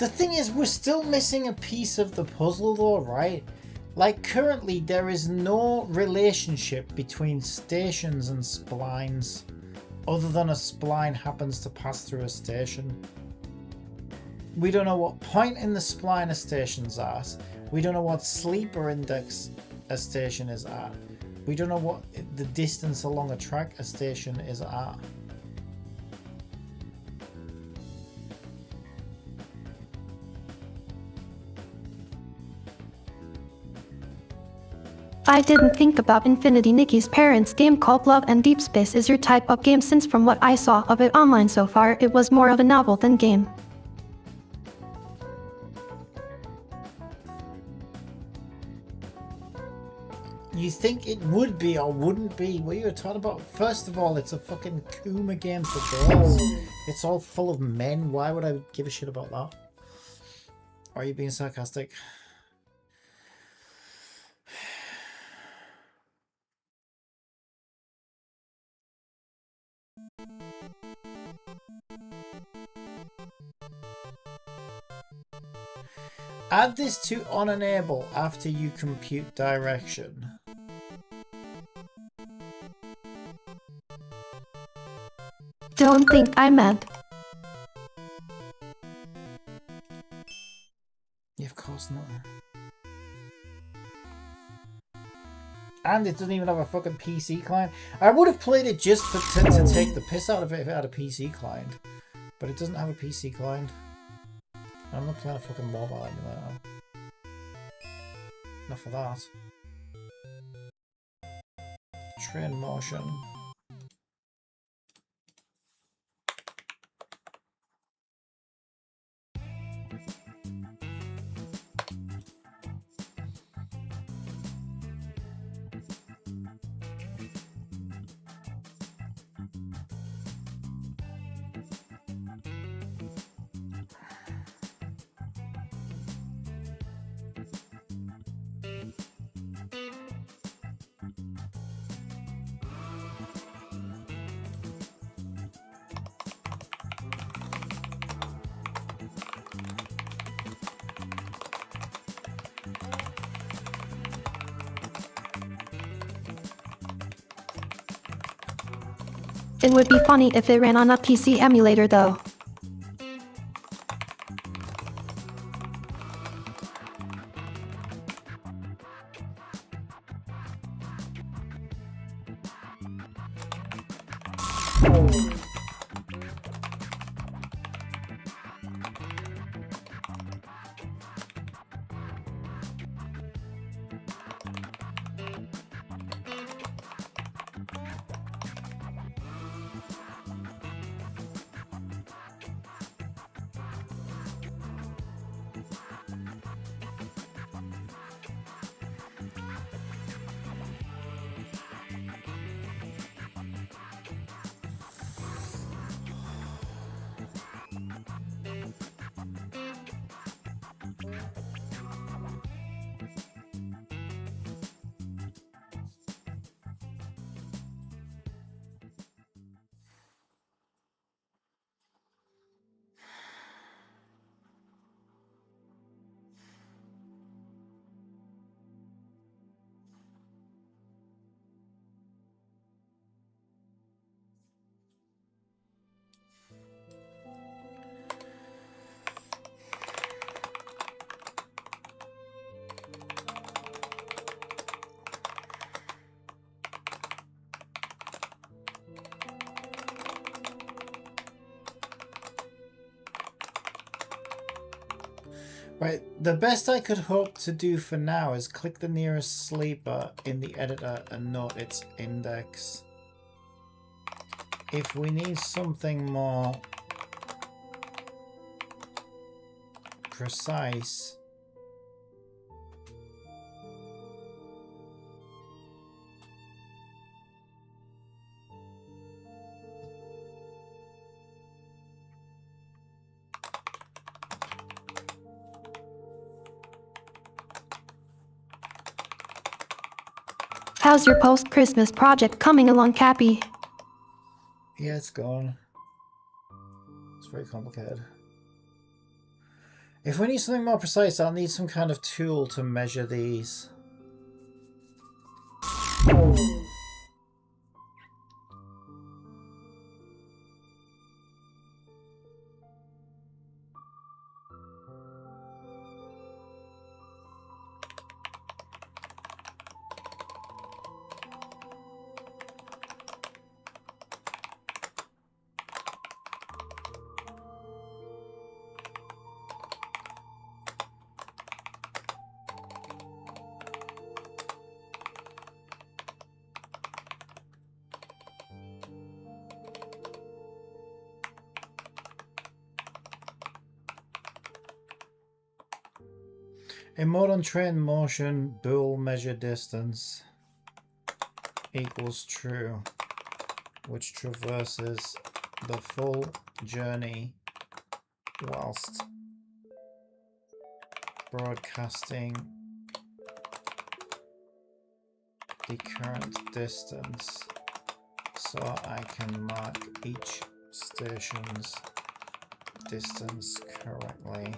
The thing is, we're still missing a piece of the puzzle though, right? Like, currently there is no relationship between stations and splines, other than a spline happens to pass through a station. We don't know what point in the spline a station's at. We don't know what sleeper index a station is at. We don't know what the distance along a track a station is at. I didn't think about Infinity Nikki's parents' game called Love and Deep Space is your type of game, since from what I saw of it online so far, it was more of a novel than game. You think it would be or wouldn't be? What you're talking about? First of all, it's a fucking Kuma game for girls. It's all full of men. Why would I give a shit about that? Are you being sarcastic? Add this to on enable after you compute direction. Don't think I meant. Yeah, of course not. And it doesn't even have a fucking PC client. I would have played it just to take the piss out of it if it had a PC client. But it doesn't have a PC client. I'm not playing a fucking mobile emulator. Not for that. Train motion. It would be funny if it ran on a PC emulator though. Right, the best I could hope to do for now is click the nearest sleeper in the editor and note its index. If we need something more precise, How's your post-Christmas project coming along, Cappy? yeah, it's gone. It's very complicated. If we need something more precise, I'll need some kind of tool to measure these. In mode untrained motion, bool measure distance equals true, which traverses the full journey whilst broadcasting the current distance, so I can mark each station's distance correctly.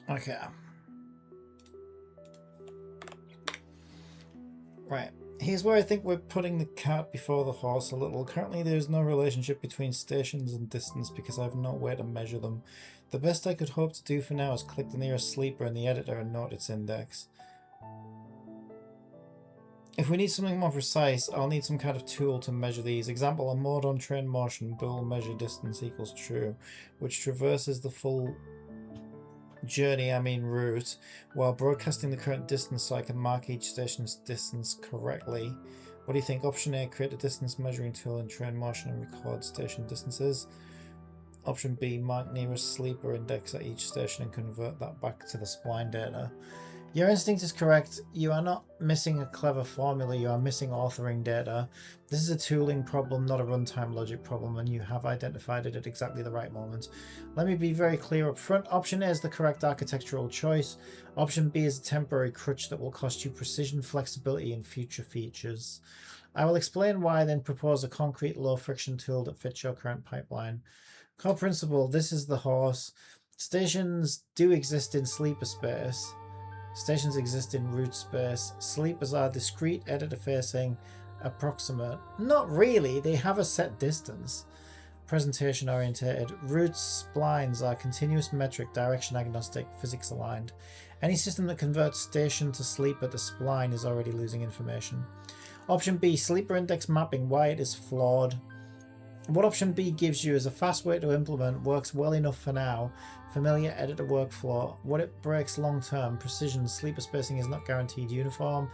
Okay. Right. Here's where I think we're putting the cart before the horse a little. Currently there's no relationship between stations and distance because I have no way to measure them. The best I could hope to do for now is click the nearest sleeper in the editor and note its index. If we need something more precise, I'll need some kind of tool to measure these. Example, a mode untrained motion, bool measure distance equals true, which traverses the full journey, route, while broadcasting the current distance so I can mark each station's distance correctly. What do you think? Option A, create a distance measuring tool in train motion and record station distances. Option B, mark nearest sleeper index at each station and convert that back to the spline data. Your instinct is correct. You are not missing a clever formula, you are missing authoring data. This is a tooling problem, not a runtime logic problem, and you have identified it at exactly the right moment. Let me be very clear up front. Option A is the correct architectural choice. Option B is a temporary crutch that will cost you precision, flexibility, and future features. I will explain why, then propose a concrete low-friction tool that fits your current pipeline. Core principle, this is the horse. Stations do exist in sleeper space. Stations exist in root space. Sleepers are discrete, editor-facing, approximate. Not really, they have a set distance. Presentation orientated. Roots, splines are continuous metric, direction agnostic, physics aligned. Any system that converts station to sleeper to spline is already losing information. Option B, sleeper index mapping, why it is flawed. What option B gives you is a fast way to implement, works well enough for now, familiar editor workflow. What it breaks long term, precision, sleeper spacing is not guaranteed uniform,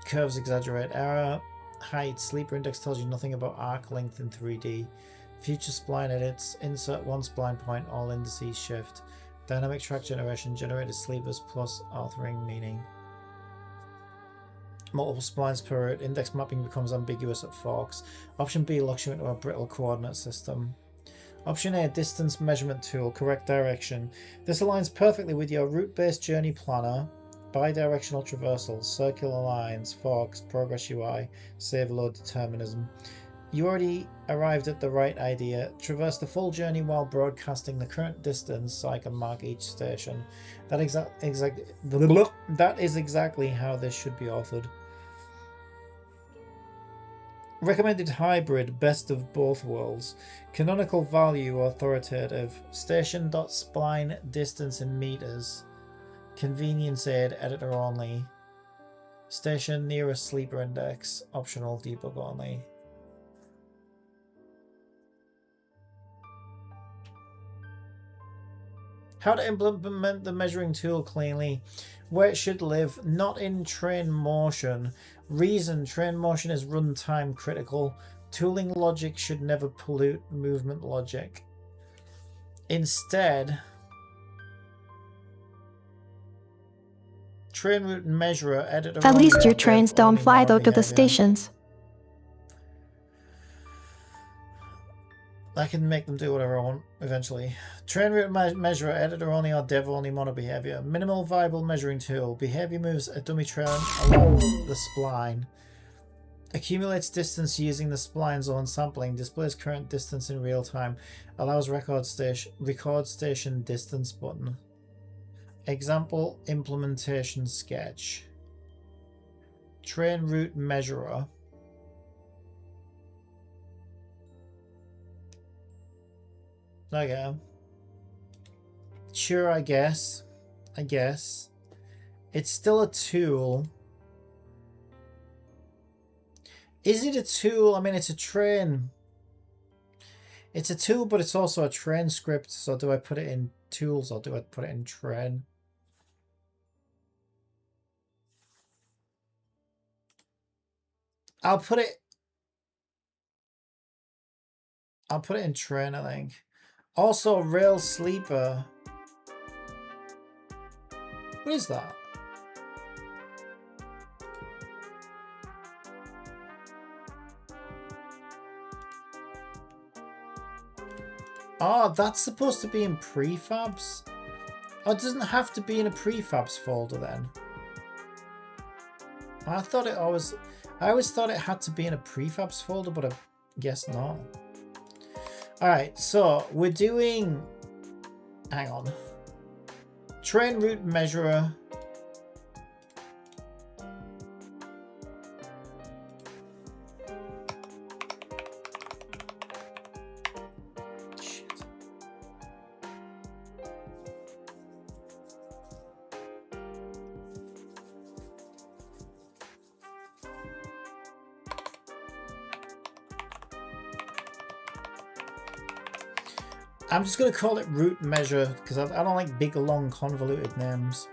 curves exaggerate error, height, sleeper index tells you nothing about arc length in 3D, future spline edits, insert one spline point, all indices shift, dynamic track generation, generated sleepers plus authoring meaning. Multiple splines per route, index mapping becomes ambiguous at forks. Option B locks you into a brittle coordinate system. Option A, distance measurement tool, correct direction. This aligns perfectly with your route-based journey planner, bidirectional traversals, circular lines, forks, progress UI, save load determinism. You already arrived at the right idea. Traverse the full journey while broadcasting the current distance so I can mark each station. That is exactly how this should be authored. Recommended hybrid, best of both worlds. Canonical value, authoritative. Station.spline distance in meters. Convenience aid, editor only. Station nearest sleeper index, optional debug only. How to implement the measuring tool cleanly. Where it should live, not in train motion. Reason, train motion is runtime critical. Tooling logic should never pollute movement logic. Instead, train route measurer, editor. At least your trains don't only fly though to the behavior. stations. I can make them do whatever I want eventually. Train route measurer, editor only or dev only mono behavior. Minimal viable measuring tool. Behavior moves a dummy train along the spline. Accumulates distance using the spline zone sampling. Displays current distance in real time. Allows record station distance button. Example implementation sketch. Train route measurer. Okay. Sure, I guess. It's still a tool. Is it a tool? I mean, it's a train. It's a tool, but it's also a train script. So do I put it in tools or do I put it in train? I'll put it in train, I think. Also, rail sleeper. What is that? Oh, that's supposed to be in prefabs? Oh, it doesn't have to be in a prefabs folder then. I always thought it had to be in a prefabs folder, but I guess not. Alright, so we're doing, hang on, train route measurer. Shit. I'm just going to call it route measure because I don't like big, long, convoluted names.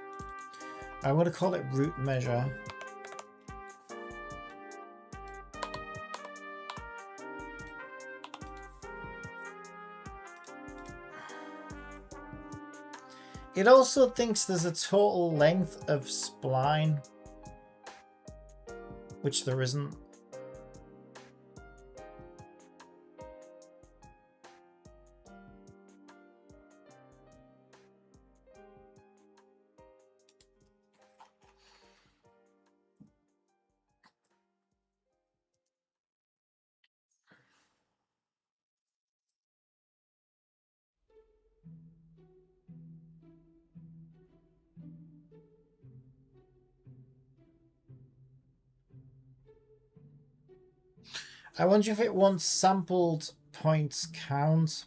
I'm going to call it route measure. It also thinks there's a total length of spline, which there isn't. I wonder if it wants sampled points count.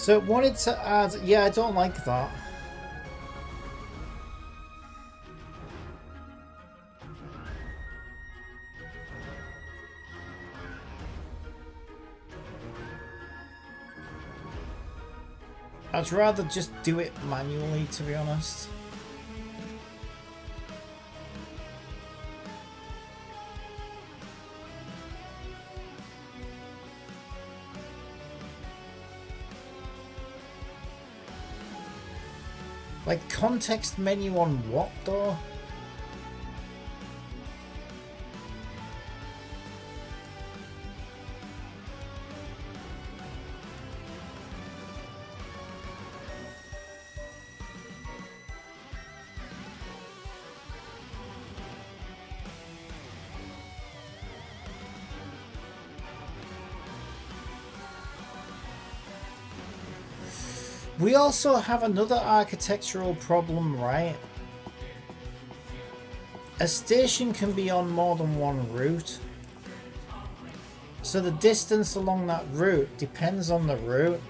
So it wanted to add... Yeah, I don't like that. I'd rather just do it manually, to be honest. Like, context menu on what, though? We also have another architectural problem, right? A station can be on more than one route. So the distance along that route depends on the route.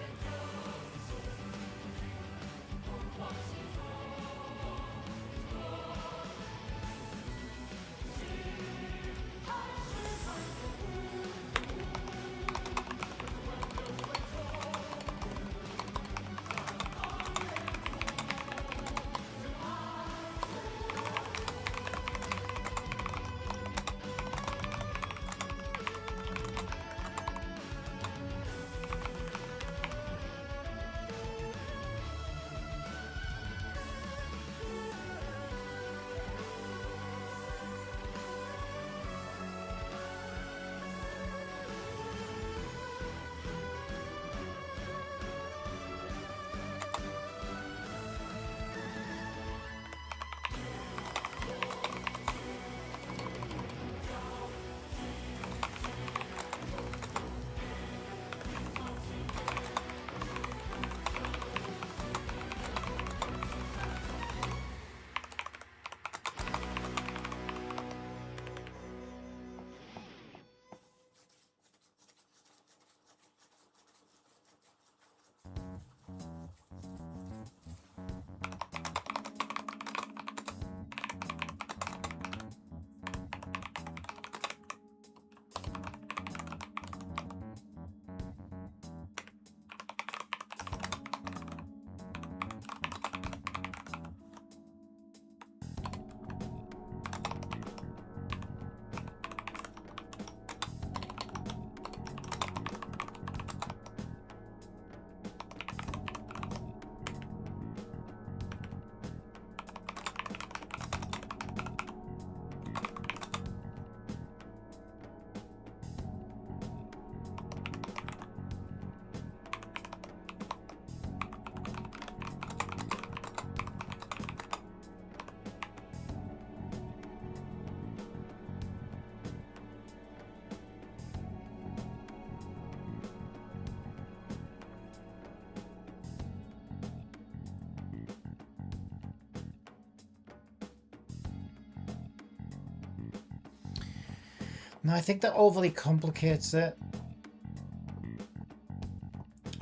No, I think that overly complicates it.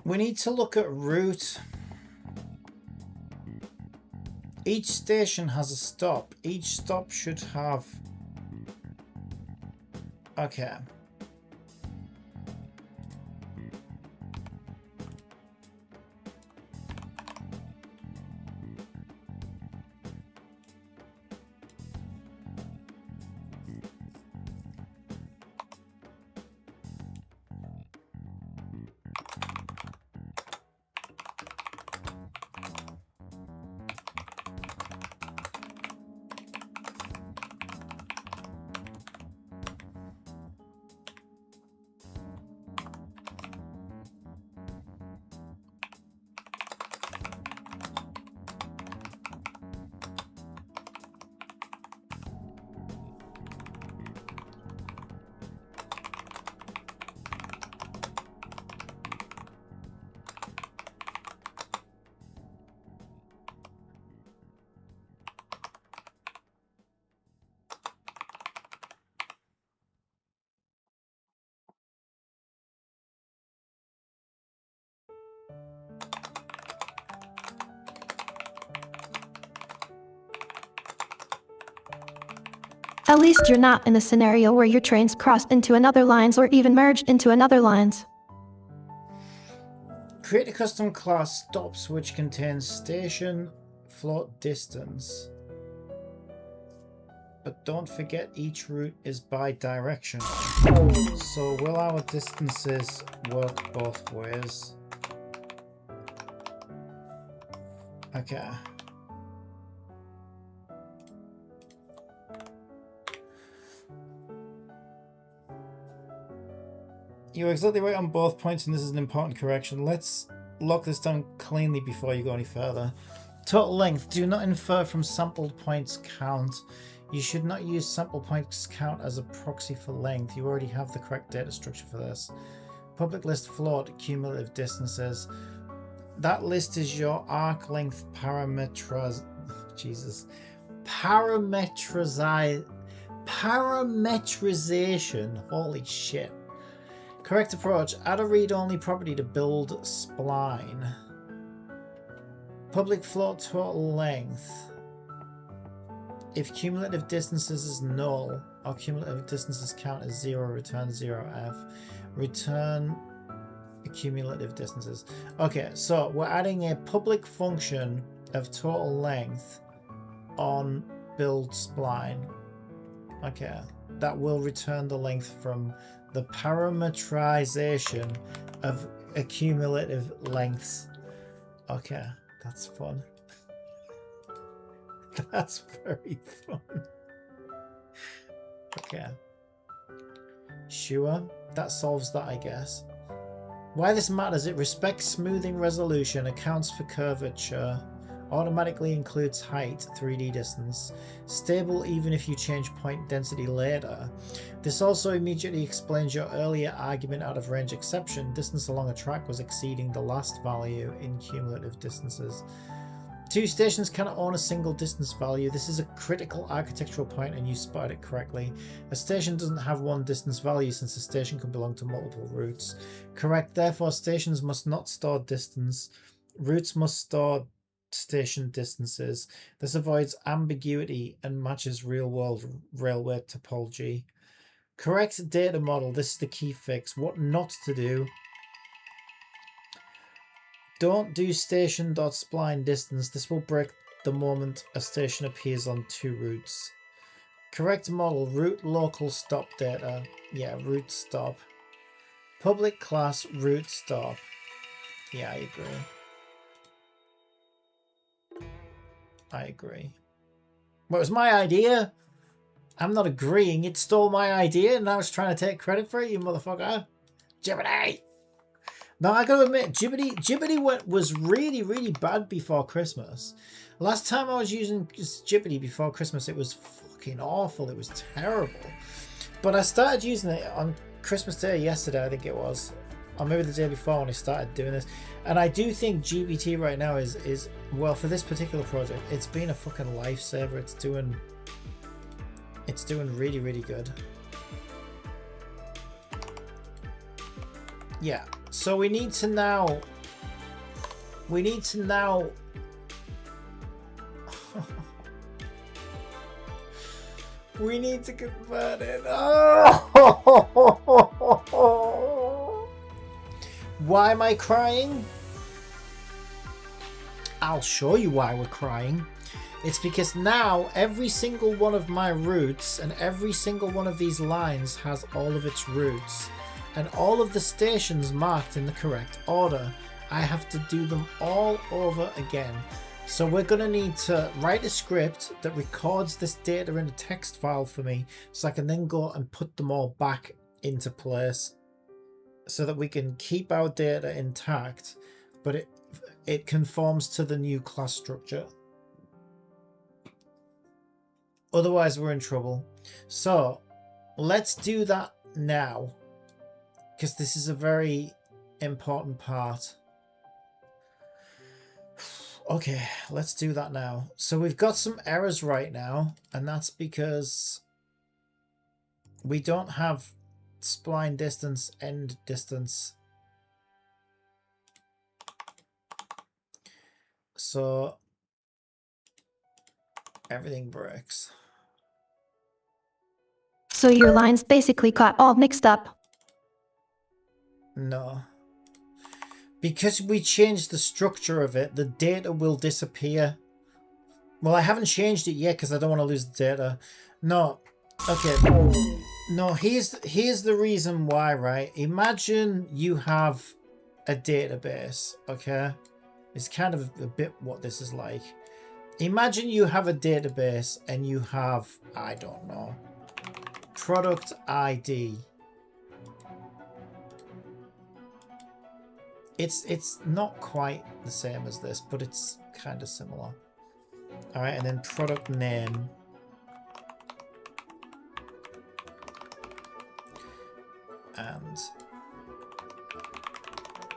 We need to look at route. Each station has a stop. Each stop should have... Okay. At least you're not in a scenario where your trains cross into another lines or even merge into another lines. Create a custom class stops which contains station float distance. But don't forget each route is bi-directional. So will our distances work both ways? Okay. You're exactly right on both points, and this is an important correction. Let's lock this down cleanly before you go any further. Total length. Do not infer from sampled points count. You should not use sample points count as a proxy for length. You already have the correct data structure for this. Public list float cumulative distances. That list is your arc length parametrization. Holy shit. Correct approach. Add a read-only property to build spline. Public float total length. If cumulative distances is null or cumulative distances count as 0, return 0f. Return cumulative distances. Okay, so we're adding a public function of total length on build spline. Okay, that will return the length from the parametrization of accumulative lengths. Okay, that's fun. That's very fun. Okay. Sure, that solves that, I guess. Why this matters, it respects smoothing resolution, accounts for curvature, automatically includes height, 3D distance, stable even if you change point density later. This also immediately explains your earlier argument out of range exception. Distance along a track was exceeding the last value in cumulative distances. Two stations cannot own a single distance value. This is a critical architectural point and you spotted it correctly. A station doesn't have one distance value since a station can belong to multiple routes. Correct, therefore stations must not store distance. Routes must store station distances. This avoids ambiguity and matches real-world railway topology. Correct data model. This is the key fix. What not to do. Don't do station.spline distance. This will break the moment a station appears on two routes. Correct model. Route local stop data. Yeah, route stop. Public class route stop. Yeah, I agree. I agree. Well, it was my idea. I'm not agreeing. It stole my idea and now it's trying to take credit for it, you motherfucker. Jiminy! Now, I gotta admit, Jibity was really, really bad before Christmas. Last time I was using Jibity before Christmas, it was fucking awful. It was terrible. But I started using it on Christmas Day yesterday, I think it was. Or maybe the day before when I started doing this. And I do think GBT right now is well, for this particular project, it's been a fucking lifesaver. It's doing really, really good. Yeah. So we need to now we need to convert it. Oh! Why am I crying? I'll show you why we're crying. It's because now every single one of my routes and every single one of these lines has all of its routes. And all of the stations marked in the correct order. I have to do them all over again. So we're going to need to write a script that records this data in a text file for me so I can then go and put them all back into place so that we can keep our data intact, but it conforms to the new class structure. Otherwise we're in trouble. So let's do that now, because this is a very important part. Okay, let's do that now. So we've got some errors right now, and that's because we don't have spline distance, end distance. So everything breaks. So your lines basically got all mixed up. No. Because we changed the structure of it, the data will disappear. Well, I haven't changed it yet because I don't want to lose the data. No. Okay. No, here's the reason why, right? Imagine you have a database, okay? It's kind of a bit what this is like. Imagine you have a database and you have, I don't know, product ID. It's not quite the same as this, but it's kind of similar. All right, and then product name. And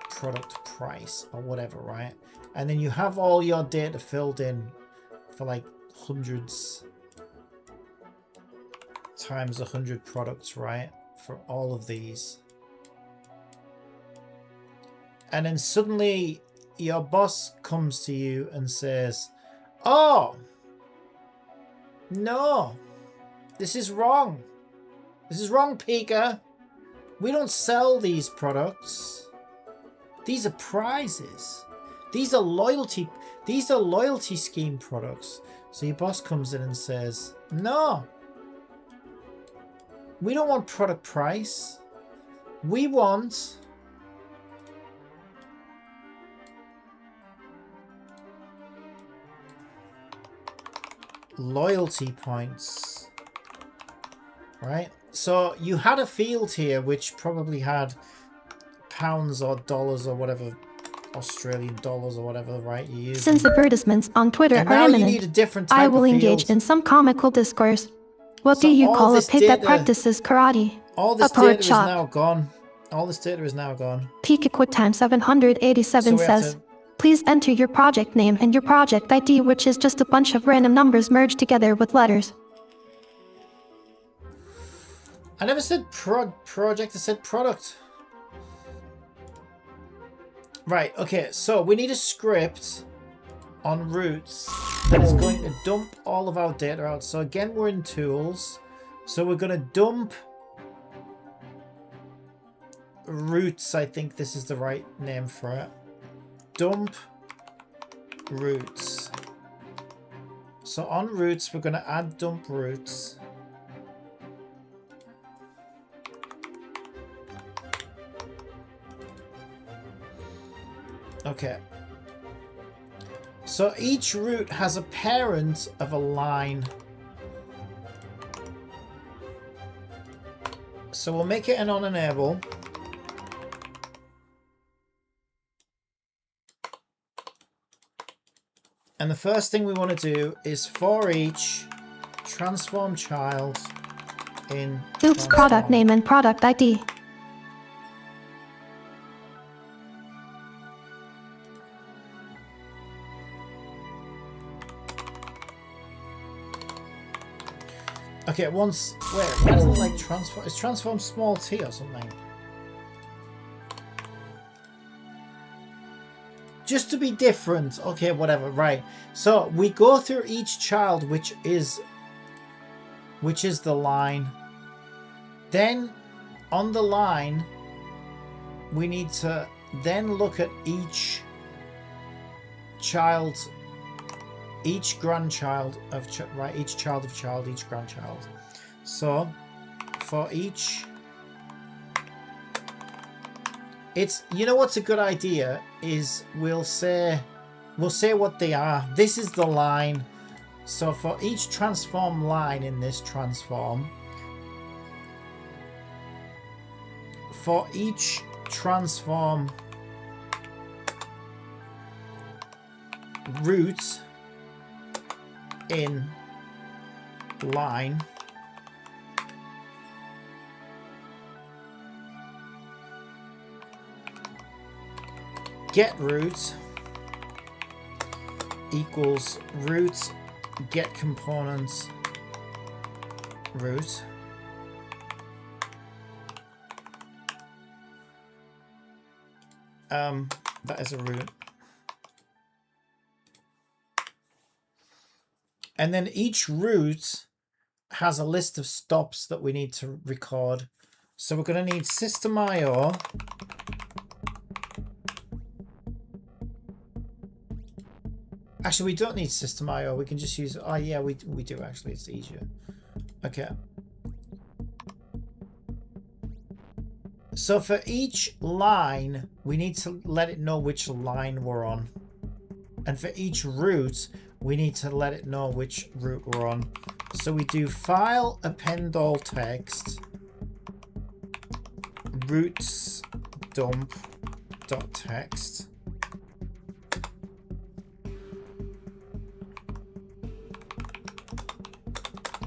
product price or whatever, right? And then you have all your data filled in for like hundreds times 100 products, right? For all of these. And then suddenly your boss comes to you and says, oh, no, this is wrong. This is wrong, Pika. We don't sell these products. These are prizes. These are loyalty scheme products. So your boss comes in and says, no, we don't want product price. We want loyalty points, right? So you had a field here which probably had pounds or dollars or whatever, Australian dollars or whatever, right? You use Since advertisements on Twitter and are now you imminent, need a different type I will of engage field. in some comical discourse. What So do you all call a this pig that data- practices karate? All this A pork data is chop. now gone. All this data is now gone. Pika QuickTime 787 So we have says, to- please enter your project name and your project ID, which is just a bunch of random numbers merged together with letters. I never said project, I said product. Right, okay, so we need a script on Roots that is going to dump all of our data out. So again, we're in Tools. So we're going to dump Roots. I think this is the right name for it. Dump Roots. So on Roots, we're going to add dump Roots. Okay. So each root has a parent of a line. So we'll make it an on-enable. And the first thing we want to do is for each transform child in Oops, product transform. name and product ID. Okay, once where does it like transform? It's transform small t or something. Just to be different. Okay, whatever. Right. So we go through each child, which is the line. Then on the line, we need to then look at each child. Each grandchild of right, each child of child, each grandchild. So for each, it's, you know what's a good idea is we'll say what they are. This is the line. So for each transform line in this transform, for each transform root in line, get root equals root get components root. That is a root. And then each root has a list of stops that we need to record. So we're going to need system.io. Actually, we don't need system.io. We can just use... Oh, yeah, we do, actually. It's easier. Okay. So for each line, we need to let it know which line we're on. And for each route, we need to let it know which route we're on. So we do file append all text routes dump dot text.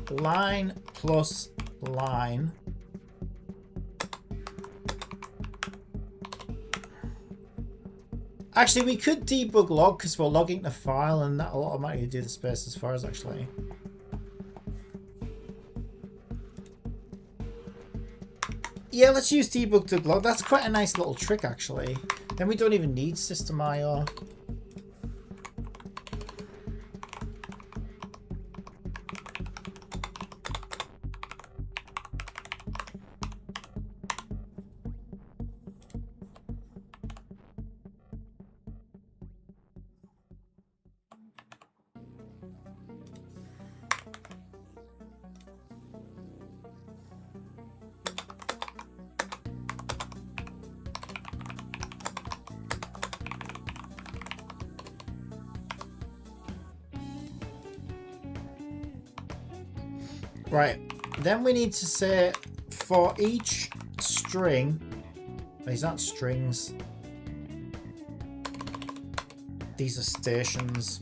Line plus line. Actually, we could debug log because we're logging the file and that'll automatically do the spaces for us, actually. Yeah, let's use debug to log. That's quite a nice little trick, actually. Then we don't even need system.io. Right, then we need to say for each string, these aren't strings, these are stations.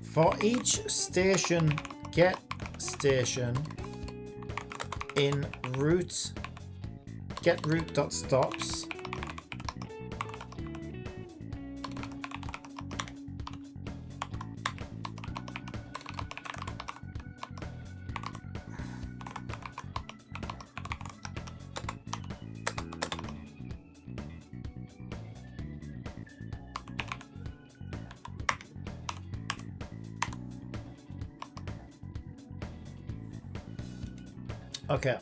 For each station, get station in route, get route.stops. Okay.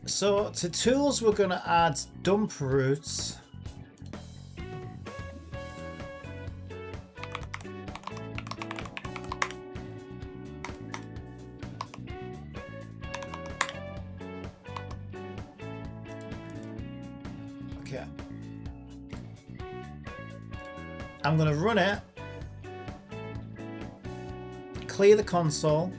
So to tools, we're going to add dump routes. Okay. I'm going to run it. Clear the console.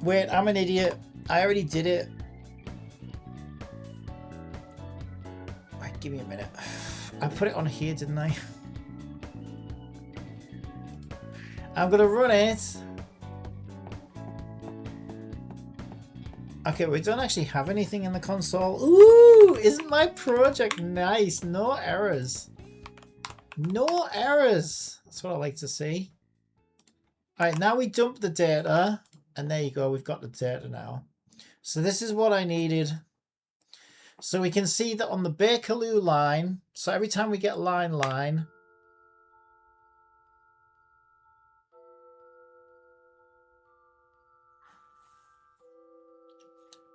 Wait, I'm an idiot. I already did it. Wait, give me a minute. I put it on here, didn't I? I'm gonna run it. Okay, we don't actually have anything in the console. Ooh, isn't my project nice? No errors. No errors. That's what I like to see. All right, now we dump the data. And there you go, we've got the data now. So this is what I needed. So we can see that on the Bakerloo line, so every time we get line,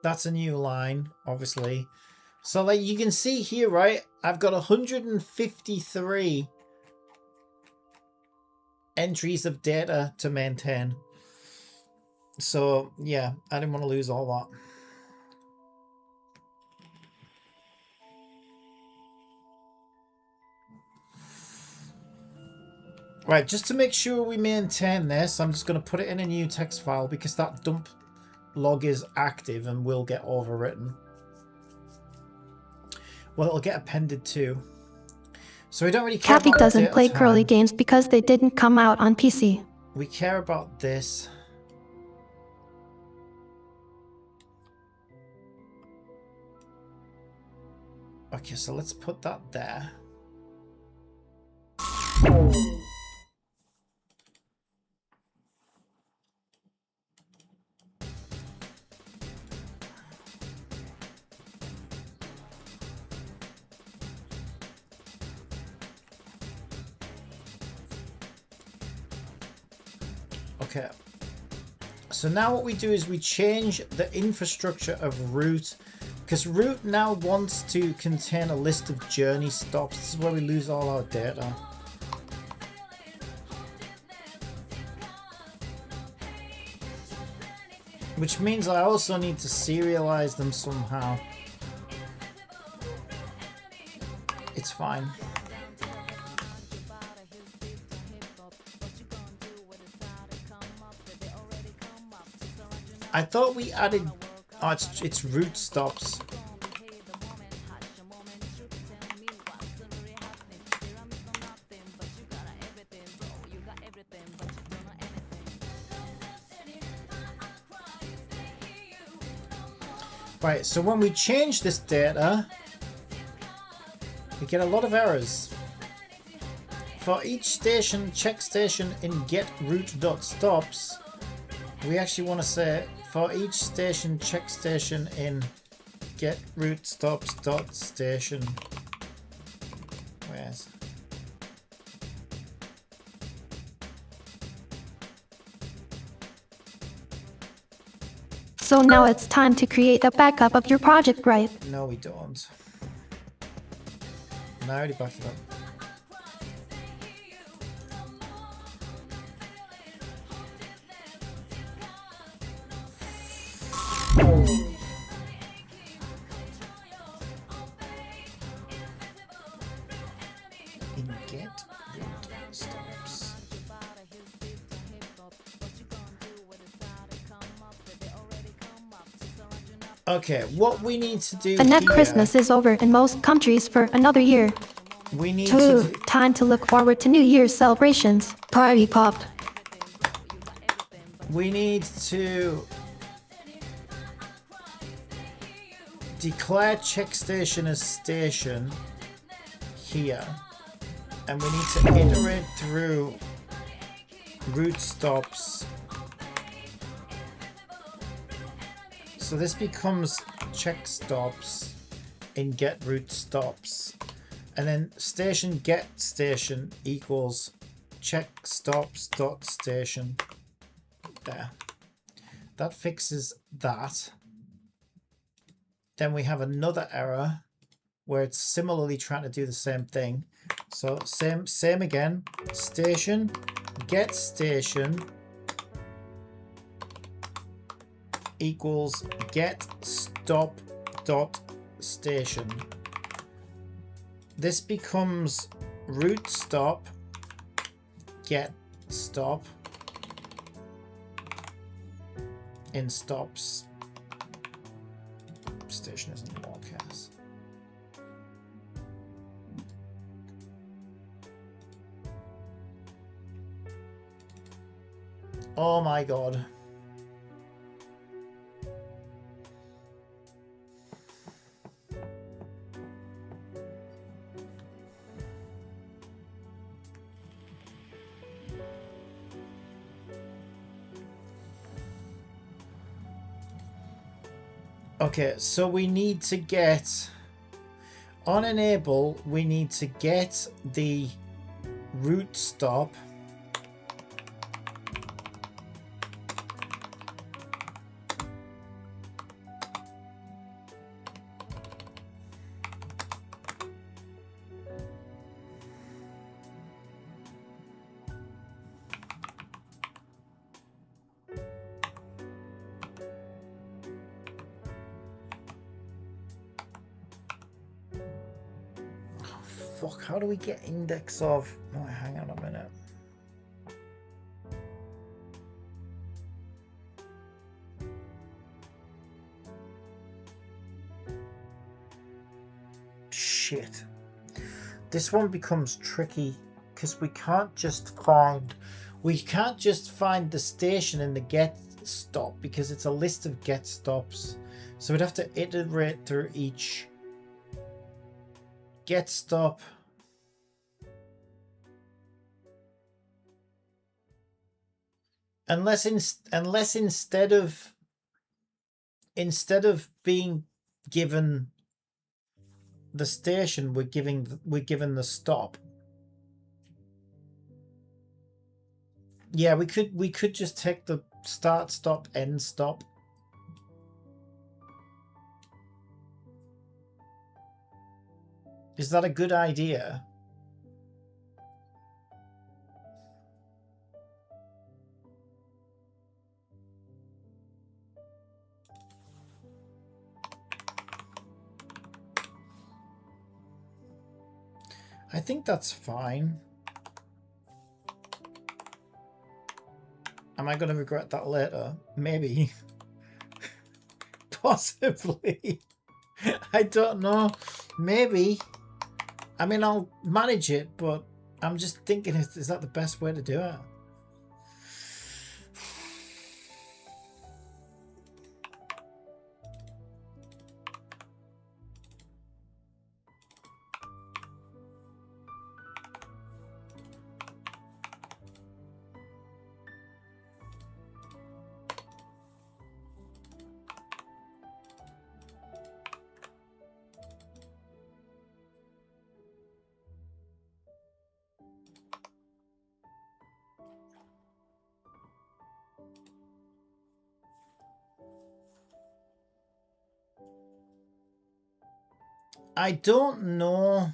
that's a new line, obviously. So like you can see here, right? I've got 153 entries of data to maintain. So yeah, I didn't want to lose all that. Right, just to make sure we maintain this, I'm just going to put it in a new text file because that dump log is active and will get overwritten. Well, it'll get appended too. So we don't really care Kathy about doesn't data play time. curly games because they didn't come out on PC. We care about this. Okay, so let's put that there. Okay. So now what we do is we change the infrastructure of root, because root now wants to contain a list of journey stops. This is where we lose all our data. Which means I also need to serialize them somehow. It's fine. I thought we added... Oh, it's root stops. Right, so when we change this data, we get a lot of errors. For each station, check station in getRoot.stops, we actually want to say for each station, check station in getRootStops.station. Where's... So now it's time to create a backup of your project, right? No, we don't. No, I already backed it up. In get root stops. Okay, what we need to do The net here, Christmas is over in most countries for another year. we need to do, Time to look forward to New Year's celebrations. Party pop. we need to declare check station as station here, and we need to iterate through root stops. So this becomes check stops in get root stops, and then station get station equals check stops dot station. There. That fixes that. Then we have another error where it's similarly trying to do the same thing. So same again. Station get station equals get stop dot station. This becomes root stop get stop in stops. Station isn't lowercase. Oh my god. Okay, so we need to get on enable, we need to get the root stop fuck, how do we get index of... Oh, hang on a minute. Shit. This one becomes tricky because we can't just find the station in the get stop because it's a list of get stops. So we'd have to iterate through each get stop Unless instead of being given the station, we're given the stop. Yeah, we could just take the start, stop, end, stop. Is that a good idea? I think that's fine. Am I going to regret that later? Maybe. Possibly. I don't know. Maybe. I mean, I'll manage it, but I'm just thinking, is that the best way to do it? I don't know.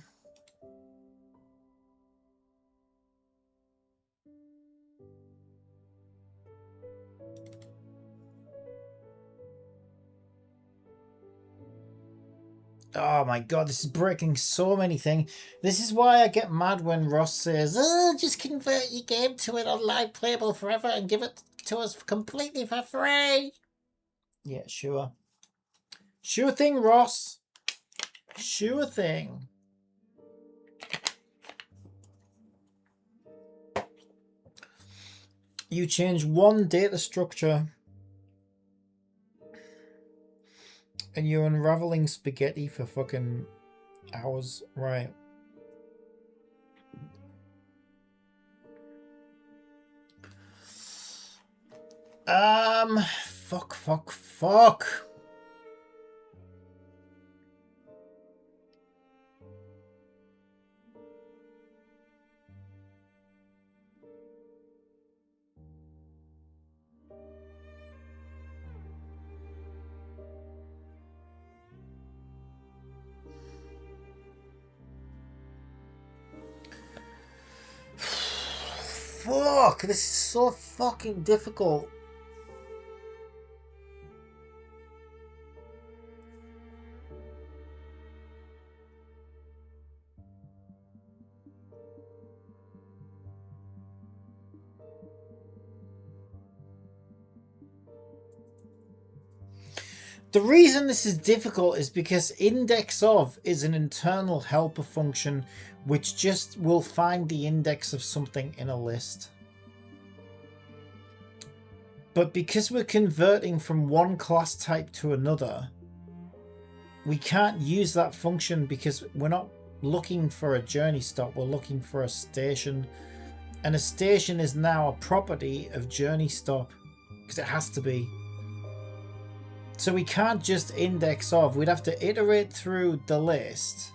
Oh my god, this is breaking so many things. This is why I get mad when Ross says, "Oh, just convert your game to an online playable forever and give it to us completely for free." Yeah, sure. Sure thing, Ross. Sure thing. You change one data structure and you're unraveling spaghetti for fucking hours, right? Fuck. Fuck, this is so fucking difficult. The reason this is difficult is because index of is an internal helper function which just will find the index of something in a list. But because we're converting from one class type to another, we can't use that function because we're not looking for a journey stop, we're looking for a station. And a station is now a property of journey stop because it has to be. So we can't just index of, we'd have to iterate through the list.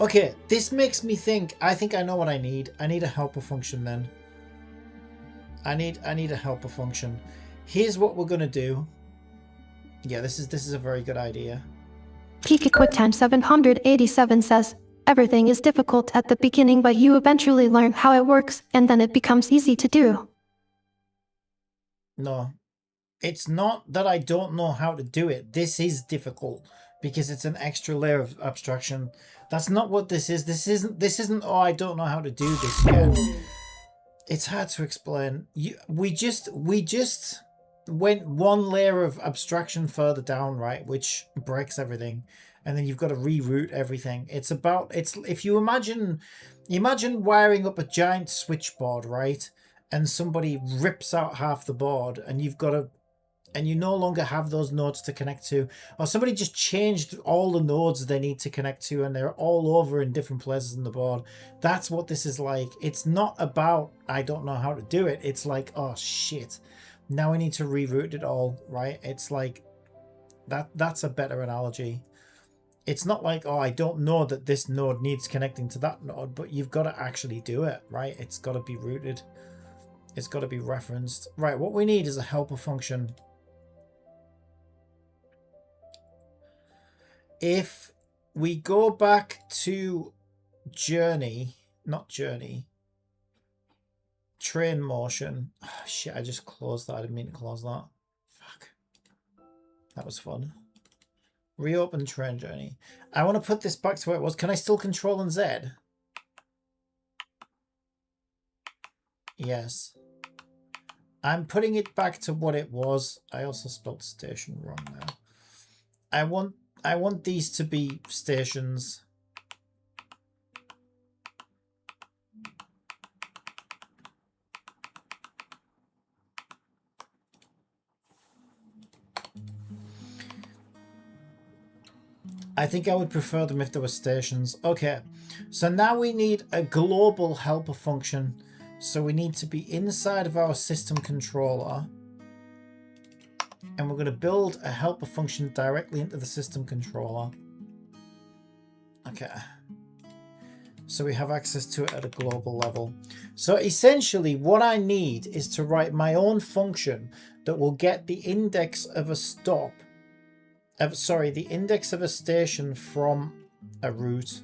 Okay, this makes me think, I think I know what I need. I need a helper function then. I need a helper function. Here's what we're gonna do. Yeah, this is a very good idea. PikaQuickTime 787 says, everything is difficult at the beginning, but you eventually learn how it works, and then it becomes easy to do. No. It's not that I don't know how to do it. This is difficult because it's an extra layer of abstraction. That's not what this is. This isn't oh, I don't know how to do this yet. It's hard to explain. We just went one layer of abstraction further down, right, which breaks everything. And then you've got to reroute everything. It's if you imagine wiring up a giant switchboard, right? And somebody rips out half the board and you've got to and you no longer have those nodes to connect to, or somebody just changed all the nodes they need to connect to and they're all over in different places on the board. That's what this is like. It's not about, I don't know how to do it. It's like, oh shit, now I need to reroute it all, right? It's like, that's a better analogy. It's not like, oh, I don't know that this node needs connecting to that node, but you've got to actually do it, right? It's got to be rooted. It's got to be referenced. Right, what we need is a helper function. If we go back to journey, not journey, train motion. Oh, shit, I just closed that. I didn't mean to close that. Fuck. That was fun. Reopen train journey. I want to put this back to where it was. Can I still control and Z? Yes. I'm putting it back to what it was. I also spelled station wrong now. I want these to be stations. I think I would prefer them if there were stations. Okay, so now we need a global helper function. So we need to be inside of our system controller. And we're going to build a helper function directly into the system controller. Okay. So we have access to it at a global level. So essentially what I need is to write my own function that will get the index of a stop. The index of a station from a route.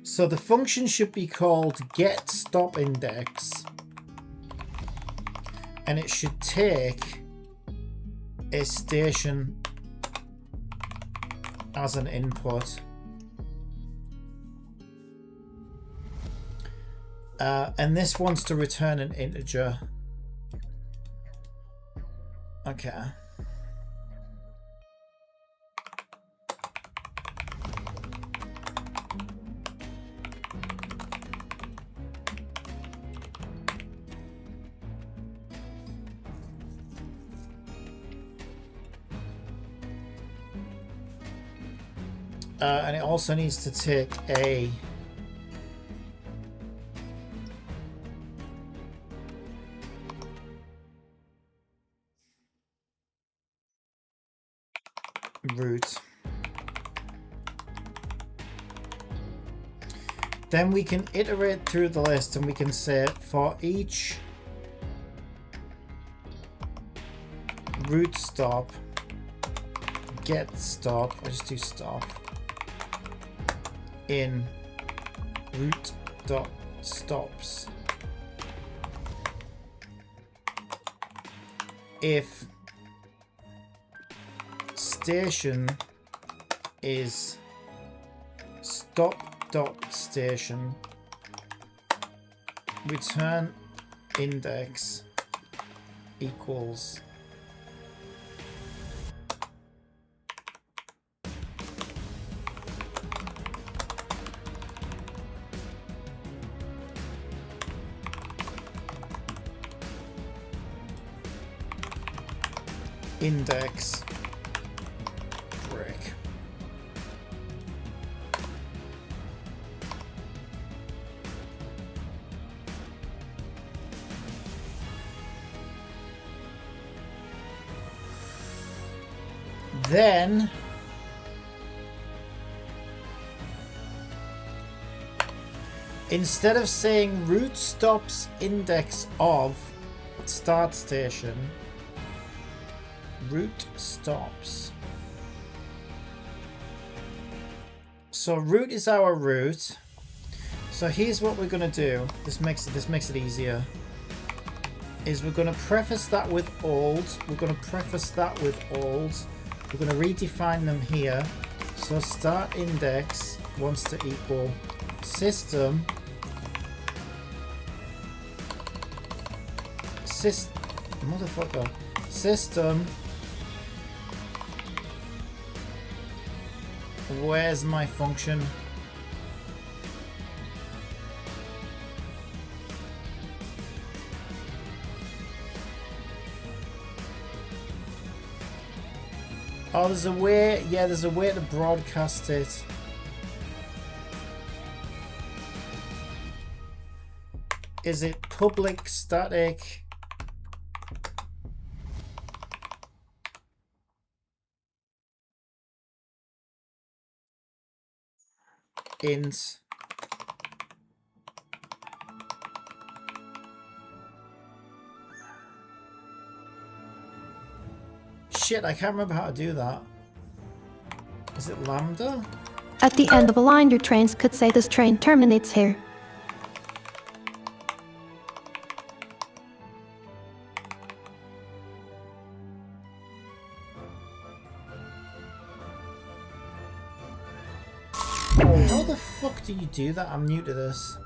So the function should be called getStopIndex, and it should take a station as an input. And this wants to return an integer. Okay. And it also needs to take a route. Then we can iterate through the list and we can say for each route stop, get stop, I just do stop in route dot stops if station is stop dot station, return index equals index break. Then instead of saying route stops index of start station, route stops. So route is our route. So here's what we're gonna do. This makes it easier. Is we're gonna preface that with old. We're gonna preface that with old. We're gonna redefine them here. So start index wants to equal system motherfucker system. Where's my function? Oh, there's a way. Yeah, there's a way to broadcast it. Is it public static? Int. Shit, I can't remember how to do that. Is it lambda? At the end of a line, your trains could say this train terminates here. How the fuck do you do that? I'm new to this.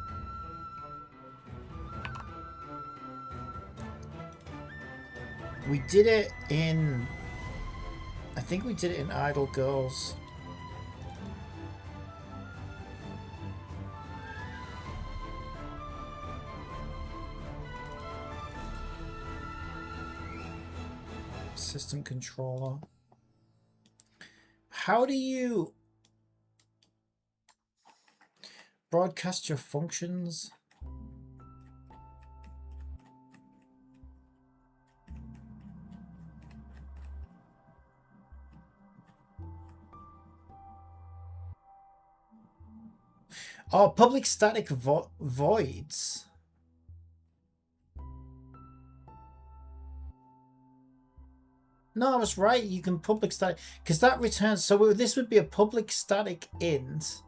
We did it in... I think we did it in Idle Girls. System controller. How do you broadcast your functions? Oh, public static voids. No, I was right. You can public static because that returns. So this would be a public static int.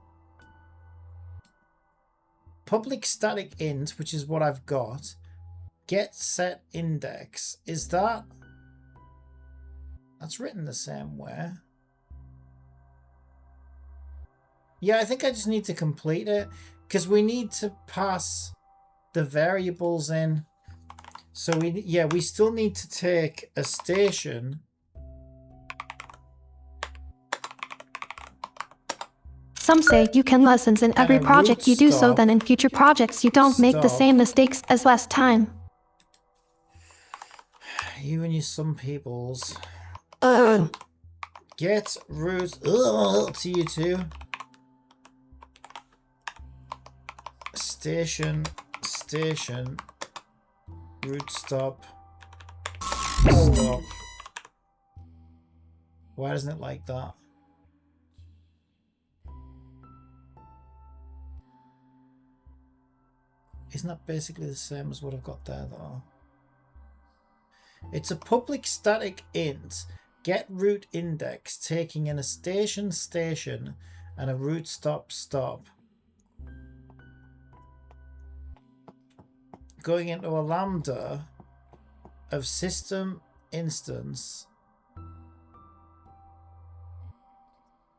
Public static int, which is what I've got. Get set index. Is that? That's written the same way. Yeah, I think I just need to complete it because we need to pass the variables in. So we still need to take a station. Some say you can lessons in every a project root you do so stop. then in future projects you don't make the Stop. same mistakes as last time. You and your some peoples. Uh, Get root to you two. Station, root stop, stop. Why isn't it like that? Isn't that basically the same as what I've got there though? It's a public static int, get root index, taking in a station and a root stop. Going into a lambda of system instance,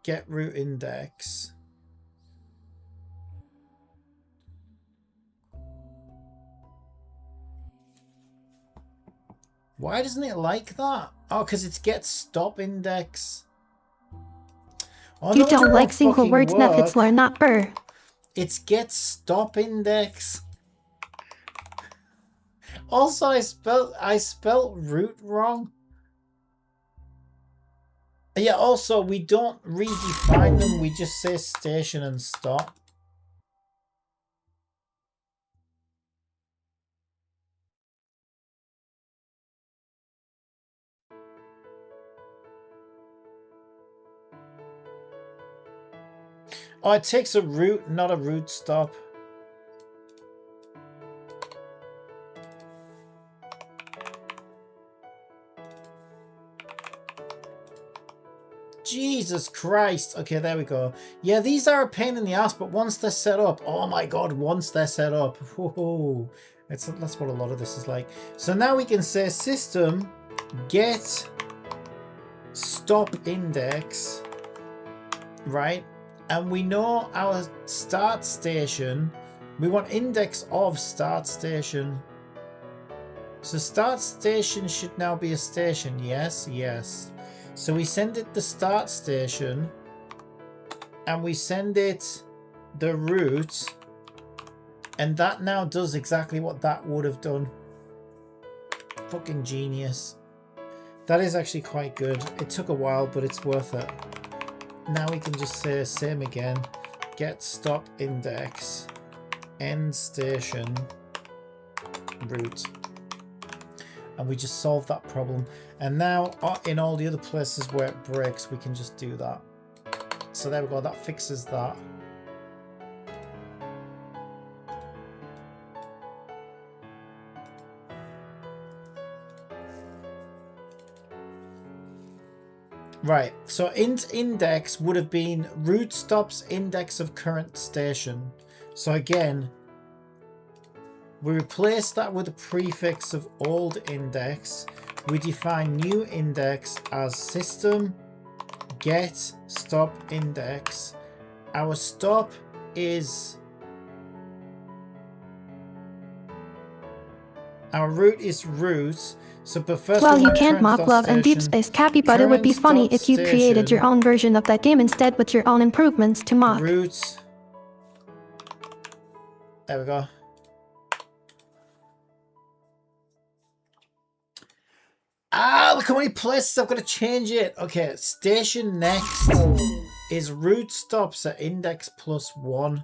get root index. Why doesn't it like that? Oh, because it's get stop index. Oh, you no, it don't like won't single fucking words work. Nefitzler not burr. It's get stop index. Also, I spelt root wrong. Yeah, also, we don't redefine them. We just say station and stop. Oh, it takes a root, not a root stop. Jesus Christ. Okay, there we go. Yeah, these are a pain in the ass, but once they're set up, oh my god, once they're set up, whoa, that's what a lot of this is like. So now we can say system get stop index, right? And we know our start station, we want index of start station. So start station should now be a station, yes, yes. So we send it the start station and we send it the route, and that now does exactly what that would have done. Fucking genius. That is actually quite good. It took a while, but it's worth it. Now we can just say same again. Get stop index, end station, route. And we just solved that problem. And now in all the other places where it breaks, we can just do that. So there we go, that fixes that. Right, so int index would have been route stops index of current station. So again, we replace that with a prefix of old index. We define new index as system get stop index. Our stop is, our route is route. So, but first Well, we you want can't current mock stop Love and Deep station. Space Cappy, but it would be Current funny stop if you created your station. own version of that game instead with your own improvements to mock. Route. There we go. Ah, look how many places I've got to change it. Okay, station next is route stops at index +1.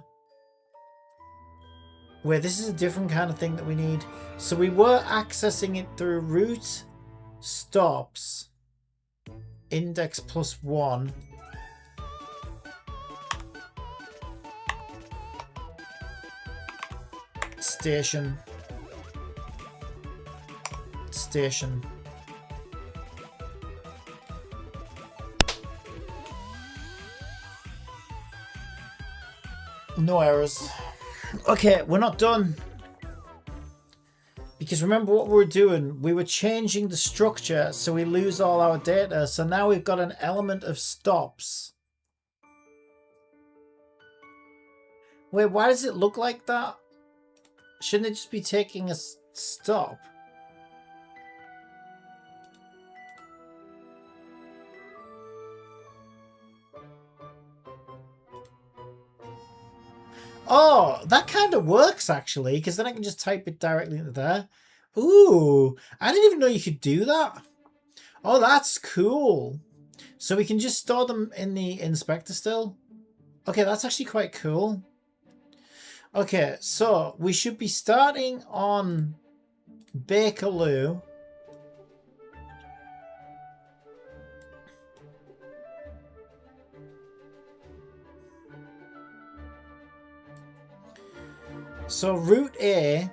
Where this is a different kind of thing that we need. So we were accessing it through route stops index +1. Station. Station. No errors. Okay, we're not done. Because remember what we were doing? We were changing the structure so we lose all our data. So now we've got an element of stops. Wait, why does it look like that? Shouldn't it just be taking a stop? Oh, that kind of works actually, because then I can just type it directly into there. Ooh, I didn't even know you could do that. Oh, that's cool. So we can just store them in the inspector still. Okay, that's actually quite cool. Okay, so we should be starting on Bakerloo. So route A,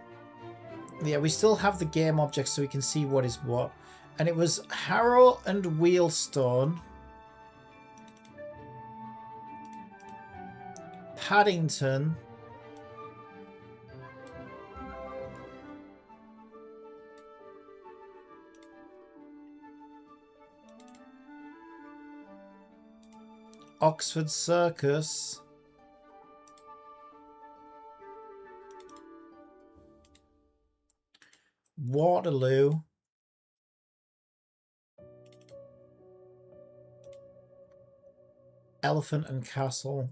yeah, we still have the game object so we can see what is what. And it was Harrow and Wheelstone, Paddington, Oxford Circus, Waterloo, Elephant and Castle,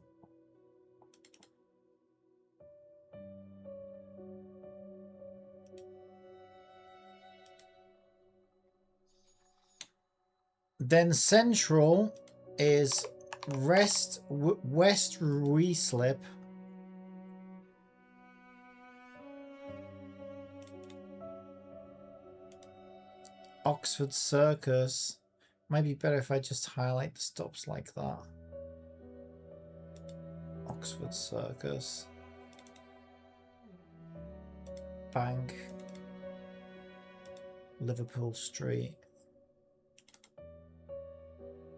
then Central is West Ruislip, Oxford Circus. Might be better if I just highlight the stops like that. Oxford Circus, Bank, Liverpool Street,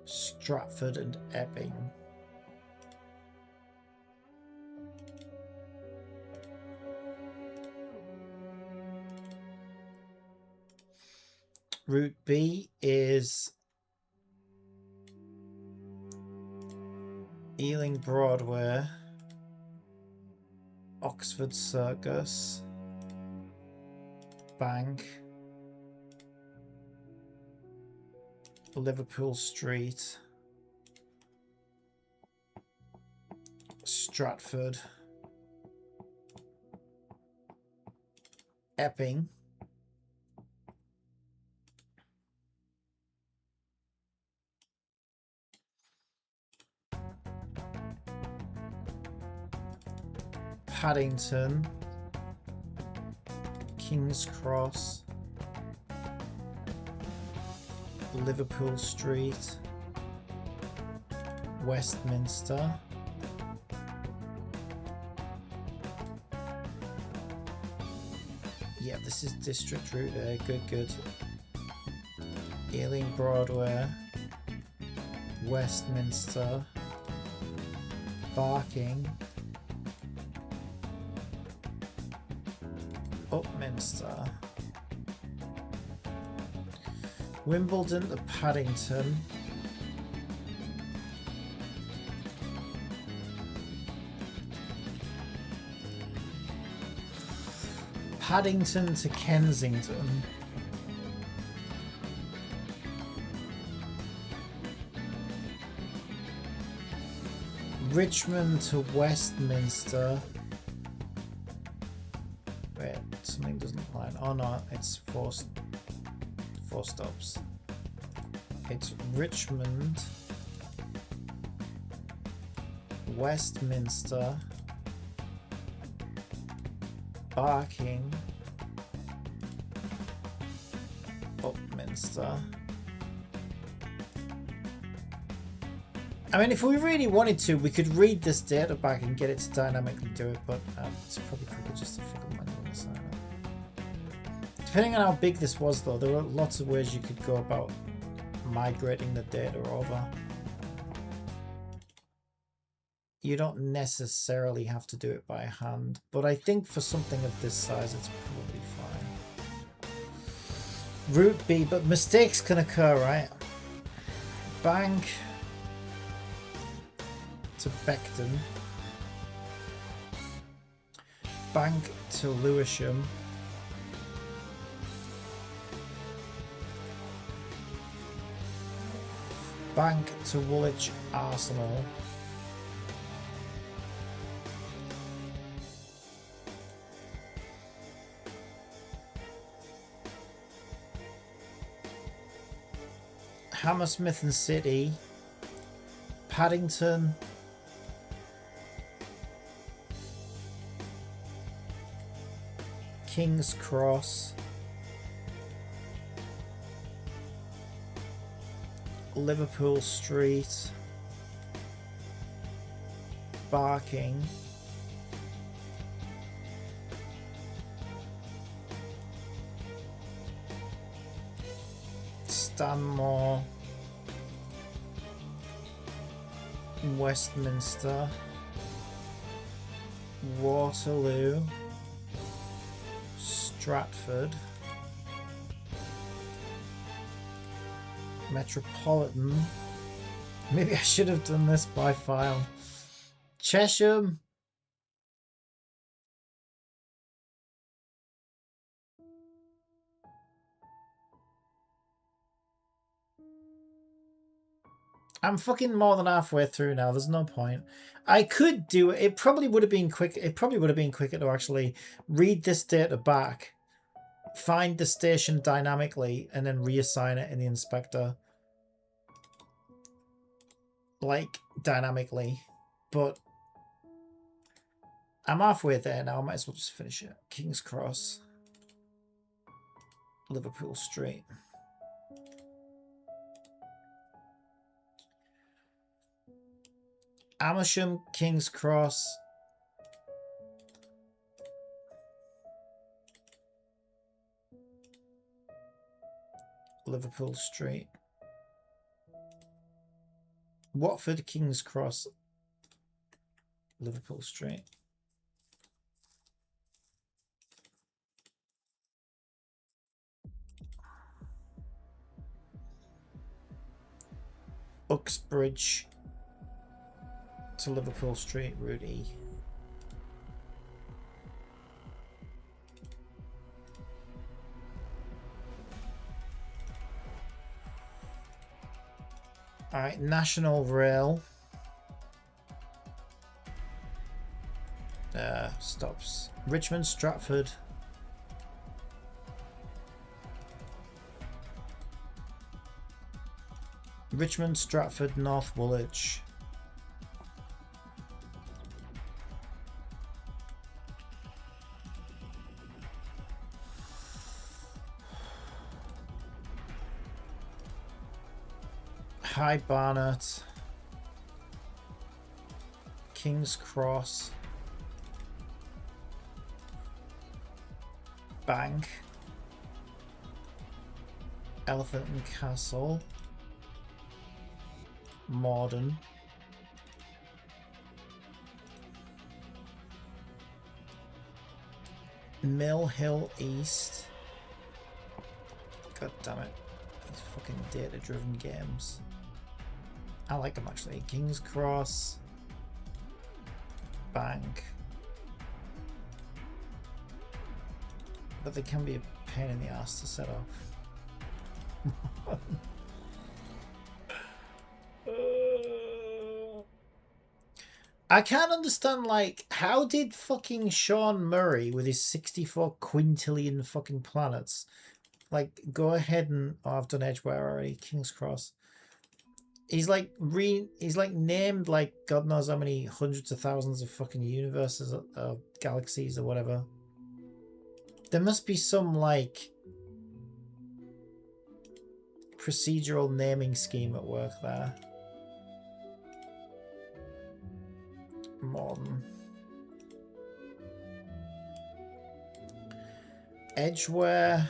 Stratford and Epping. Route B is Ealing Broadway, Oxford Circus, Bank, Liverpool Street, Stratford, Epping, Paddington, King's Cross, Liverpool Street, Westminster, yeah, this is district route there, good. Ealing Broadway, Westminster, Barking, Upminster, Wimbledon to Paddington, Paddington to Kensington, Richmond to Westminster. Wait, something doesn't line. Oh no, it's four stops. It's Richmond, Westminster, Barking, Upminster. I mean, if we really wanted to, we could read this data back and get it to dynamically do it, but it's probably quicker just to figure manually assign it. Depending on how big this was, though, there were lots of ways you could go about migrating the data over. You don't necessarily have to do it by hand, but I think for something of this size, it's probably fine. Route B, but mistakes can occur, right? Bank to Beckton, Bank to Lewisham, Bank to Woolwich Arsenal, Hammersmith and City, Paddington, King's Cross, Liverpool Street, Barking, Stanmore, Westminster, Waterloo, Stratford, Metropolitan. Maybe I should have done this by file. Chesham, I'm fucking more than halfway through now. There's no point. I could do it. It probably would have been quick. It probably would have been quicker to actually read this data back, find the station dynamically, and then reassign it in the inspector, like dynamically. But I'm halfway there now. I might as well just finish it. King's Cross, Liverpool Street. Amersham, King's Cross, Liverpool Street, Watford, King's Cross, Liverpool Street. Uxbridge to Liverpool Street, Route E. Alright, National Rail. Stops. Richmond, Stratford. Richmond, Stratford, North Woolwich. High Barnet. King's Cross. Bank. Elephant and Castle. Morden. Mill Hill East. God damn it. These fucking data-driven games. I like them actually. King's Cross. Bank. But they can be a pain in the ass to set up. I can't understand, like, how did fucking Sean Murray with his 64 quintillion fucking planets, like, go ahead and, oh, I've done Edgeware already, King's Cross. He's like named like God knows how many hundreds of thousands of fucking universes or galaxies or whatever. There must be some like procedural naming scheme at work there. Modern. Edgeware.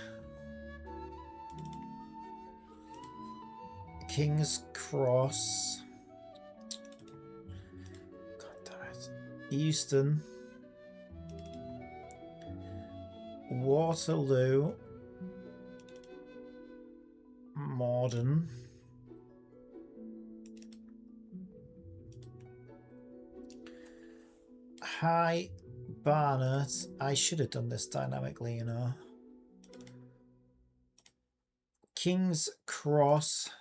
King's Cross. God damn it. Euston. Waterloo. Morden. High Barnet. I should have done this dynamically, you know. King's Cross.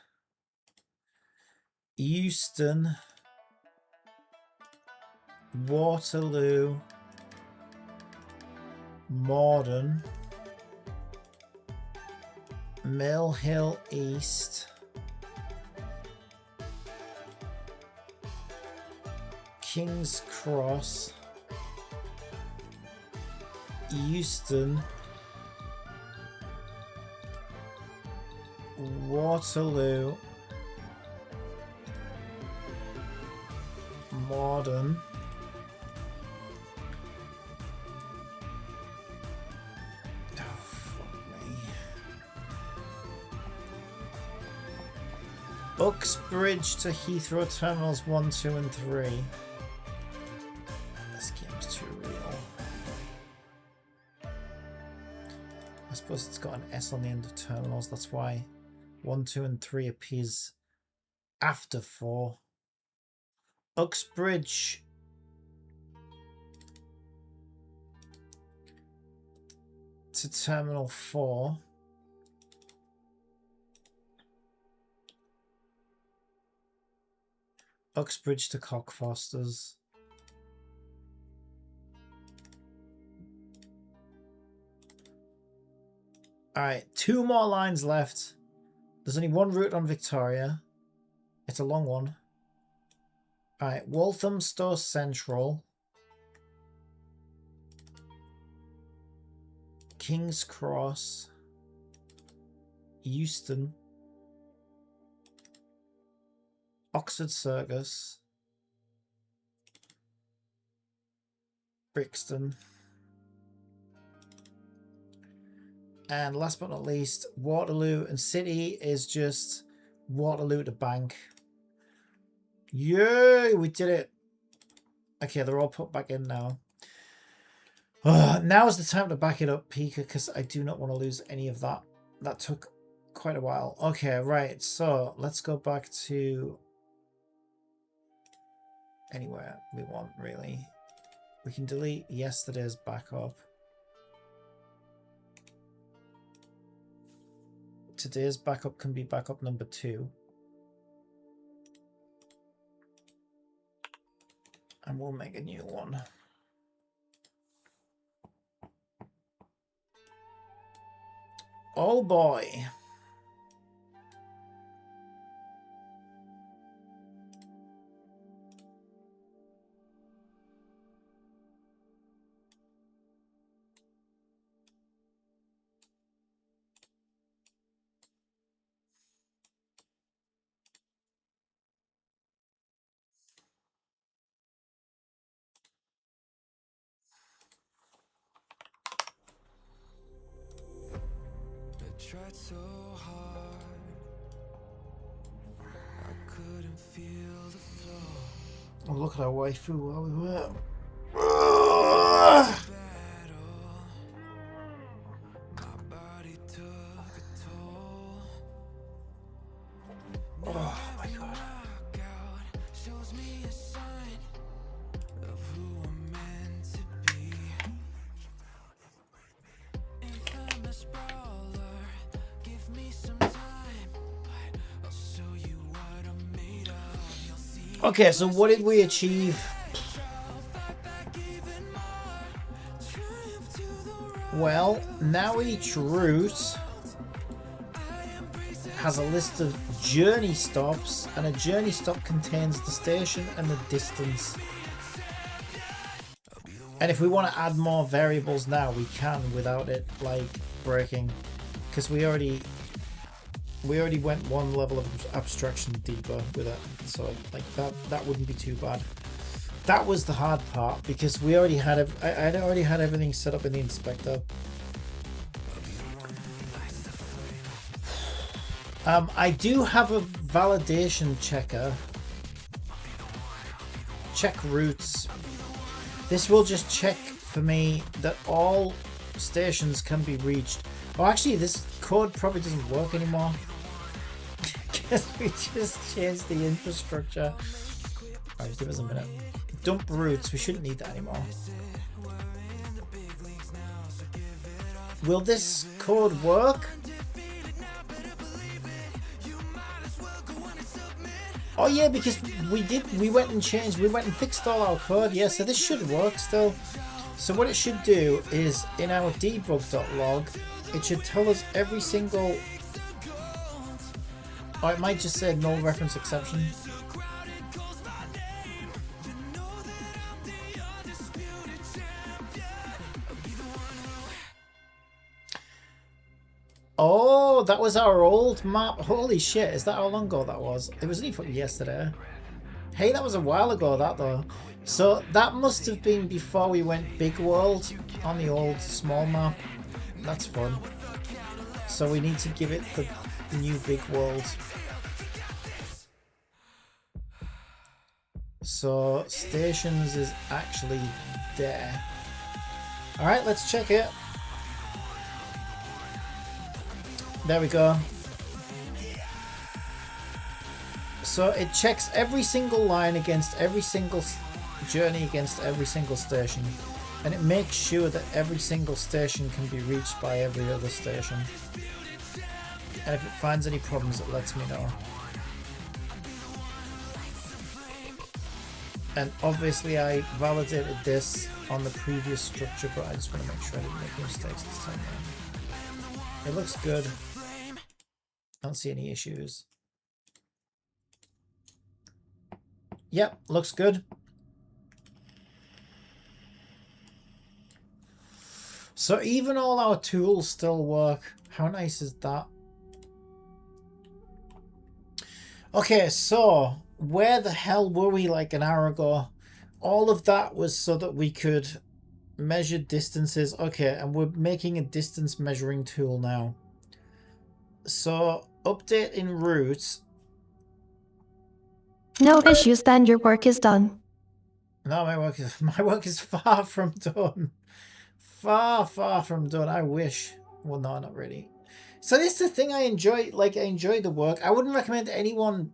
Euston. Waterloo. Morden. Mill Hill East. King's Cross. Euston. Waterloo. Morden. Oh, fuck me. Uxbridge to Heathrow Terminals 1, 2 and 3. This game's too real. I suppose it's got an S on the end of terminals, that's why 1, 2 and 3 appears after 4. Uxbridge to Terminal 4. Uxbridge to Cockfosters. Alright, 2 more lines left. There's only 1 route on Victoria. It's a long one. Alright, Walthamstow Central. King's Cross. Euston. Oxford Circus. Brixton. And last but not least, Waterloo and City is just Waterloo to Bank. Yay, we did it. Okay, they're all put back in now. Now is the time to back it up, Pika, because I do not want to lose any of that. That took quite a while. Okay, right, so let's go back to anywhere we want, really. We can delete yesterday's backup. Today's backup can be backup number 2. And we'll make a new one. Oh boy. Oh, look at our waifu while we were. Oh my god. Okay, so what did we achieve? Well, now each route has a list of journey stops, and a journey stop contains the station and the distance. And if we want to add more variables now, we can without it like breaking, because we already went one level of abstraction deeper with it, so like that wouldn't be too bad. That was the hard part, because we already had I already had everything set up in the inspector. I do have a validation checker. Check routes. This will just check for me that all stations can be reached. Oh, actually, this code probably doesn't work anymore. Because we just changed the infrastructure. Alright, give us a minute. Dump routes. We shouldn't need that anymore. Will this code work? Oh yeah, because we went and fixed all our code. Yeah, so this should work still. So what it should do is, in our debug.log, it should tell us every single, or it might just say no reference exception. Oh, that was our old map. Holy shit, is that how long ago that was? It was only fucking yesterday. Hey, that was a while ago, that though. So that must have been before we went big world on the old small map. That's fun. So we need to give it the new big world. So stations is actually there. Alright, let's check it. There we go. So it checks every single line against every single journey against every single station, and it makes sure that every single station can be reached by every other station. And if it finds any problems, it lets me know. And obviously I validated this on the previous structure, but I just want to make sure I didn't make any mistakes this time around. It looks good. I don't see any issues. Yep, looks good. So even all our tools still work. How nice is that? Okay, so where the hell were we like an hour ago? All of that was so that we could measure distances. Okay, and we're making a distance measuring tool now. So update in routes. No issues, then your work is done. No, my work is far from done. Far from done. I wish. Well, no, not really. So this is the thing I enjoy. Like, I enjoy the work. I wouldn't recommend anyone.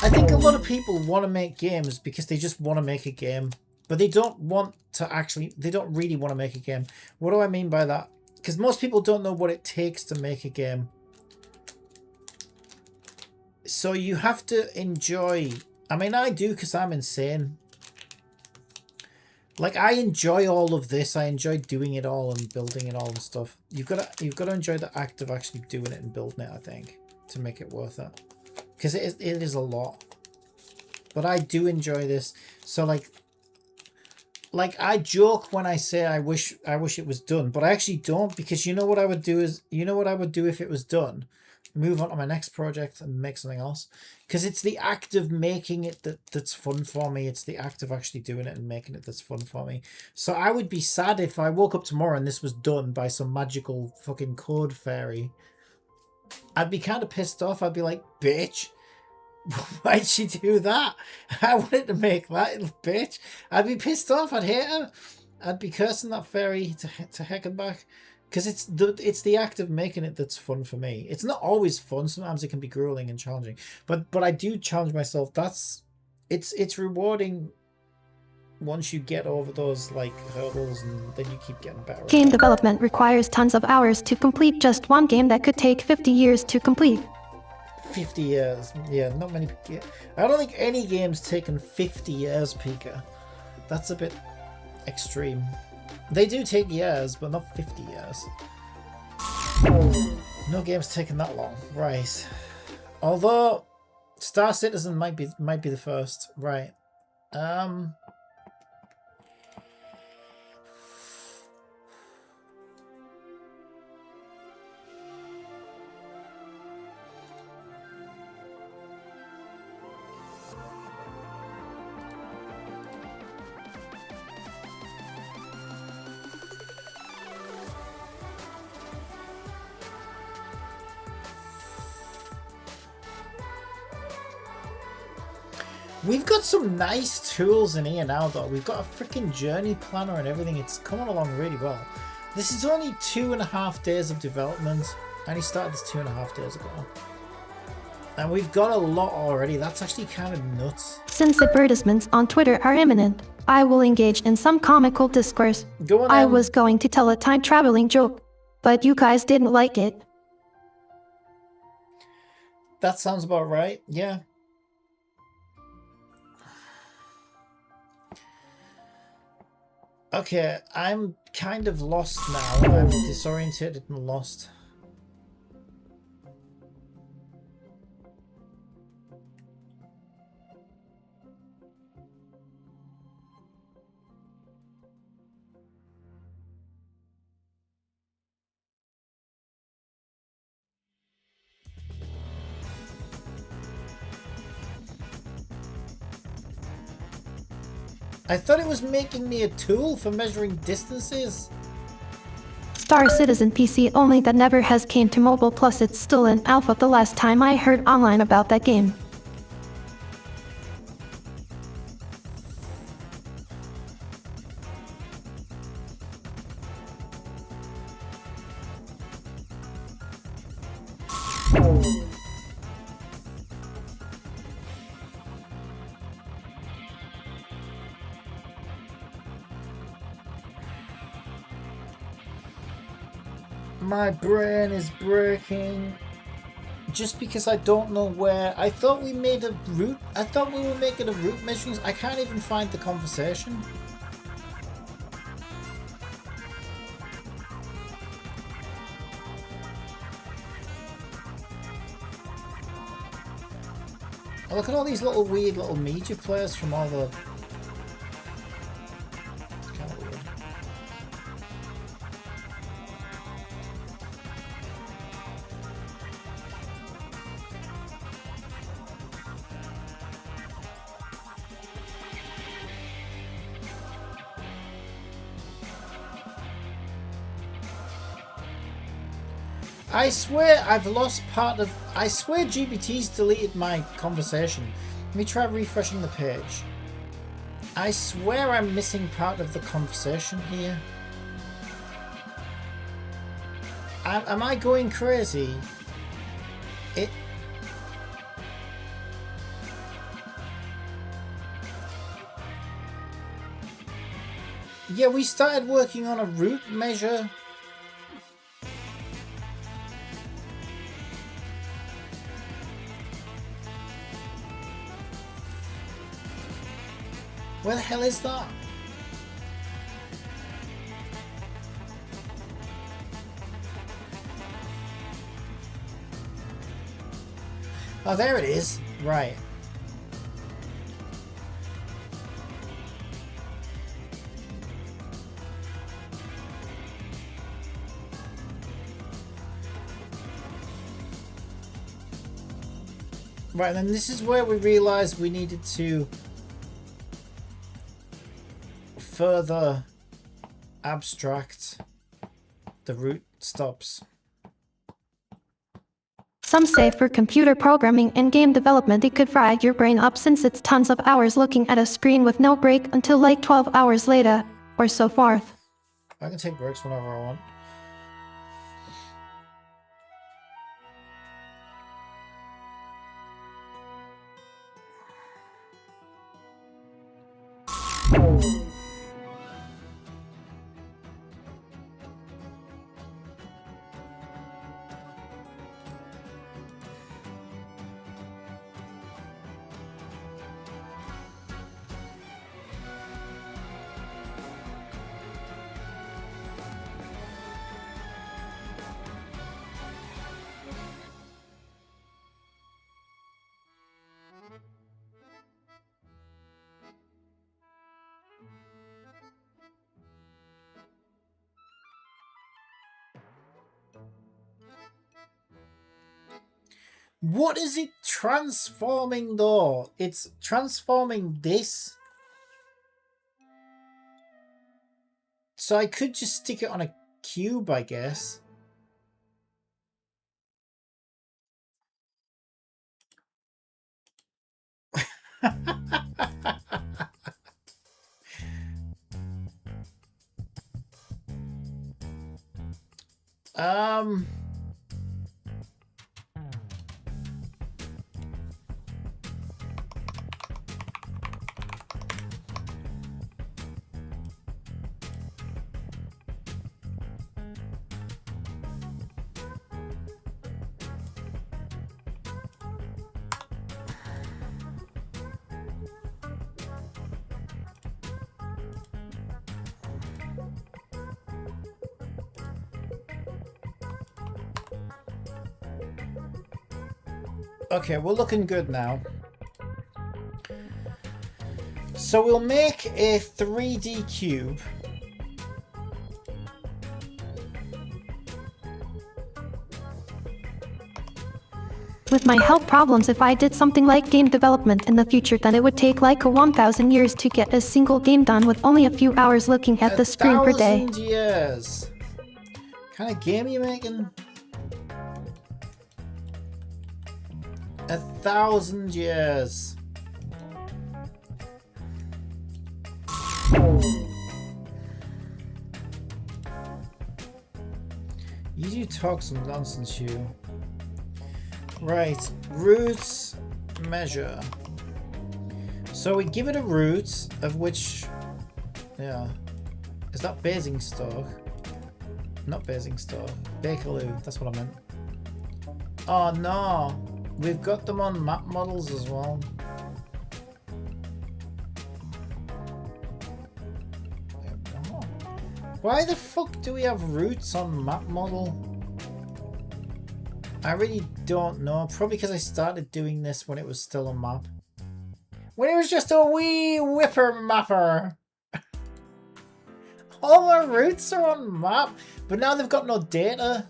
I think a lot of people want to make games because they just want to make a game, but they don't want to actually. They don't really want to make a game. What do I mean by that? Because most people don't know what it takes to make a game. So you have to enjoy. I mean, I do because I'm insane. Like, I enjoy all of this. I enjoy doing it all and building it all and stuff. You've got to enjoy the act of actually doing it and building it, I think, to make it worth it. Because it is a lot. But I do enjoy this. So like I joke when I say I wish it was done, but I actually don't, because you know what I would do is, you know what I would do if it was done? Move on to my next project and make something else. Because it's the act of making it that's fun for me. It's the act of actually doing it and making it that's fun for me. So I would be sad if I woke up tomorrow and this was done by some magical fucking code fairy. I'd be kind of pissed off. I'd be like, bitch, why'd she do that? I wanted to make that little bitch. I'd be pissed off. I'd hate her. I'd be cursing that fairy to heck and back. Because it's the act of making it that's fun for me. It's not always fun. Sometimes it can be grueling and challenging. But I do challenge myself. It's rewarding once you get over those like hurdles, and then you keep getting better. Game development requires tons of hours to complete just one game that could take 50 years to complete. 50 years. Yeah, not many. I don't think any game's taken 50 years, Pika. That's a bit extreme. They do take years, but not 50 years. No game's taken that long. Right. Although Star Citizen might be the first. Right. We've got some nice tools in here now, though. We've got a freaking journey planner and everything. It's coming along really well. This is only 2.5 days of development. I only started this 2.5 days ago. And we've got a lot already. That's actually kind of nuts. Since advertisements on Twitter are imminent, I will engage in some comical discourse. Go on, I was going to tell a time-traveling joke, but you guys didn't like it. That sounds about right. Yeah. Okay, I'm kind of lost now. I'm disoriented and lost. I thought it was making me a tool for measuring distances. Star Citizen PC only that never has came to mobile, plus it's still in alpha the last time I heard online about that game. My brain is breaking. Just because I don't know where. I thought we made a route. I thought we were making a route measurement. I can't even find the conversation. Oh, look at all these little weird little media players from all the... It's kind of weird. I swear I've lost part of... I swear GBT's deleted my conversation. Let me try refreshing the page. I swear I'm missing part of the conversation here. Am I going crazy? It... Yeah, we started working on a route measure. Where the hell is that? Oh, there it is. Right. Right, then this is where we realized we needed to further abstract the route stops. Some say for computer programming and game development it could fry your brain up since it's tons of hours looking at a screen with no break until like 12 hours later, or so forth. I can take breaks whenever I want. What is it transforming though? It's transforming this. So I could just stick it on a cube, I guess. Okay, we're looking good now. So we'll make a 3D cube. With my health problems, if I did something like game development in the future, then it would take like 1,000 years to get a single game done with only a few hours looking at the screen per day. 1,000 years. What kind of game are you making? 1,000 years. You do talk some nonsense, you. Right, roots measure. So we give it a root of which, yeah, is that Basingstoke? Not Basingstoke, Bakerloo, that's what I meant. Oh no, we've got them on map models as well. Why the fuck do we have roots on map model? I really don't know. Probably because I started doing this when it was still a map. When it was just a wee whipper mapper. All my roots are on map, but now they've got no data.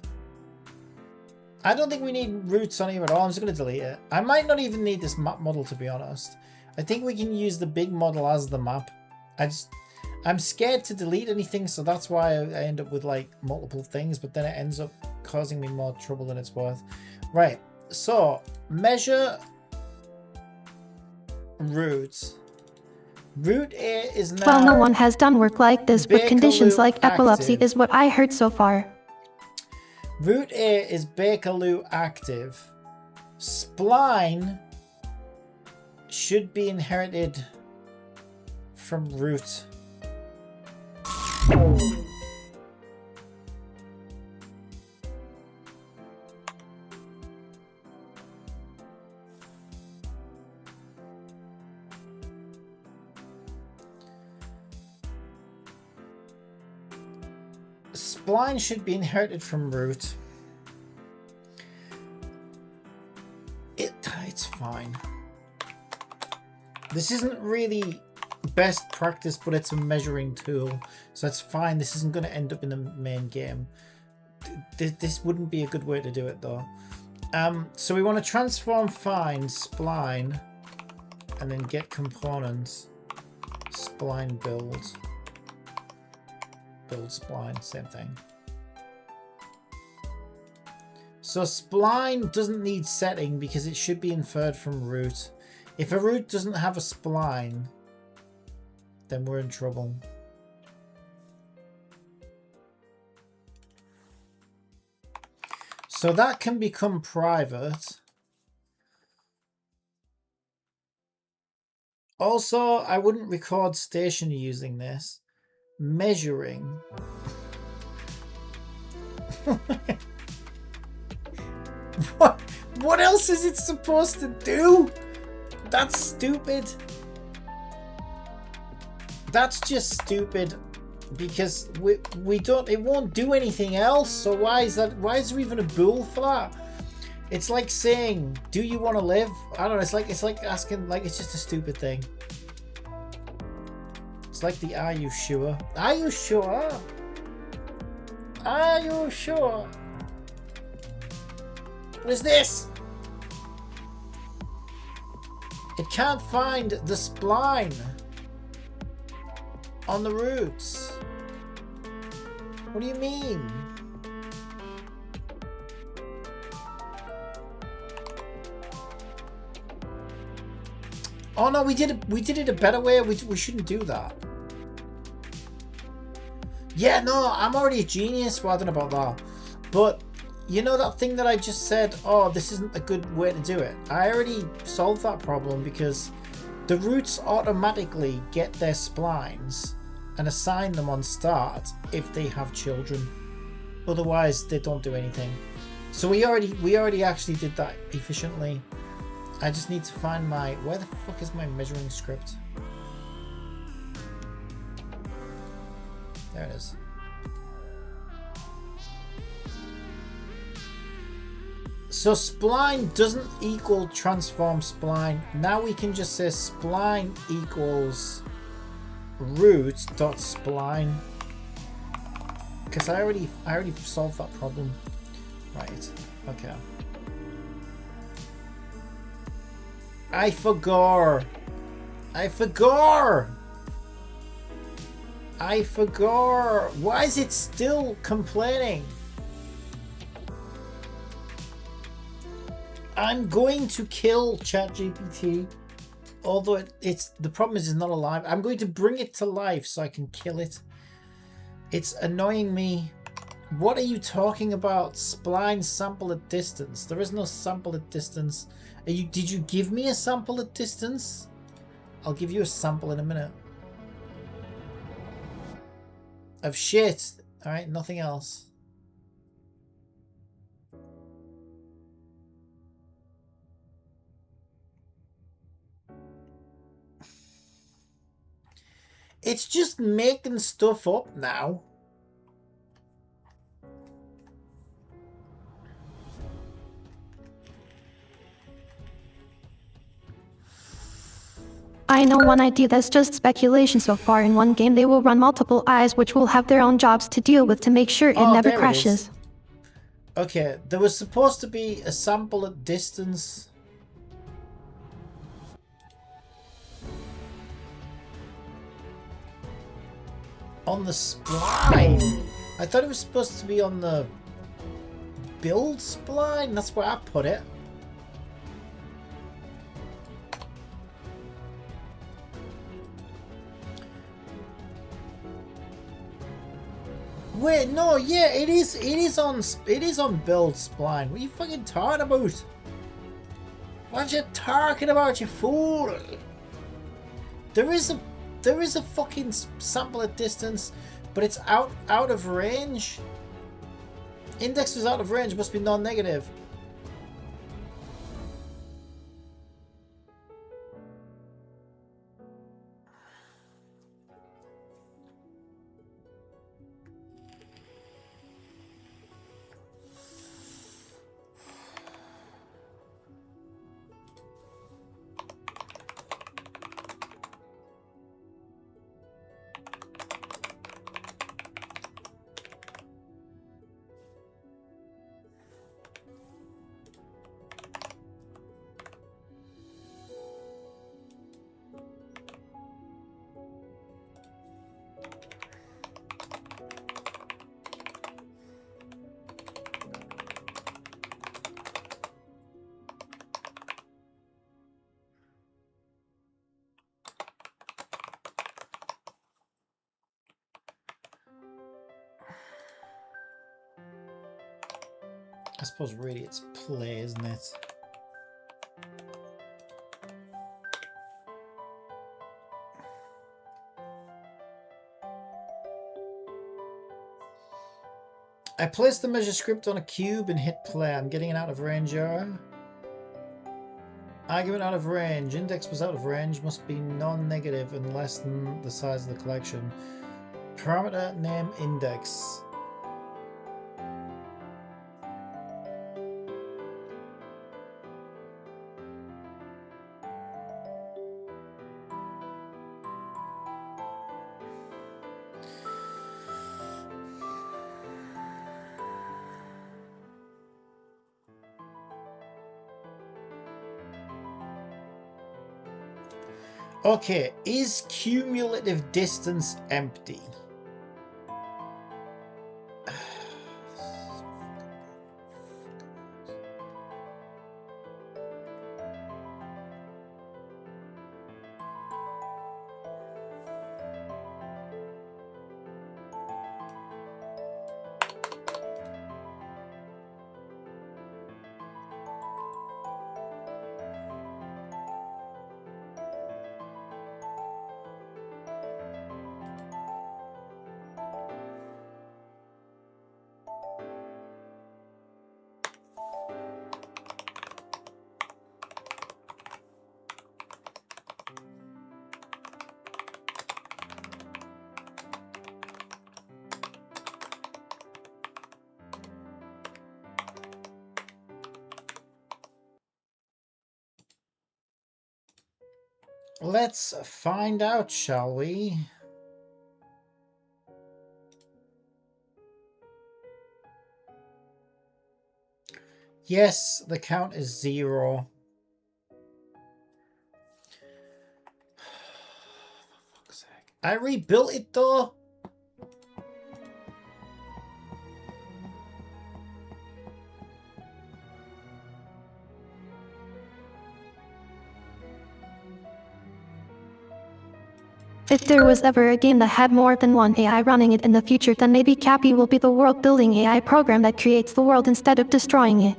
I don't think we need roots on here at all. I'm just going to delete it. I might not even need this map model, to be honest. I think we can use the big model as the map. I'm scared to delete anything, so that's why I end up with like multiple things, but then it ends up causing me more trouble than it's worth. Right, so measure roots. Root A is now... Well, no one has done work like this with conditions like epilepsy is what I heard so far. Root A is Bakerloo active. Spline should be inherited from root. Spline should be inherited from root. It's fine. This isn't really best practice, but it's a measuring tool, so that's fine. This isn't going to end up in the main game. This wouldn't be a good way to do it though. So we want to transform find spline and then get components, spline build spline, same thing. So spline doesn't need setting because it should be inferred from root. If a root doesn't have a spline, then we're in trouble. So that can become private. Also, I wouldn't record station using this. Measuring. What else is it supposed to do? That's stupid. That's just stupid because we don't, it won't do anything else. So why is there even a bool for that? It's like saying, do you want to live? I don't know, it's like asking, like, it's just a stupid thing. It's like the are you sure? Are you sure? Are you sure? What is this? It can't find the spline on the roots. What do you mean? Oh no, we did it a better way. We shouldn't do that. Yeah, no, I'm already a genius. Well, I don't know about that, but you know that thing that I just said, oh, this isn't a good way to do it. I already solved that problem because the roots automatically get their splines and assign them on start if they have children. Otherwise, they don't do anything. So we already actually did that efficiently. I just need to find my, where the fuck is my measuring script? There it is. So spline doesn't equal transform spline. Now we can just say spline equals root dot spline. Because I already solved that problem. Right. Okay. I forgot. Why is it still complaining? I'm going to kill ChatGPT. Although it's the problem is it's not alive. I'm going to bring it to life so I can kill it. It's annoying me. What are you talking about? Spline sample at distance. There is no sample at distance. Did you give me a sample at distance? I'll give you a sample in a minute. Of shit. Alright, nothing else. It's just making stuff up now. I know one idea that's just speculation so far. In one game, they will run multiple eyes, which will have their own jobs to deal with to make sure it never crashes. Okay, there was supposed to be a sample at distance. On the spline. I thought it was supposed to be on the build spline. That's where I put it. Wait, no, yeah, it is on build spline. What are you fucking talking about? What you talking about, you fool? There is a fucking sample at distance, but it's out of range. Index was out of range, must be non-negative. I suppose really it's play, isn't it? I placed the measure script on a cube and hit play. I'm getting it out of range error. Argument out of range. Index was out of range. Must be non-negative and less than the size of the collection. Parameter name index. Okay, is cumulative distance empty? Let's find out, shall we? Yes, the count is 0. For fuck's sake. I rebuilt it though. If there was ever a game that had more than one AI running it in the future, then maybe Cappy will be the world-building AI program that creates the world instead of destroying it.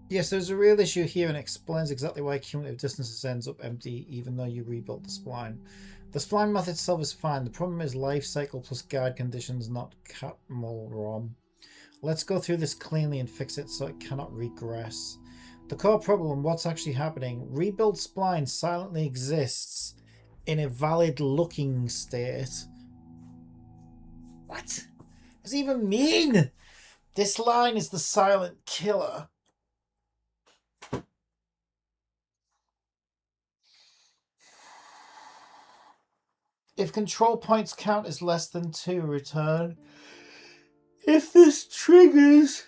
Yes, there's a real issue here and explains exactly why cumulative distances ends up empty even though you rebuilt the spline. The spline math itself is fine. The problem is life cycle plus guide conditions, not Catmull ROM. Let's go through this cleanly and fix it so it cannot regress. The core problem, what's actually happening? Rebuild spline silently exists in a valid looking state. What does it even mean? This line is the silent killer. If control points count is less than 2, return. If this triggers...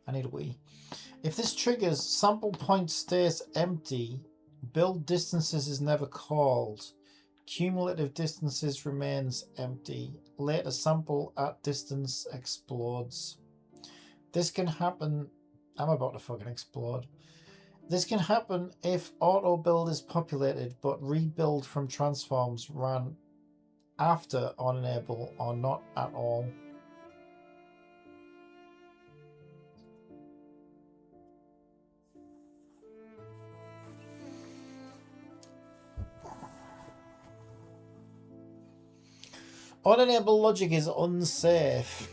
I need a wee. If this triggers, sample point stays empty. Build distances is never called. Cumulative distances remains empty. Later sample at distance explodes. This can happen. I'm about to fucking explode. This can happen if auto build is populated, but rebuild from transforms ran after on enable or not at all. On-enable logic is unsafe.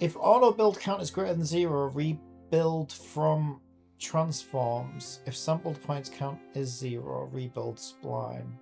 If auto build count is greater than 0, rebuild from transforms. If sampled points count is 0, rebuild spline.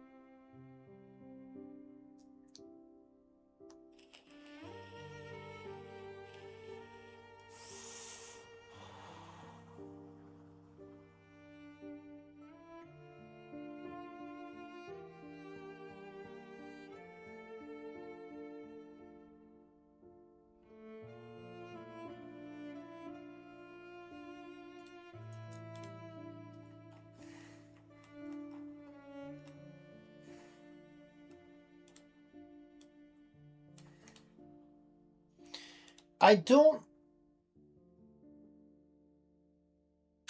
I don't.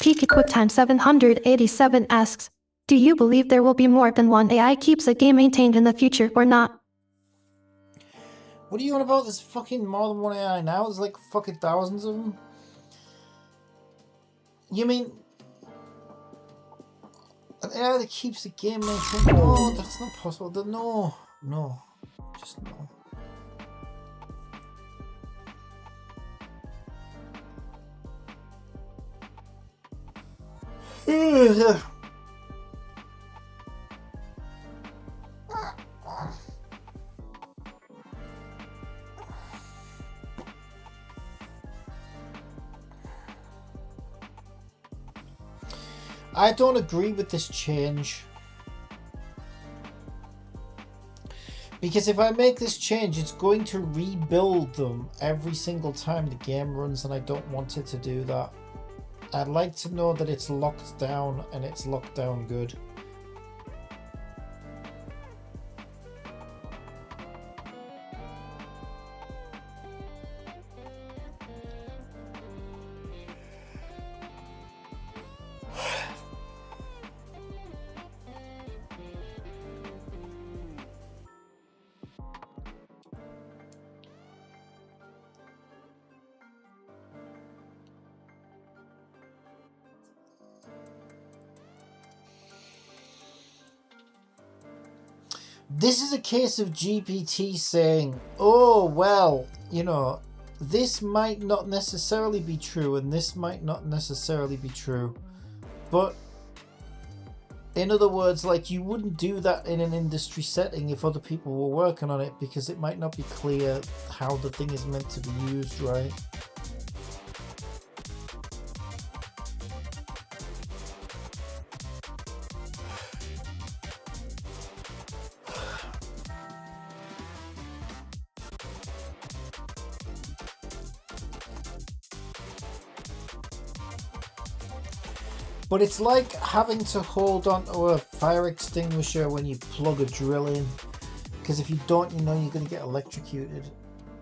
PeakEquipTime 787 asks, do you believe there will be more than one AI keeps a game maintained in the future or not? What are you on about? There's fucking more than one AI now. There's like fucking thousands of them. You mean an AI that keeps the game maintained? No, that's not possible. No, just no. Ugh. I don't agree with this change. Because if I make this change, it's going to rebuild them every single time the game runs, and I don't want it to do that. I'd like to know that it's locked down, and it's locked down good. This is a case of GPT saying, oh, well, you know, this might not necessarily be true and this might not necessarily be true. But in other words, like, you wouldn't do that in an industry setting if other people were working on it, because it might not be clear how the thing is meant to be used, right? But it's like having to hold onto a fire extinguisher when you plug a drill in. Because if you don't, you know you're going to get electrocuted.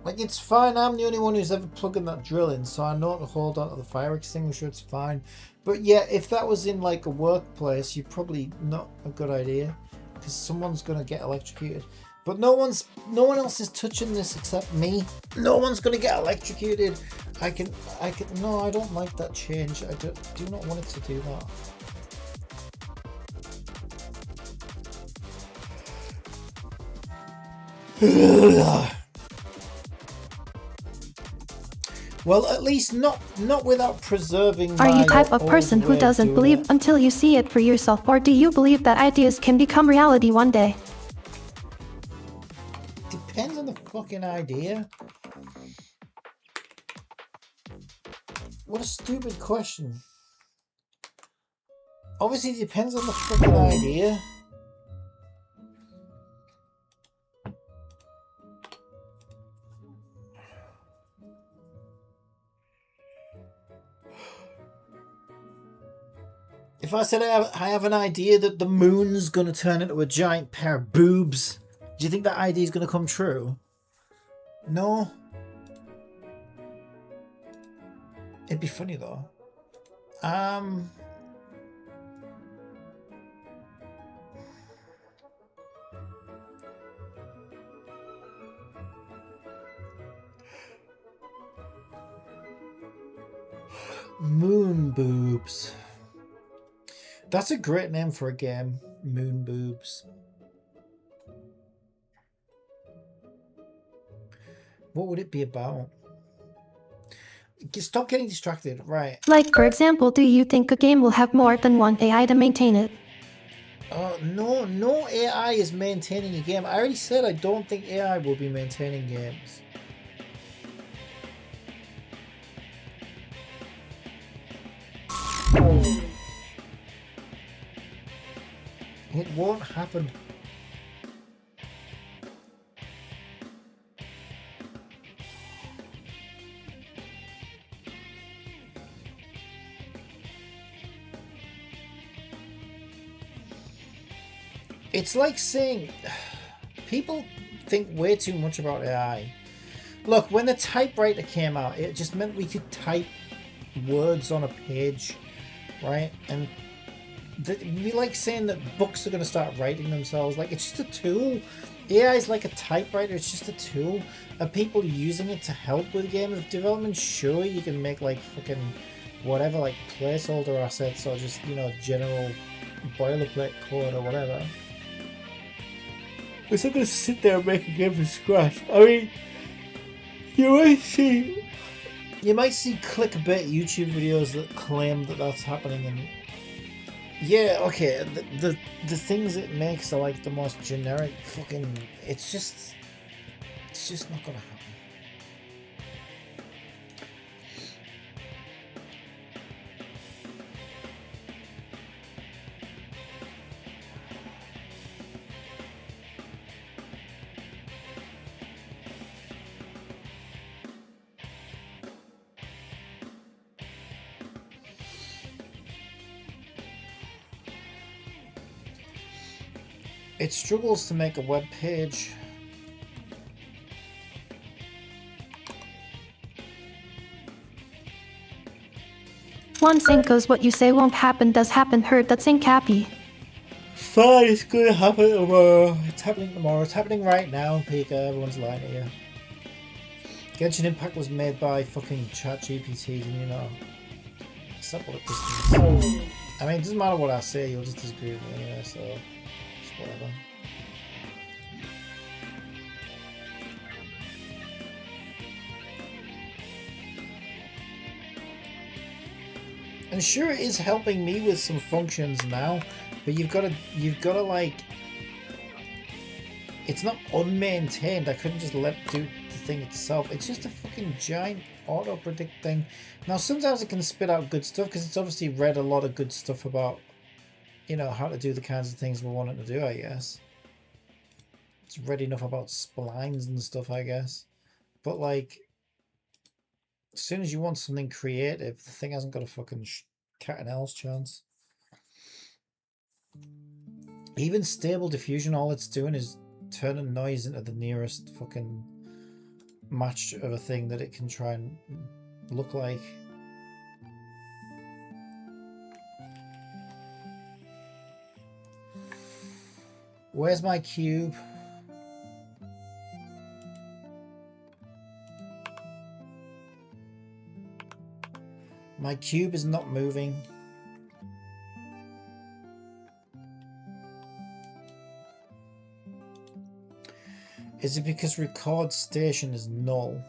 Like, it's fine. I'm the only one who's ever plugged in that drill in, so I know to hold onto the fire extinguisher. It's fine. But yeah, if that was in like a workplace, you're probably not a good idea. Because someone's going to get electrocuted. But no one else is touching this except me. No one's going to get electrocuted. No, I don't like that change. I do not want it to do that. Well, at least not without preserving. Are you type of person who doesn't believe until you see it for yourself, or do you believe that ideas can become reality one day? Depends on the fucking idea. What a stupid question. Obviously, it depends on the fucking idea. If I said I have an idea that the moon's gonna turn into a giant pair of boobs, do you think that idea is gonna come true? No. It'd be funny though. Moon boobs. That's a great name for a game. Moon boobs. What would it be about? Stop getting distracted. Right. Like, for example, do you think a game will have more than one AI to maintain it? No AI is maintaining a game. I already said I don't think AI will be maintaining games. It won't happen. It's like saying people think way too much about AI. Look, when the typewriter came out, it just meant we could type words on a page, right? And we like saying that books are going to start writing themselves. Like, it's just a tool. AI is like a typewriter. It's just a tool. Are people using it to help with game development? Sure, you can make like fucking whatever, like placeholder assets or just, you know, general boilerplate code or whatever. It's not going to sit there and make a game from scratch. I mean, you might see clickbait YouTube videos that claim that that's happening, and yeah, okay, the things it makes are like the most generic fucking. It's just not gonna happen. It struggles to make a web page. One saying goes, what you say won't happen does happen. Heard that saying, Cappy. Fine, it's gonna happen tomorrow. It's happening tomorrow. It's happening right now, Pika. Everyone's lying to you. Genshin Impact was made by fucking ChatGPT, didn't you know? Except what it is. I mean, it doesn't matter what I say, you'll just disagree with me anyway, so just whatever. And sure, it is helping me with some functions now, but you've got to like, it's not unmaintained. I couldn't just let it do the thing itself. It's just a fucking giant auto predict thing. Now sometimes it can spit out good stuff because it's obviously read a lot of good stuff about, you know, how to do the kinds of things we want it to do, I guess. It's read enough about splines and stuff, I guess. But like, as soon as you want something creative, the thing hasn't got a fucking cat and owl's chance. Even Stable Diffusion, all it's doing is turning noise into the nearest fucking match of a thing that it can try and look like. Where's my cube? My cube is not moving. Is it because record station is null?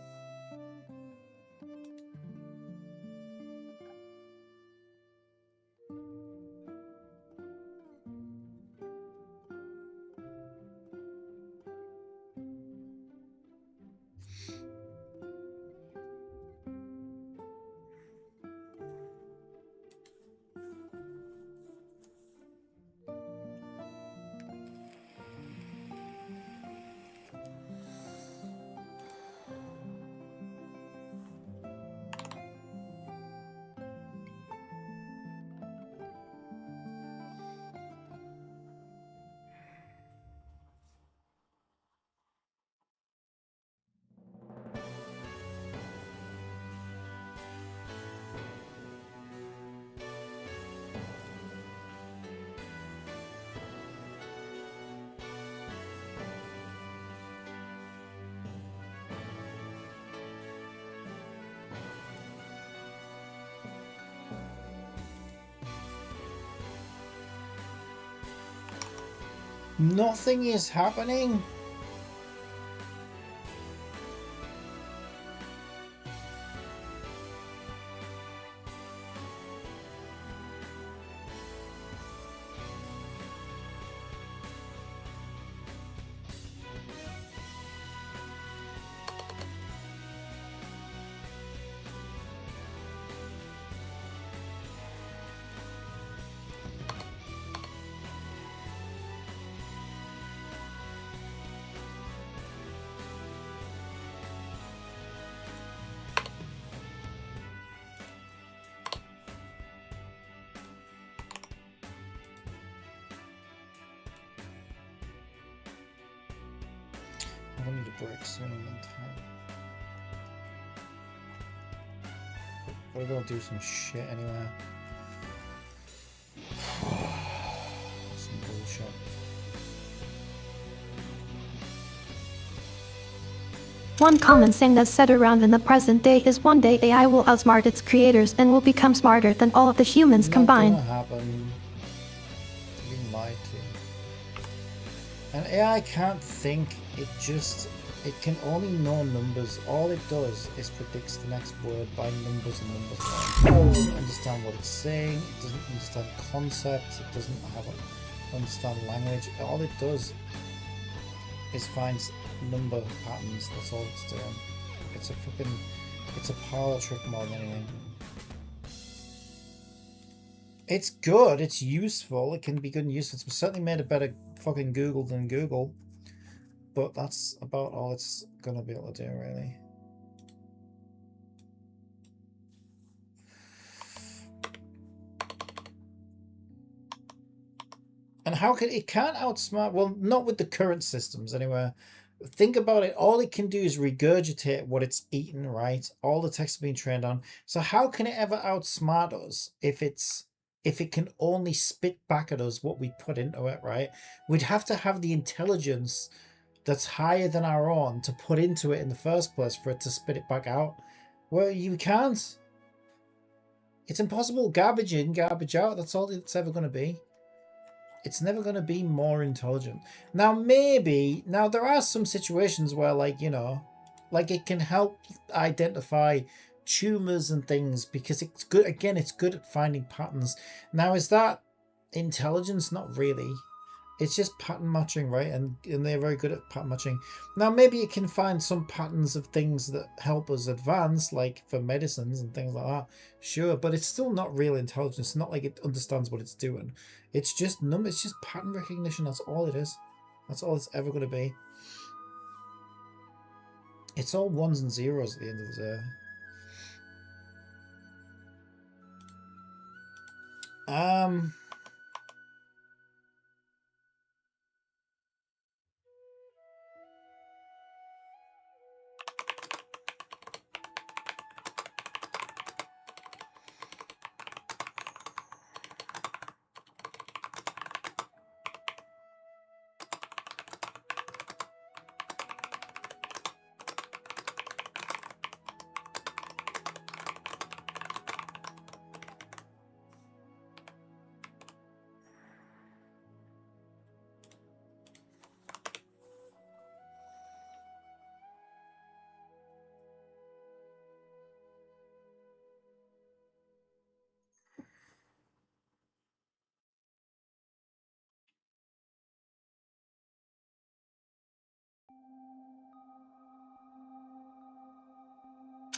Nothing is happening. I need a break sooner than time. Gotta go do some shit anyway. Some bullshit. One common saying that's said around in the present day is one day AI will outsmart its creators and will become smarter than all of the humans combined. Not gonna happen. Being lied to. And AI can't think. It can only know numbers. All it does is predicts the next word by numbers and numbers alone. It doesn't understand what it's saying. It doesn't understand concepts. It doesn't understand language. All it does is finds number patterns. That's all it's doing. It's a parlor trick more than anything. It's good. It's useful. It can be good and useful. It's certainly made a better fucking Google than Google. But that's about all it's gonna be able to do, really. And how can it can't outsmart? Well, not with the current systems anyway. Think about it. All it can do is regurgitate what it's eaten, right? All the text being trained on. So how can it ever outsmart us if it can only spit back at us what we put into it, right? We'd have to have the intelligence that's higher than our own to put into it in the first place for it to spit it back out. Well, you can't. It's impossible. Garbage in, garbage out. That's all it's ever going to be. It's never going to be more intelligent. Now, maybe, now there are some situations where, like, you know, like it can help identify tumors and things because it's good. Again, it's good at finding patterns. Now, is that intelligence? Not really. It's just pattern matching, right? And they're very good at pattern matching. Now, maybe it can find some patterns of things that help us advance, like for medicines and things like that. Sure, but it's still not real intelligence. It's not like it understands what it's doing. It's just it's just pattern recognition. That's all it is. That's all it's ever going to be. It's all ones and zeros at the end of the day.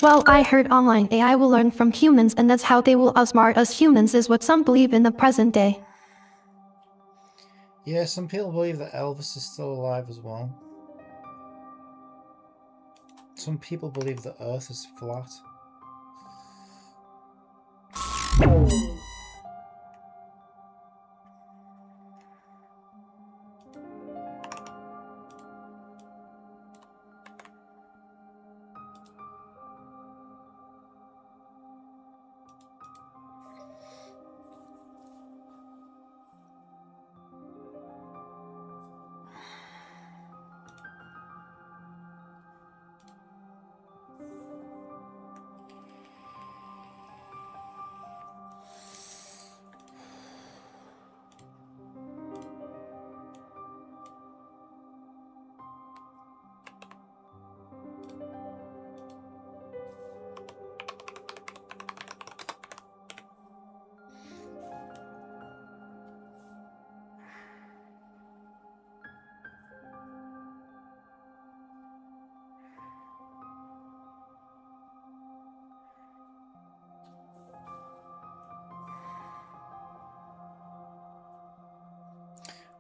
Well, I heard online AI will learn from humans and that's how they will outsmart us humans is what some believe in the present day. Yeah, some people believe that Elvis is still alive as well. Some people believe the Earth is flat.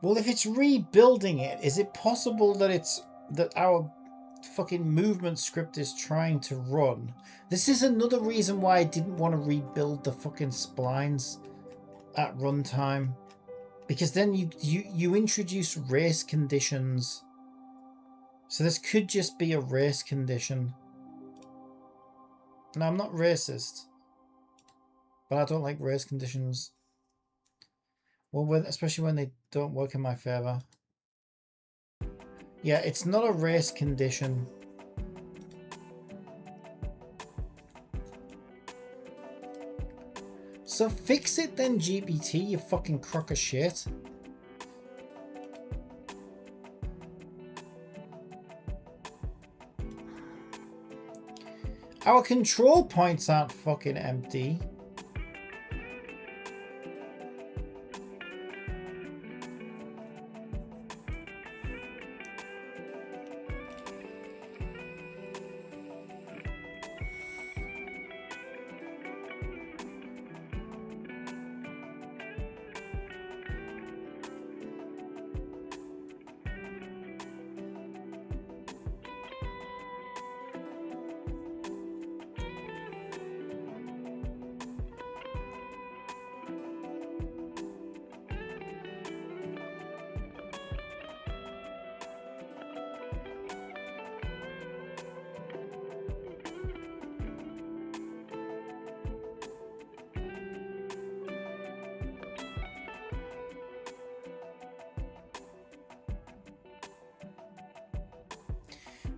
Well, if it's rebuilding it, is it possible that our fucking movement script is trying to run? This is another reason why I didn't want to rebuild the fucking splines at runtime, because then you introduce race conditions. So this could just be a race condition. No, I'm not racist, but I don't like race conditions. Well, especially when they don't work in my favor. Yeah, it's not a race condition. So fix it then, GPT, you fucking crock of shit. Our control points aren't fucking empty.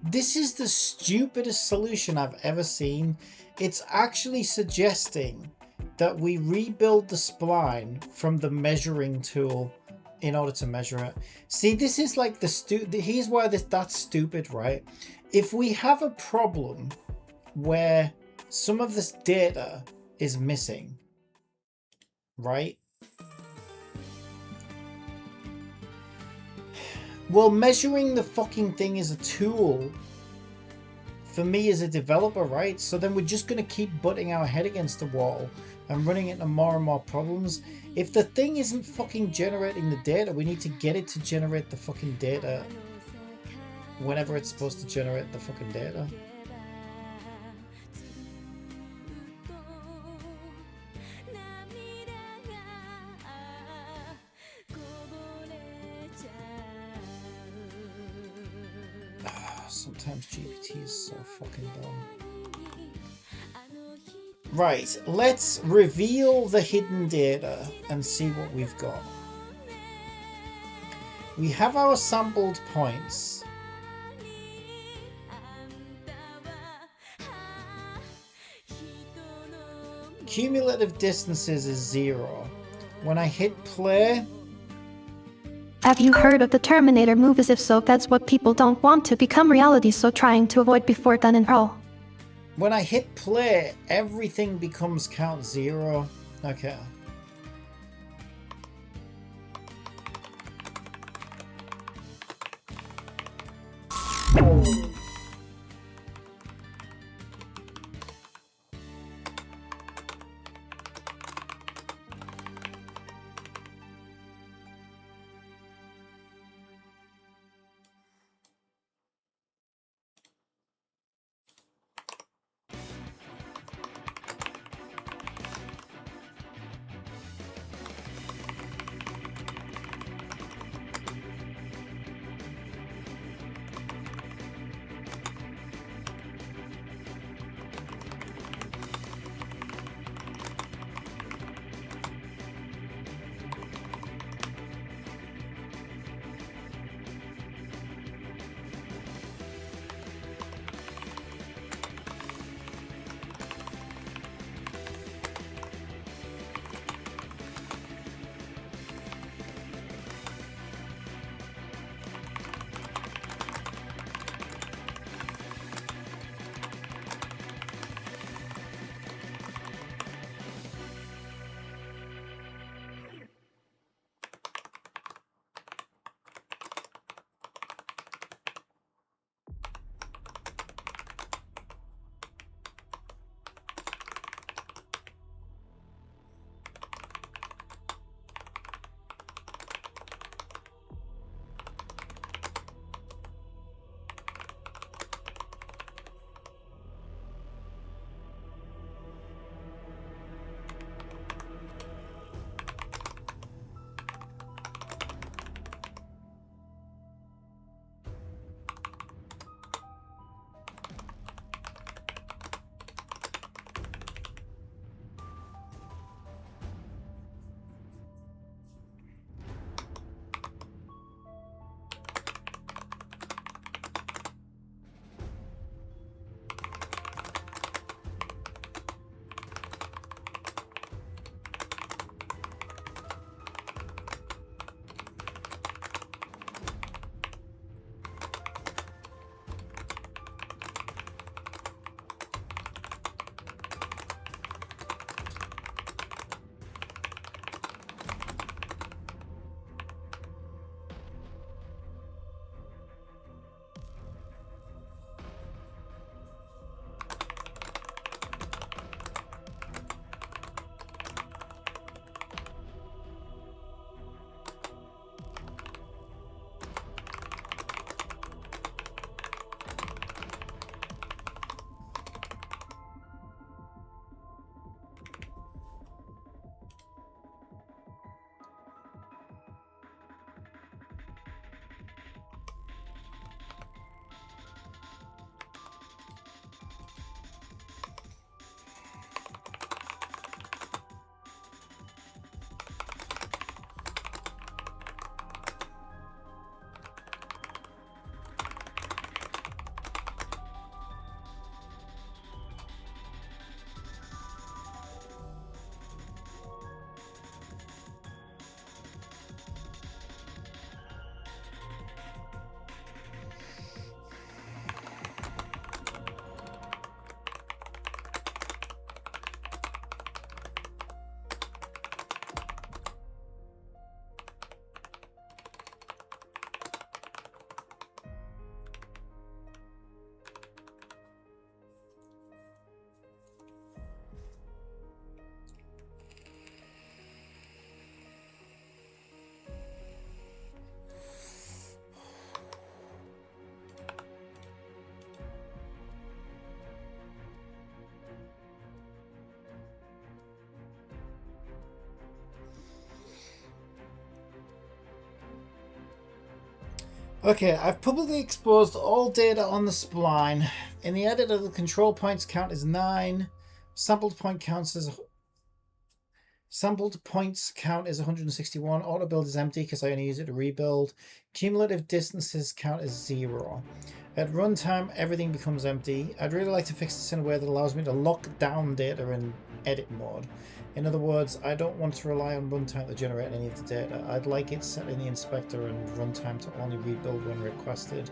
This is the stupidest solution I've ever seen. It's actually suggesting that we rebuild the spline from the measuring tool in order to measure it. See, this is like here's why that's stupid, right? If we have a problem where some of this data is missing, right? Well, measuring the fucking thing is a tool for me as a developer, right? So then we're just going to keep butting our head against the wall and running into more and more problems. If the thing isn't fucking generating the data, we need to get it to generate the fucking data whenever it's supposed to generate the fucking data. Sometimes GPT is so fucking dumb. Right, let's reveal the hidden data and see what we've got. We have our sampled points. Cumulative distances is 0. When I hit play... Have you heard of the Terminator movies? If so, that's what people don't want to become reality, so trying to avoid before done and pro. When I hit play, everything becomes count 0. Okay. Okay, I've publicly exposed all data on the spline. In the editor, the control points count is 9. Sampled points count is 161. Auto build is empty because I only use it to rebuild. Cumulative distances count as 0. At runtime, everything becomes empty. I'd really like to fix this in a way that allows me to lock down data in edit mode. In other words, I don't want to rely on runtime to generate any of the data. I'd like it set in the inspector and runtime to only rebuild when requested.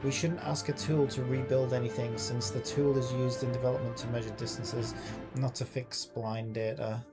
We shouldn't ask a tool to rebuild anything since the tool is used in development to measure distances, not to fix spline data.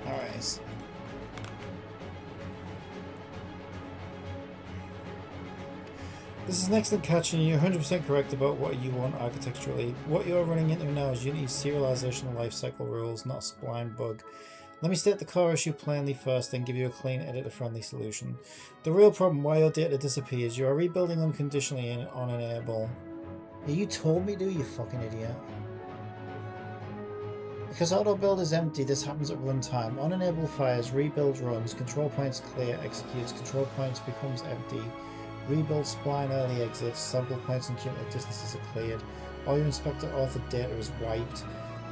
Alright. This is an excellent catch, and you're 100% correct about what you want architecturally. What you're running into now is Unity's serialization lifecycle rules, not a spline bug. Let me state the core issue plainly first, then give you a clean, editor-friendly solution. The real problem why your data disappears, you are rebuilding unconditionally on enable. You told me to, you fucking idiot. Because auto build is empty, this happens at runtime. On enable fires, rebuild runs, control points clear, executes, control points becomes empty. Rebuild spline early exits, sample points and cumulative distances are cleared. All your inspector authored data is wiped.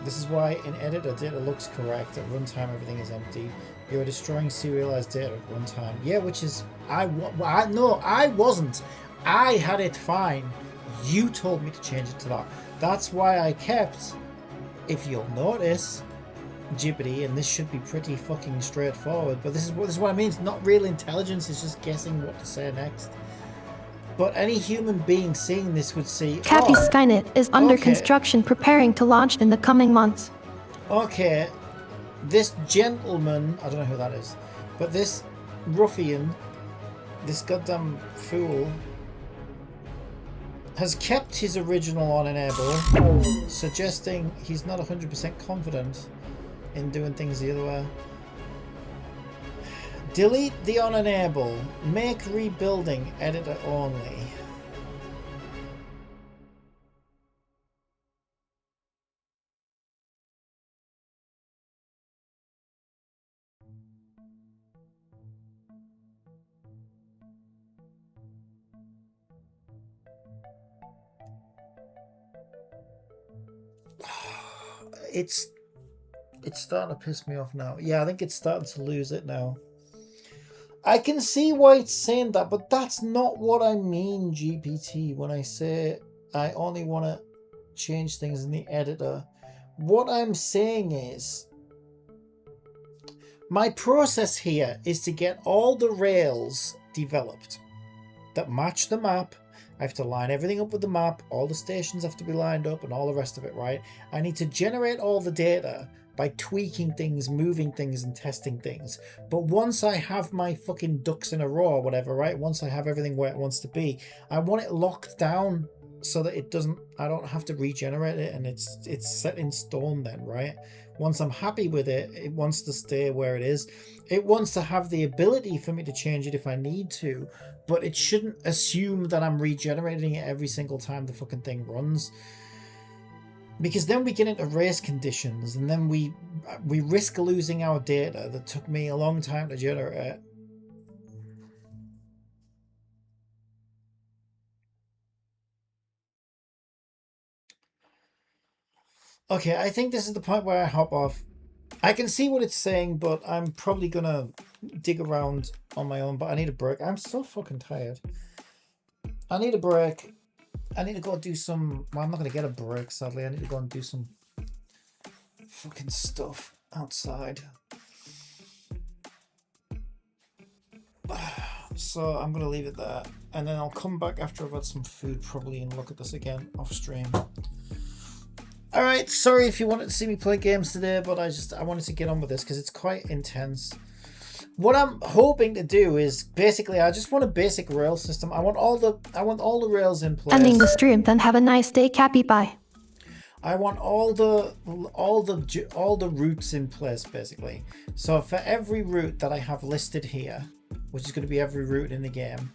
This is why in editor data looks correct, at runtime everything is empty. You are destroying serialized data at runtime. Yeah, which is, no, I wasn't. I had it fine. You told me to change it to that. That's why I kept, if you'll notice, Gibbity, and this should be pretty fucking straightforward, but this is what I mean. It's not real intelligence, it's just guessing what to say next. But any human being seeing this would see, Cappy oh, Skynet is under okay. construction, preparing to launch in the coming months. Okay, this gentleman, I don't know who that is, but this ruffian, this goddamn fool, has kept his original on enable, suggesting he's not 100% confident in doing things the other way. Delete the on enable. Make rebuilding editor only. It's starting to piss me off now. Yeah, I think it's starting to lose it now. I can see why it's saying that, but that's not what I mean, GPT, when I say I only want to change things in the editor. What I'm saying is, my process here is to get all the rails developed that match the map. I have to line everything up with the map, all the stations have to be lined up and all the rest of it, right? I need to generate all the data by tweaking things, moving things, and testing things. But once I have my fucking ducks in a row or whatever, right? Once I have everything where it wants to be, I want it locked down so that I don't have to regenerate it, and it's set in stone then, right? Once I'm happy with it, it wants to stay where it is. It wants to have the ability for me to change it if I need to, but it shouldn't assume that I'm regenerating it every single time the fucking thing runs. Because then we get into race conditions, and then we risk losing our data that took me a long time to generate. Okay, I think this is the point where I hop off. I can see what it's saying, but I'm probably gonna dig around on my own, but I need a break. I'm so fucking tired. I need a break. I need to go do some... Well, I'm not going to get a break, sadly. I need to go and do some fucking stuff outside. So I'm gonna leave it there, and then I'll come back after I've had some food probably and look at this again off stream. Alright, sorry if you wanted to see me play games today, but I wanted to get on with this because it's quite intense. What I'm hoping to do is basically I just want a basic rail system. I want all the rails in place. Ending the stream, then have a nice day, Cappy. Bye. I want all the routes in place basically. So for every route that I have listed here, which is going to be every route in the game,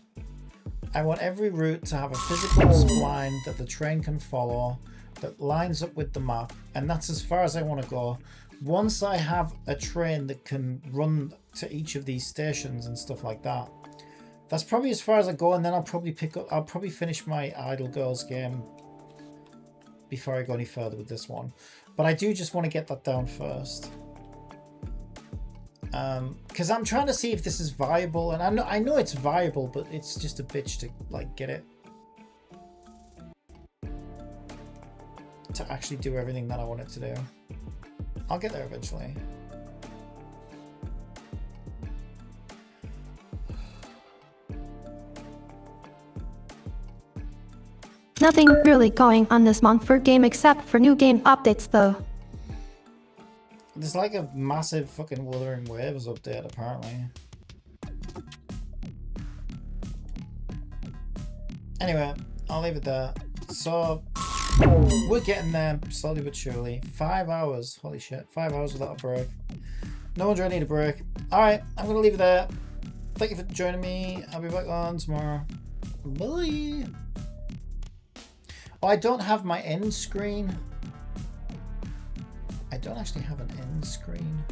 I want every route to have a physical spline that the train can follow that lines up with the map, and that's as far as I want to go. Once I have a train that can run to each of these stations and stuff like that, that's probably as far as I go, and then I'll probably finish my Idle Girls game before I go any further with this one. But I do just want to get that down first. Because I'm trying to see if this is viable, and I know it's viable, but it's just a bitch to like get it to actually do everything that I want it to do. I'll get there eventually. Nothing really going on this month for game except for new game updates though. There's like a massive fucking Wuthering Waves update apparently. Anyway, I'll leave it there. So we're getting there slowly but surely. 5 hours, holy shit, 5 hours without a break. No one's ready to break. Alright, I'm gonna leave it there. Thank you for joining me. I'll be back on tomorrow. Bye. Oh, I don't have my end screen. I don't actually have an end screen.